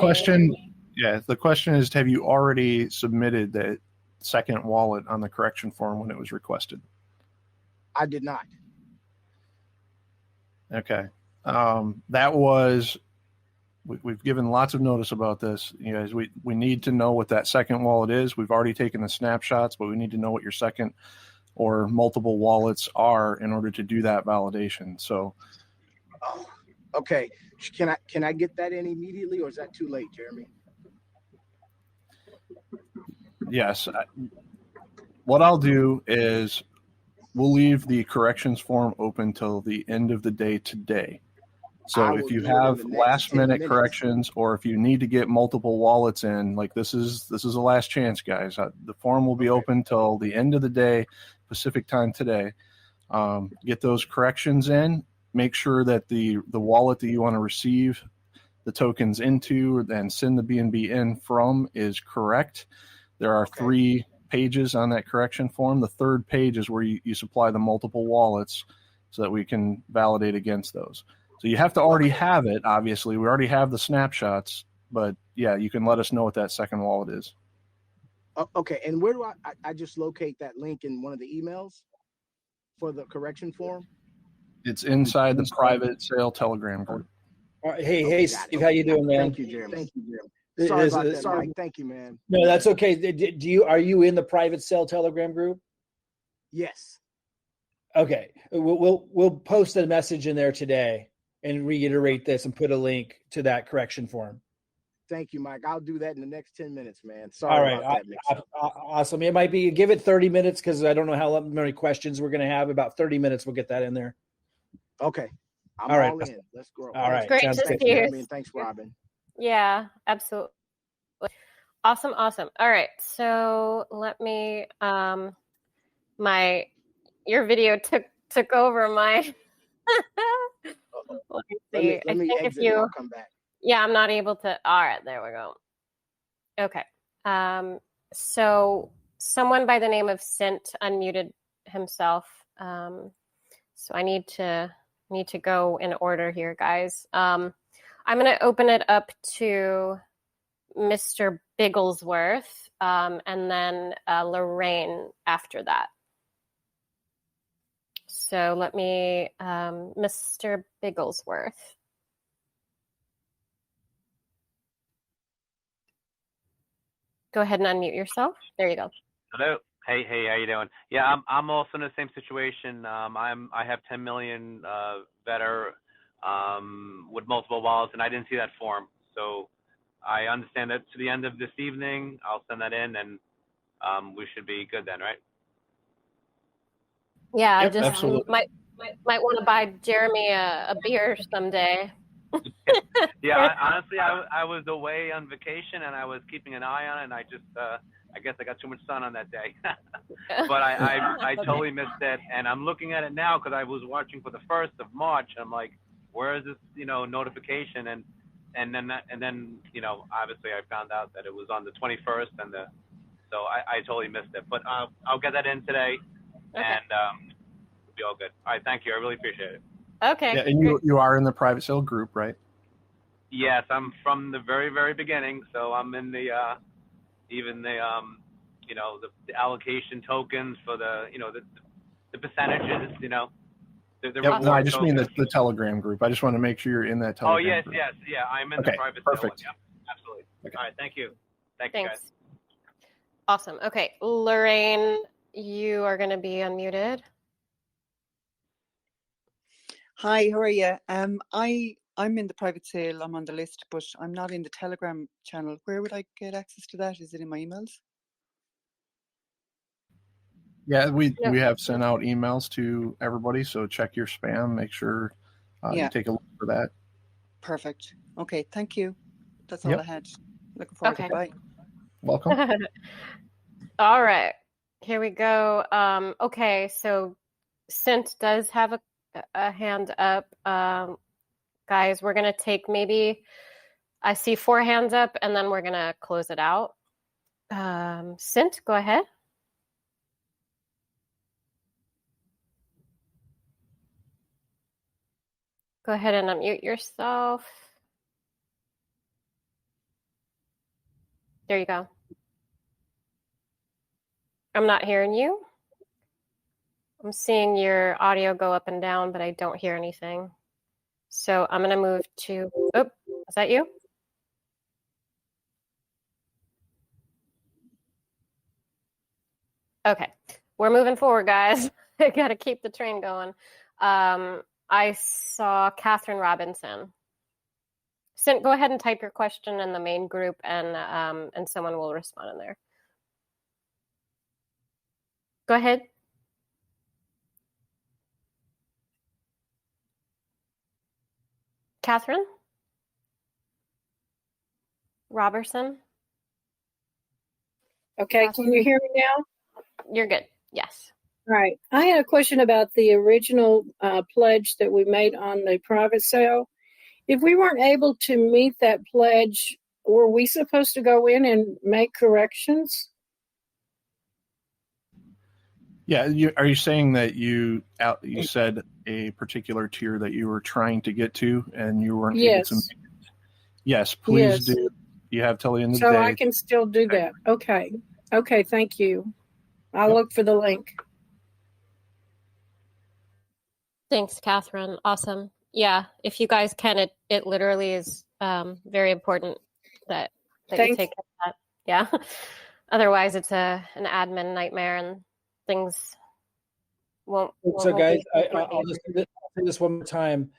the question is, have you already submitted that second wallet on the correction form when it was requested? I did not. Okay. We've given lots of notice about this. You guys, we need to know what that second wallet is. We've already taken the snapshots, but we need to know what your second or multiple wallets are in order to do that validation. So, okay. Can I get that in immediately, or is that too late, Jeremy? yes. What I'll do is we'll leave the corrections form open till the end of the day today. So if you have last minute corrections, or if you need to get multiple wallets in, like this is the last chance, guys. The form will be open till the end of the day, Pacific time today. Get those corrections in. Make sure that the wallet that you want to receive the tokens into and send the BNB in from is correct. There are 3 pages on that correction form. The third page is where you supply the multiple wallets so that we can validate against those. So you have to already have it, obviously. We already have the snapshots, but yeah, you can let us know what that second wallet is. Okay, and where do I just locate that link in one of the emails for the correction form? It's inside the private sale Telegram group. Hey, Steve, how you doing, man? Thank you, Jeremy. Sorry about that, Mike. Thank you, man. No, that's okay. Are you in the private sale Telegram group? Yes. Okay, we'll post a message in there today and reiterate this and put a link to that correction form. Thank you, Mike. I'll do that in the next 10 minutes, man. Sorry about that mix-up. Awesome. It might be, give it 30 minutes because I don't know how many questions we're going to have. About 30 minutes, we'll get that in there. Okay. I'm all in. Let's grow. All right. Great to see you. Thanks, Robin. Yeah, absolutely. Awesome. All right. So let me, your video took over my, let me see. Let me exit and I'll come back. Yeah, I'm not able to. All right, there we go. Okay. So someone by the name of Sint unmuted himself. So I need to go in order here, guys. I'm going to open it up to Mr. Bigglesworth, and then Lorraine after that. So let me, Mr. Bigglesworth. Go ahead and unmute yourself. There you go. Hello. Hey, how you doing? Yeah, I'm also in the same situation. I have 10 million Vetter with multiple wallets, and I didn't see that form. So I understand that to the end of this evening, I'll send that in, and we should be good then, right? Yeah, Yep, I just absolutely. might want to buy Jeremy a beer someday. Yeah, honestly, I was away on vacation and I was keeping an eye on it, and I just I guess I got too much sun on that day. But I totally missed it, and I'm looking at it now because I was watching for the 1st of March. And I'm like, where is this notification? And then obviously I found out that it was on the 21st, and so I totally missed it. But I'll get that in today, and we'll be all good. All right, thank you. I really appreciate it. Okay. Yeah, and you are in the private sale group, right? Yes, I'm from the very, very beginning. So I'm in the the allocation tokens for the percentages. No, I just mean the Telegram group. I just want to make sure you're in that Telegram group. Yes, yeah. I'm in Okay, the private perfect. sale one. Yep, absolutely. Okay. All right, thank you. Thanks, guys. Awesome. Okay, Lorraine, you are going to be unmuted. Hi, how are you? I'm in the private sale. I'm on the list, but I'm not in the Telegram channel. Where would I get access to that? Is it in my emails? Yeah, we Yep. have sent out emails to everybody, so check your spam. Make sure you Yeah. take a look for that. Perfect. Okay, thank you. That's all Yep. I had. Looking forward Okay. to it. Bye. Welcome. All right, here we go. Okay, so Sint does have a hand up. Guys, we're going to take maybe, I see 4 hands up, and then we're going to close it out. Sint, go ahead. Go ahead and unmute yourself. There you go. I'm not hearing you. I'm seeing your audio go up and down, but I don't hear anything. So I'm going to move to, oh, is that you? Okay, we're moving forward, guys. I got to keep the train going. I saw Catherine Robinson. Sint, go ahead and type your question in the main group, and someone will respond in there. Go ahead. Catherine Robertson. Okay, can you hear me now? You're good. Yes. All right. I had a question about the original pledge that we made on the private sale. If we weren't able to meet that pledge, were we supposed to go in and make corrections? Yeah, are you saying that you said a particular tier that you were trying to get to and you weren't able to make it? Yes, please do. You have till the end of the day. So I can still do that. Okay. Okay, thank you. I'll look for the link. Thanks, Catherine. Awesome. Yeah, if you guys can, it literally is very important that you take care of that. Yeah. Otherwise, it's an admin nightmare and things won't. So, guys, I'll just say this one more time.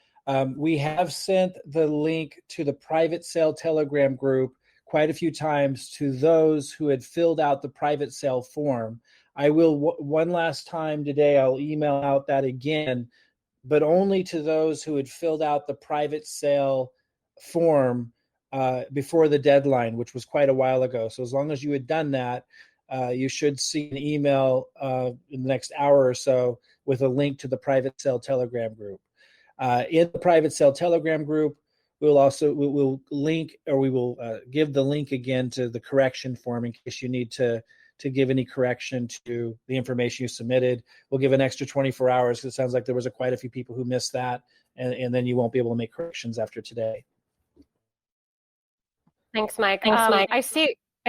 We have sent the link to the private sale Telegram group quite a few times to those who had filled out the private sale form. I will one last time today. I'll email out that again, but only to those who had filled out the private sale form before the deadline, which was quite a while ago. So as long as you had done that, you should see an email in the next hour or so with a link to the private sale Telegram group. In the private sale Telegram group, we will link, or we will give the link again to the correction form in case you need to give any correction to the information you submitted. We'll give an extra 24 hours because it sounds like there was quite a few people who missed that, and then you won't be able to make corrections after today. Thanks, Mike. I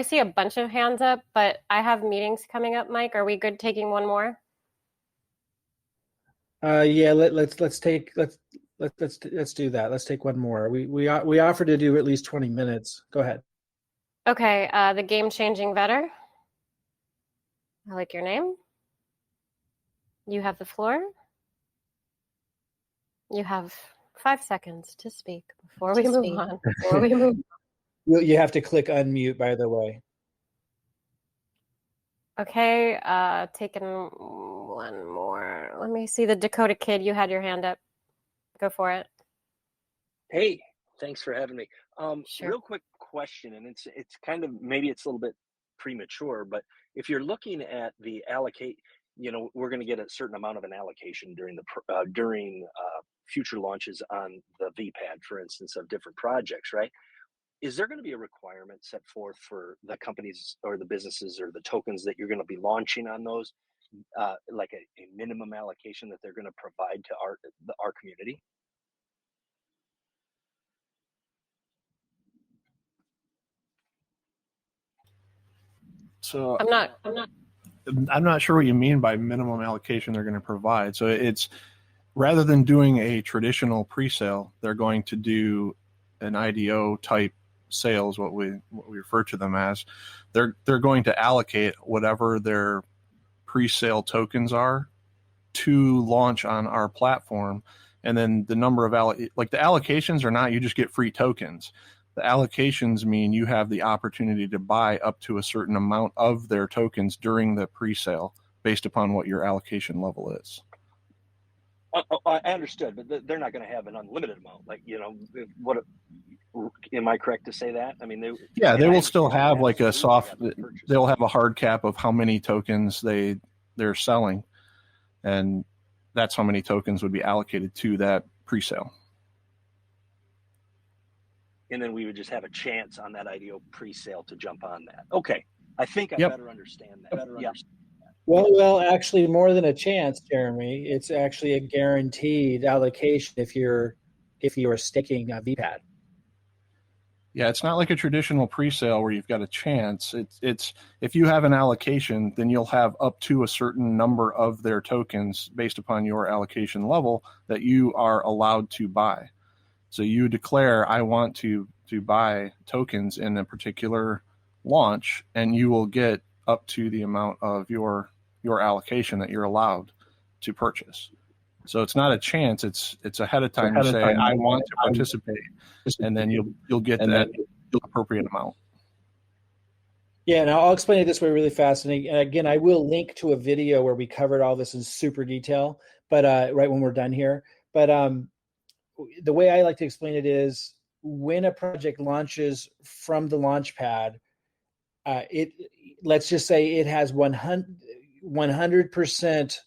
see a bunch of hands up, but I have meetings coming up, Mike. Are we good taking one more? Yeah, let's do that. Let's take one more. We offer to do at least 20 minutes. Go ahead. Okay, the game-changing vetter. I like your name. You have the floor. You have 5 seconds to speak before we move on. You have to click unmute, by the way. Okay, taking one more. Let me see the Dakota Kid. You had your hand up. Go for it. Hey, thanks for having me. Sure. Real quick question, and it's kind of, maybe it's a little bit premature, but if you're looking at the allocate, we're going to get a certain amount of an allocation during future launches on the Vpad, for instance, of different projects, right? Is there going to be a requirement set forth for the companies or the businesses or the tokens that you're going to be launching on those, like a minimum allocation that they're going to provide to our community? So I'm not sure what you mean by minimum allocation they're going to provide. So it's, rather than doing a traditional pre-sale, they're going to do an IDO type sales, what we refer to them as. They're going to allocate whatever their pre-sale tokens are to launch on our platform, And then the number of like the allocations are not you just get free tokens. The allocations mean you have the opportunity to buy up to a certain amount of their tokens during the pre-sale based upon what your allocation level is. I understood, but they're not going to have an unlimited amount. Like, what am I correct to say that? I mean, they will still have like a soft. They'll have a hard cap of how many tokens they're selling, and that's how many tokens would be allocated to that pre-sale. And then we would just have a chance on that IDO pre-sale to jump on that. Okay, I think I better understand that. Yeah. Well, actually, more than a chance, Jeremy. It's actually a guaranteed allocation if you're staking Vpad. Yeah, it's not like a traditional pre-sale where you've got a chance. It's if you have an allocation, then you'll have up to a certain number of their tokens based upon your allocation level that you are allowed to buy. So you declare, I want to buy tokens in a particular launch, and you will get up to the amount of your allocation that you're allowed to purchase. So it's not a chance. It's ahead of time. You say, I want to participate, and then you'll get that appropriate amount. Yeah, and I'll explain it this way really fast. And again, I will link to a video where we covered all this in super detail, but right when we're done here. But the way I like to explain it is when a project launches from the Launchpad, let's just say it has 100%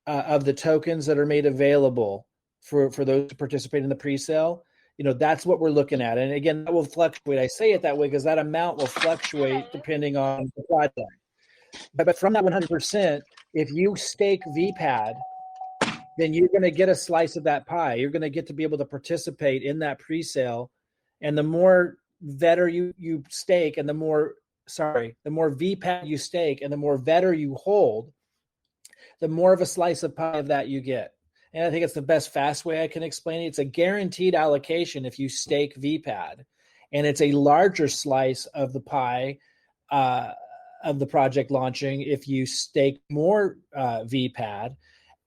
of the tokens that are made available for those to participate in the pre-sale. That's what we're looking at. And again, that will fluctuate. I say it that way because that amount will fluctuate depending on the project. But from that 100%, if you stake Vpad, then you're going to get a slice of that pie. You're going to get to be able to participate in that pre-sale. And the more Vetter you stake and the more Vpad you stake and the more Vetter you hold, the more of a slice of pie of that you get. And I think it's the best fast way I can explain it. It's a guaranteed allocation if you stake Vpad, and it's a larger slice of the pie of the project launching if you stake more Vpad.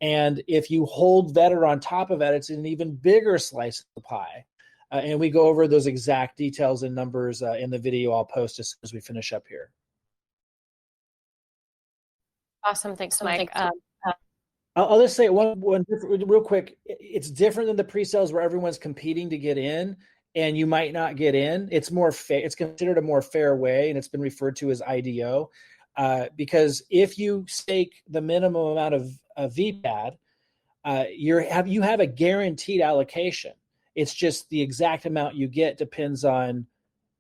And if you hold Vetter on top of it, it's an even bigger slice of the pie. And we go over those exact details and numbers in the video I'll post as soon as we finish up here. Awesome. Thanks, Mike. I'll just say one real quick. It's different than the pre-sales where everyone's competing to get in and you might not get in. It's more fair. It's considered a more fair way, and it's been referred to as IDO because if you stake the minimum amount of Vpad, you have a guaranteed allocation. It's just the exact amount you get depends on,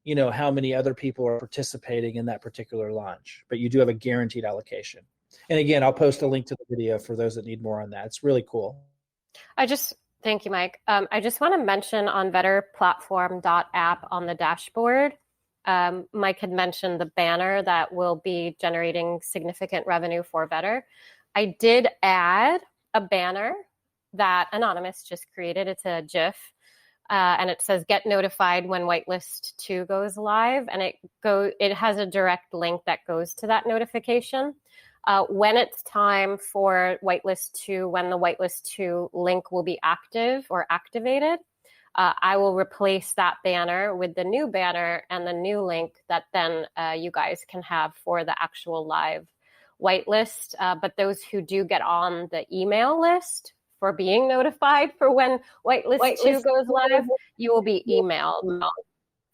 how many other people are participating in that particular launch. But you do have a guaranteed allocation. And again, I'll post a link to the video for those that need more on that. It's really cool. Thank you, Mike. I just want to mention on VetterPlatform.app on the dashboard, Mike had mentioned the banner that will be generating significant revenue for Vetter. I did add a banner that Anonymous just created. It's a GIF, and it says "Get notified when Whitelist 2 goes live," and it has a direct link that goes to that notification. When it's time for Whitelist 2, when the Whitelist 2 link will be active or activated, I will replace that banner with the new banner and the new link that then you guys can have for the actual live whitelist. But those who do get on the email list for being notified for when whitelist 2 goes live, you will be emailed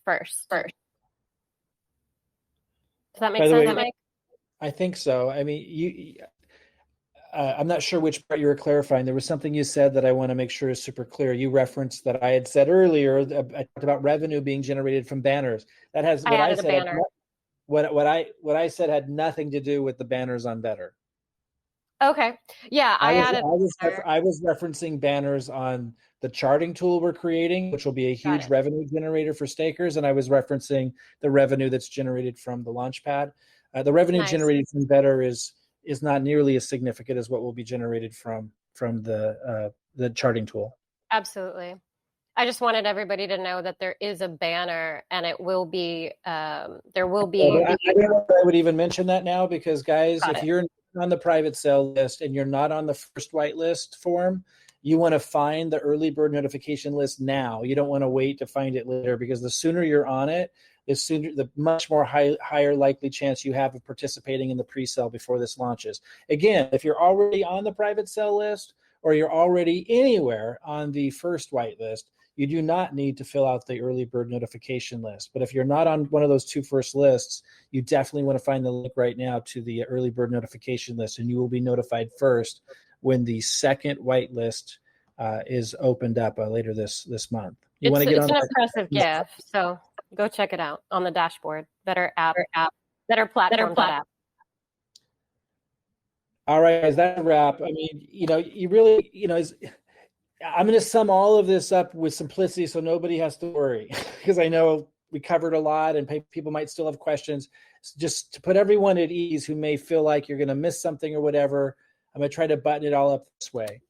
first. Does that make sense, Mike? I think so. I mean, I'm not sure which part you were clarifying. There was something you said that I want to make sure is super clear. You referenced that I had said earlier. I talked about revenue being generated from banners. That has what I said. Banner. What I said had nothing to do with the banners on Vetter. Okay. Yeah, I was referencing banners on the charting tool we're creating, which will be a huge revenue generator for stakers, and I was referencing the revenue that's generated from the Launchpad. The revenue generated from Vetter is not nearly as significant as what will be generated from the charting tool. Absolutely. I just wanted everybody to know that there is a banner, and it will be there will be. I don't know if I would even mention that now because, guys, if you're on the private sale list and you're not on the first whitelist form, you want to find the early bird notification list now. You don't want to wait to find it later, because the sooner you're on it, the much more higher likely chance you have of participating in the pre-sale before this launches. Again, if you're already on the private sale list, or you're already anywhere on the first whitelist, you do not need to fill out the early bird notification list. But if you're not on one of those two first lists, you definitely want to find the link right now to the early bird notification list, and you will be notified first when the second whitelist is opened up later this month. You want to get on an impressive gift, so go check it out on the dashboard. VetterPlatform. All right, guys, that's a wrap. I mean, you really, I'm going to sum all of this up with simplicity so nobody has to worry, because I know we covered a lot and people might still have questions. Just to put everyone at ease who may feel like you're going to miss something or whatever, I'm going to try to button it all up this way.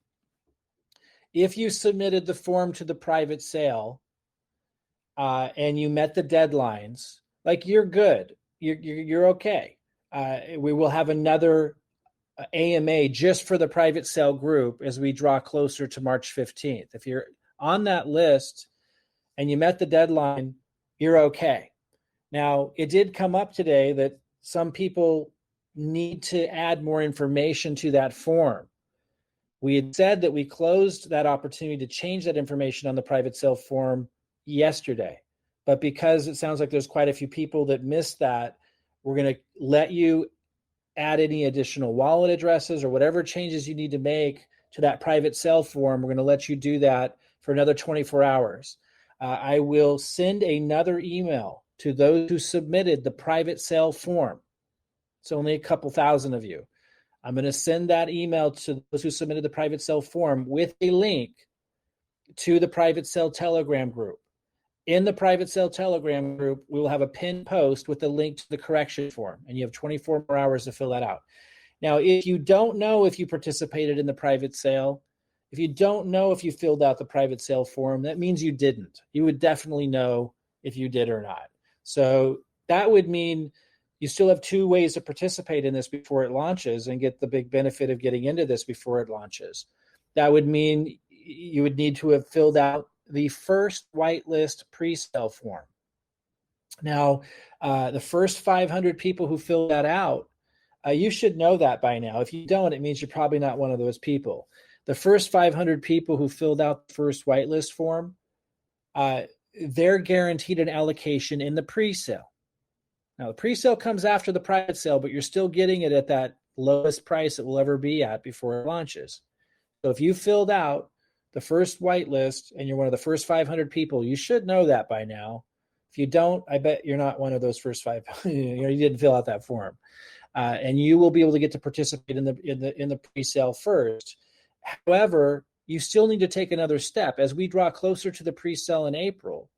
If you submitted the form to the private sale and you met the deadlines, like, you're good. You're okay. We will have another AMA just for the private sale group as we draw closer to March 15th. If you're on that list and you met the deadline, you're okay. Now, it did come up today that some people need to add more information to that form. We had said that we closed that opportunity to change that information on the private sale form yesterday, but because it sounds like there's quite a few people that missed that, we're going to let you add any additional wallet addresses or whatever changes you need to make to that private sale form. We're going to let you do that for another 24 hours. I will send another email to those who submitted the private sale form. It's only a couple thousand of you. I'm going to send that email to those who submitted the private sale form with a link to the private sale Telegram group. In the private sale Telegram group, we will have a pinned post with a link to the correction form, and you have 24 more hours to fill that out. Now, if you don't know if you participated in the private sale, if you don't know if you filled out the private sale form, that means you didn't. You would definitely know if you did or not. So that would mean you still have 2 ways to participate in this before it launches and get the big benefit of getting into this before it launches. That would mean you would need to have filled out the first whitelist pre-sale form. Now, the first 500 people who fill that out, you should know that by now. If you don't, it means you're probably not one of those people. The first 500 people who filled out the first whitelist form, they're guaranteed an allocation in the pre-sale. Now, the pre-sale comes after the private sale, but you're still getting it at that lowest price it will ever be at before it launches. So if you filled out the first whitelist and you're one of the first 500 people, you should know that by now. If you don't, I bet you're not one of those first 500. You didn't fill out that form, and you will be able to get to participate in the pre-sale first. However, you still need to take another step as we draw closer to the pre-sale in April.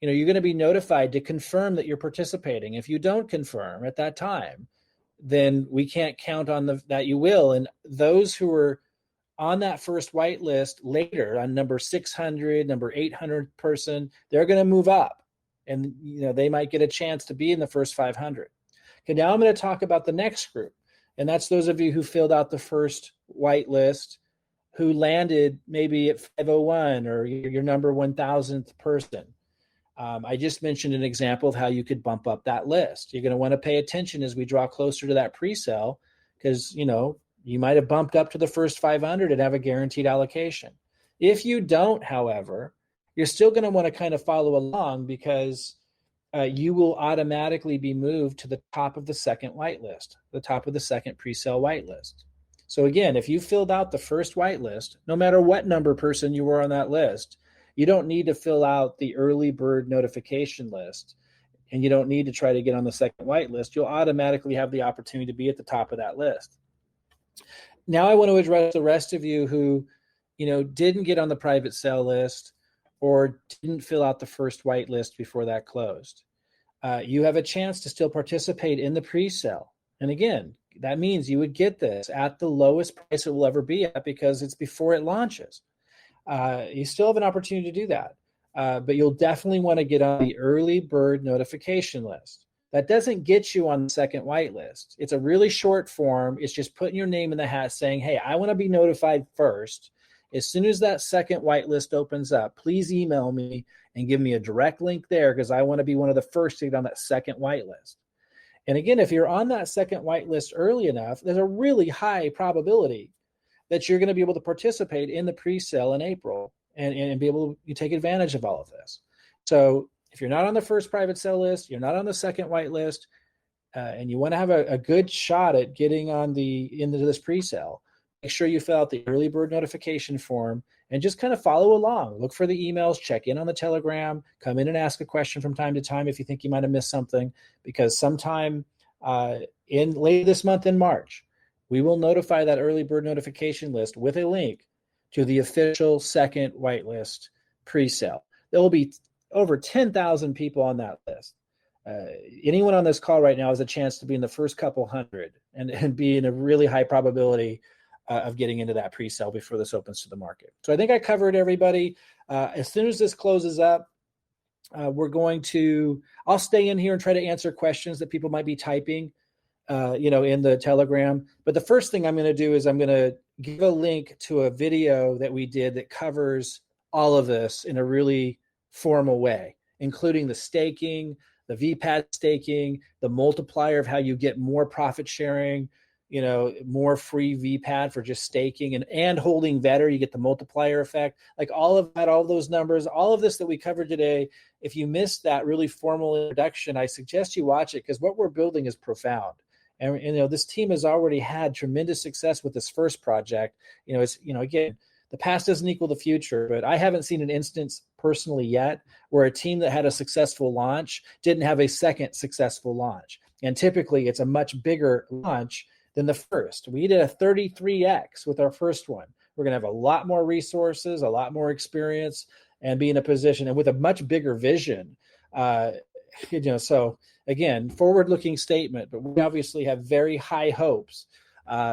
You're going to be notified to confirm that you're participating. If you don't confirm at that time, then we can't count on that you will. And those who are on that first whitelist later, on number 600, number 800 person, they're going to move up, and they might get a chance to be in the first 500. Okay, now I'm going to talk about the next group, and that's those of you who filled out the first whitelist, who landed maybe at 501 or your number 1,000th person. I just mentioned an example of how you could bump up that list. You're going to want to pay attention as we draw closer to that pre-sale, because you might have bumped up to the first 500 and have a guaranteed allocation. If you don't, however, you're still going to want to kind of follow along, because you will automatically be moved to the top of the second whitelist, the top of the second pre-sale whitelist. So again, if you filled out the first whitelist, no matter what number person you were on that list, you don't need to fill out the early bird notification list, and you don't need to try to get on the second whitelist. You'll automatically have the opportunity to be at the top of that list. Now I want to address the rest of you who, didn't get on the private sale list or didn't fill out the first whitelist before that closed. You have a chance to still participate in the pre-sale. And again, that means you would get this at the lowest price it will ever be at, because it's before it launches. You still have an opportunity to do that, but you'll definitely want to get on the early bird notification list. That doesn't get you on the second whitelist. It's a really short form. It's just putting your name in the hat saying, hey, I want to be notified first. As soon as that second whitelist opens up, please email me and give me a direct link there, because I want to be one of the first to get on that second whitelist. And again, if you're on that second whitelist early enough, there's a really high probability that you're going to be able to participate in the pre-sale in April and be able to take advantage of all of this. So if you're not on the first private sale list, you're not on the second whitelist, and you want to have a good shot at getting on into this pre-sale, make sure you fill out the early bird notification form and just kind of follow along. Look for the emails, check in on the Telegram, come in and ask a question from time to time if you think you might have missed something, because sometime in late this month in March, we will notify that early bird notification list with a link to the official second whitelist pre-sale. There will be over 10,000 people on that list. Anyone on this call right now has a chance to be in the first couple hundred and be in a really high probability of getting into that pre-sale before this opens to the market. So I think I covered everybody. As soon as this closes up, I'll stay in here and try to answer questions that people might be typing, in the Telegram. But the first thing I'm going to do is I'm going to give a link to a video that we did that covers all of this in a really formal way, including the staking, the Vpad staking, the multiplier of how you get more profit sharing, more free Vpad for just staking and holding Vetter, you get the multiplier effect, like all of that, all of those numbers, all of this that we covered today. If you missed that really formal introduction, I suggest you watch it, because what we're building is profound. And this team has already had tremendous success with this first project. Again, the past doesn't equal the future, but I haven't seen an instance personally yet where a team that had a successful launch didn't have a second successful launch. And typically it's a much bigger launch than the first. We did a 33x with our first one. We're going to have a lot more resources, a lot more experience, and be in a position and with a much bigger vision. So again, forward-looking statement, but we obviously have very high hopes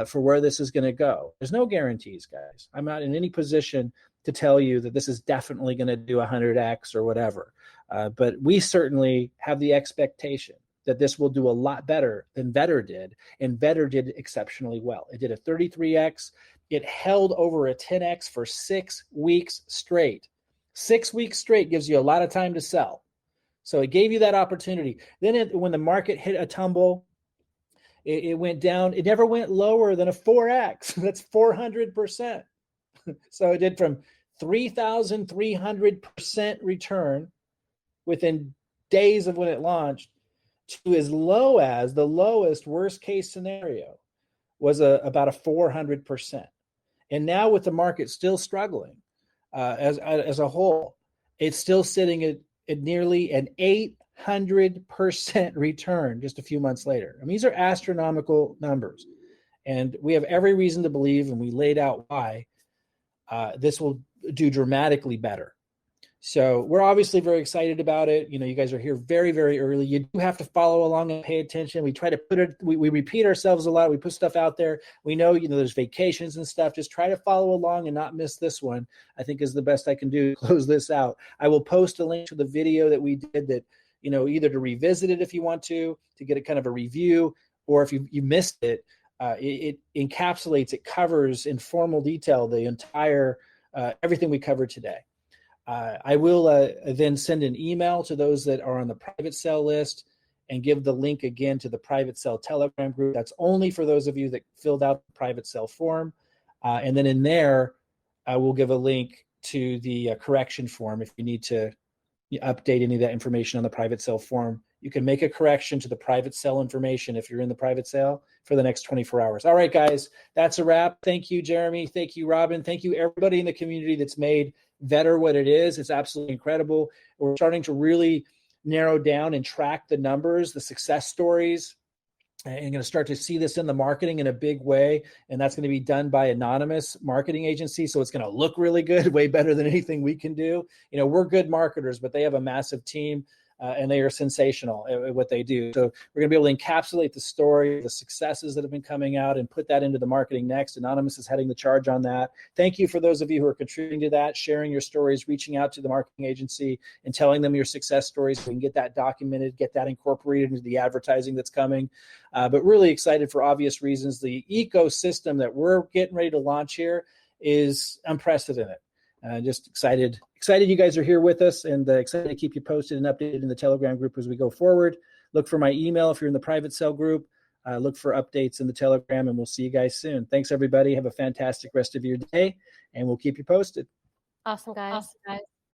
for where this is going to go. There's no guarantees, guys. I'm not in any position to tell you that this is definitely going to do 100x or whatever. But we certainly have the expectation that this will do a lot better than Vetter did, and Vetter did exceptionally well. It did a 33x. It held over a 10x for 6 weeks straight. 6 weeks straight gives you a lot of time to sell. So it gave you that opportunity. Then when the market hit a tumble, it went down. It never went lower than a 4x. That's 400%. So it did from 3,300% return within days of when it launched to as low as the lowest worst case scenario was about a 400%. And now with the market still struggling as a whole, it's still sitting at nearly an 800% return just a few months later. I mean, these are astronomical numbers. And we have every reason to believe, and we laid out why, this will do dramatically better. So we're obviously very excited about it. You guys are here very, very early. You do have to follow along and pay attention. We try to we repeat ourselves a lot. We put stuff out there. We know, there's vacations and stuff. Just try to follow along and not miss this one, I think is the best I can do to close this out. I will post a link to the video that we did that, either to revisit it if you want to get a kind of a review, or if you missed it, it encapsulates, it covers in formal detail the entire, everything we covered today. I will then send an email to those that are on the private sale list and give the link again to the private sale Telegram group. That's only for those of you that filled out the private sale form. And then in there, I will give a link to the correction form. If you need to update any of that information on the private sale form, you can make a correction to the private sale information if you're in the private sale for the next 24 hours. All right, guys, that's a wrap. Thank you, Jeremy. Thank you, Robin. Thank you, everybody in the community that's made Vetter what it is. It's absolutely incredible. We're starting to really narrow down and track the numbers, the success stories, and going to start to see this in the marketing in a big way. And that's going to be done by anonymous marketing agencies. So it's going to look really good, way better than anything we can do. We're good marketers, but they have a massive team. And they are sensational at what they do. So we're going to be able to encapsulate the story, the successes that have been coming out, and put that into the marketing next. Anonymous is heading the charge on that. Thank you for those of you who are contributing to that, sharing your stories, reaching out to the marketing agency and telling them your success stories so we can get that documented, get that incorporated into the advertising that's coming. But really excited for obvious reasons. The ecosystem that we're getting ready to launch here is unprecedented. Just excited you guys are here with us, and excited to keep you posted and updated in the Telegram group as we go forward. Look for my email if you're in the private cell group. Look for updates in the Telegram, and we'll see you guys soon. Thanks, everybody. Have a fantastic rest of your day, and we'll keep you posted. Awesome, guys.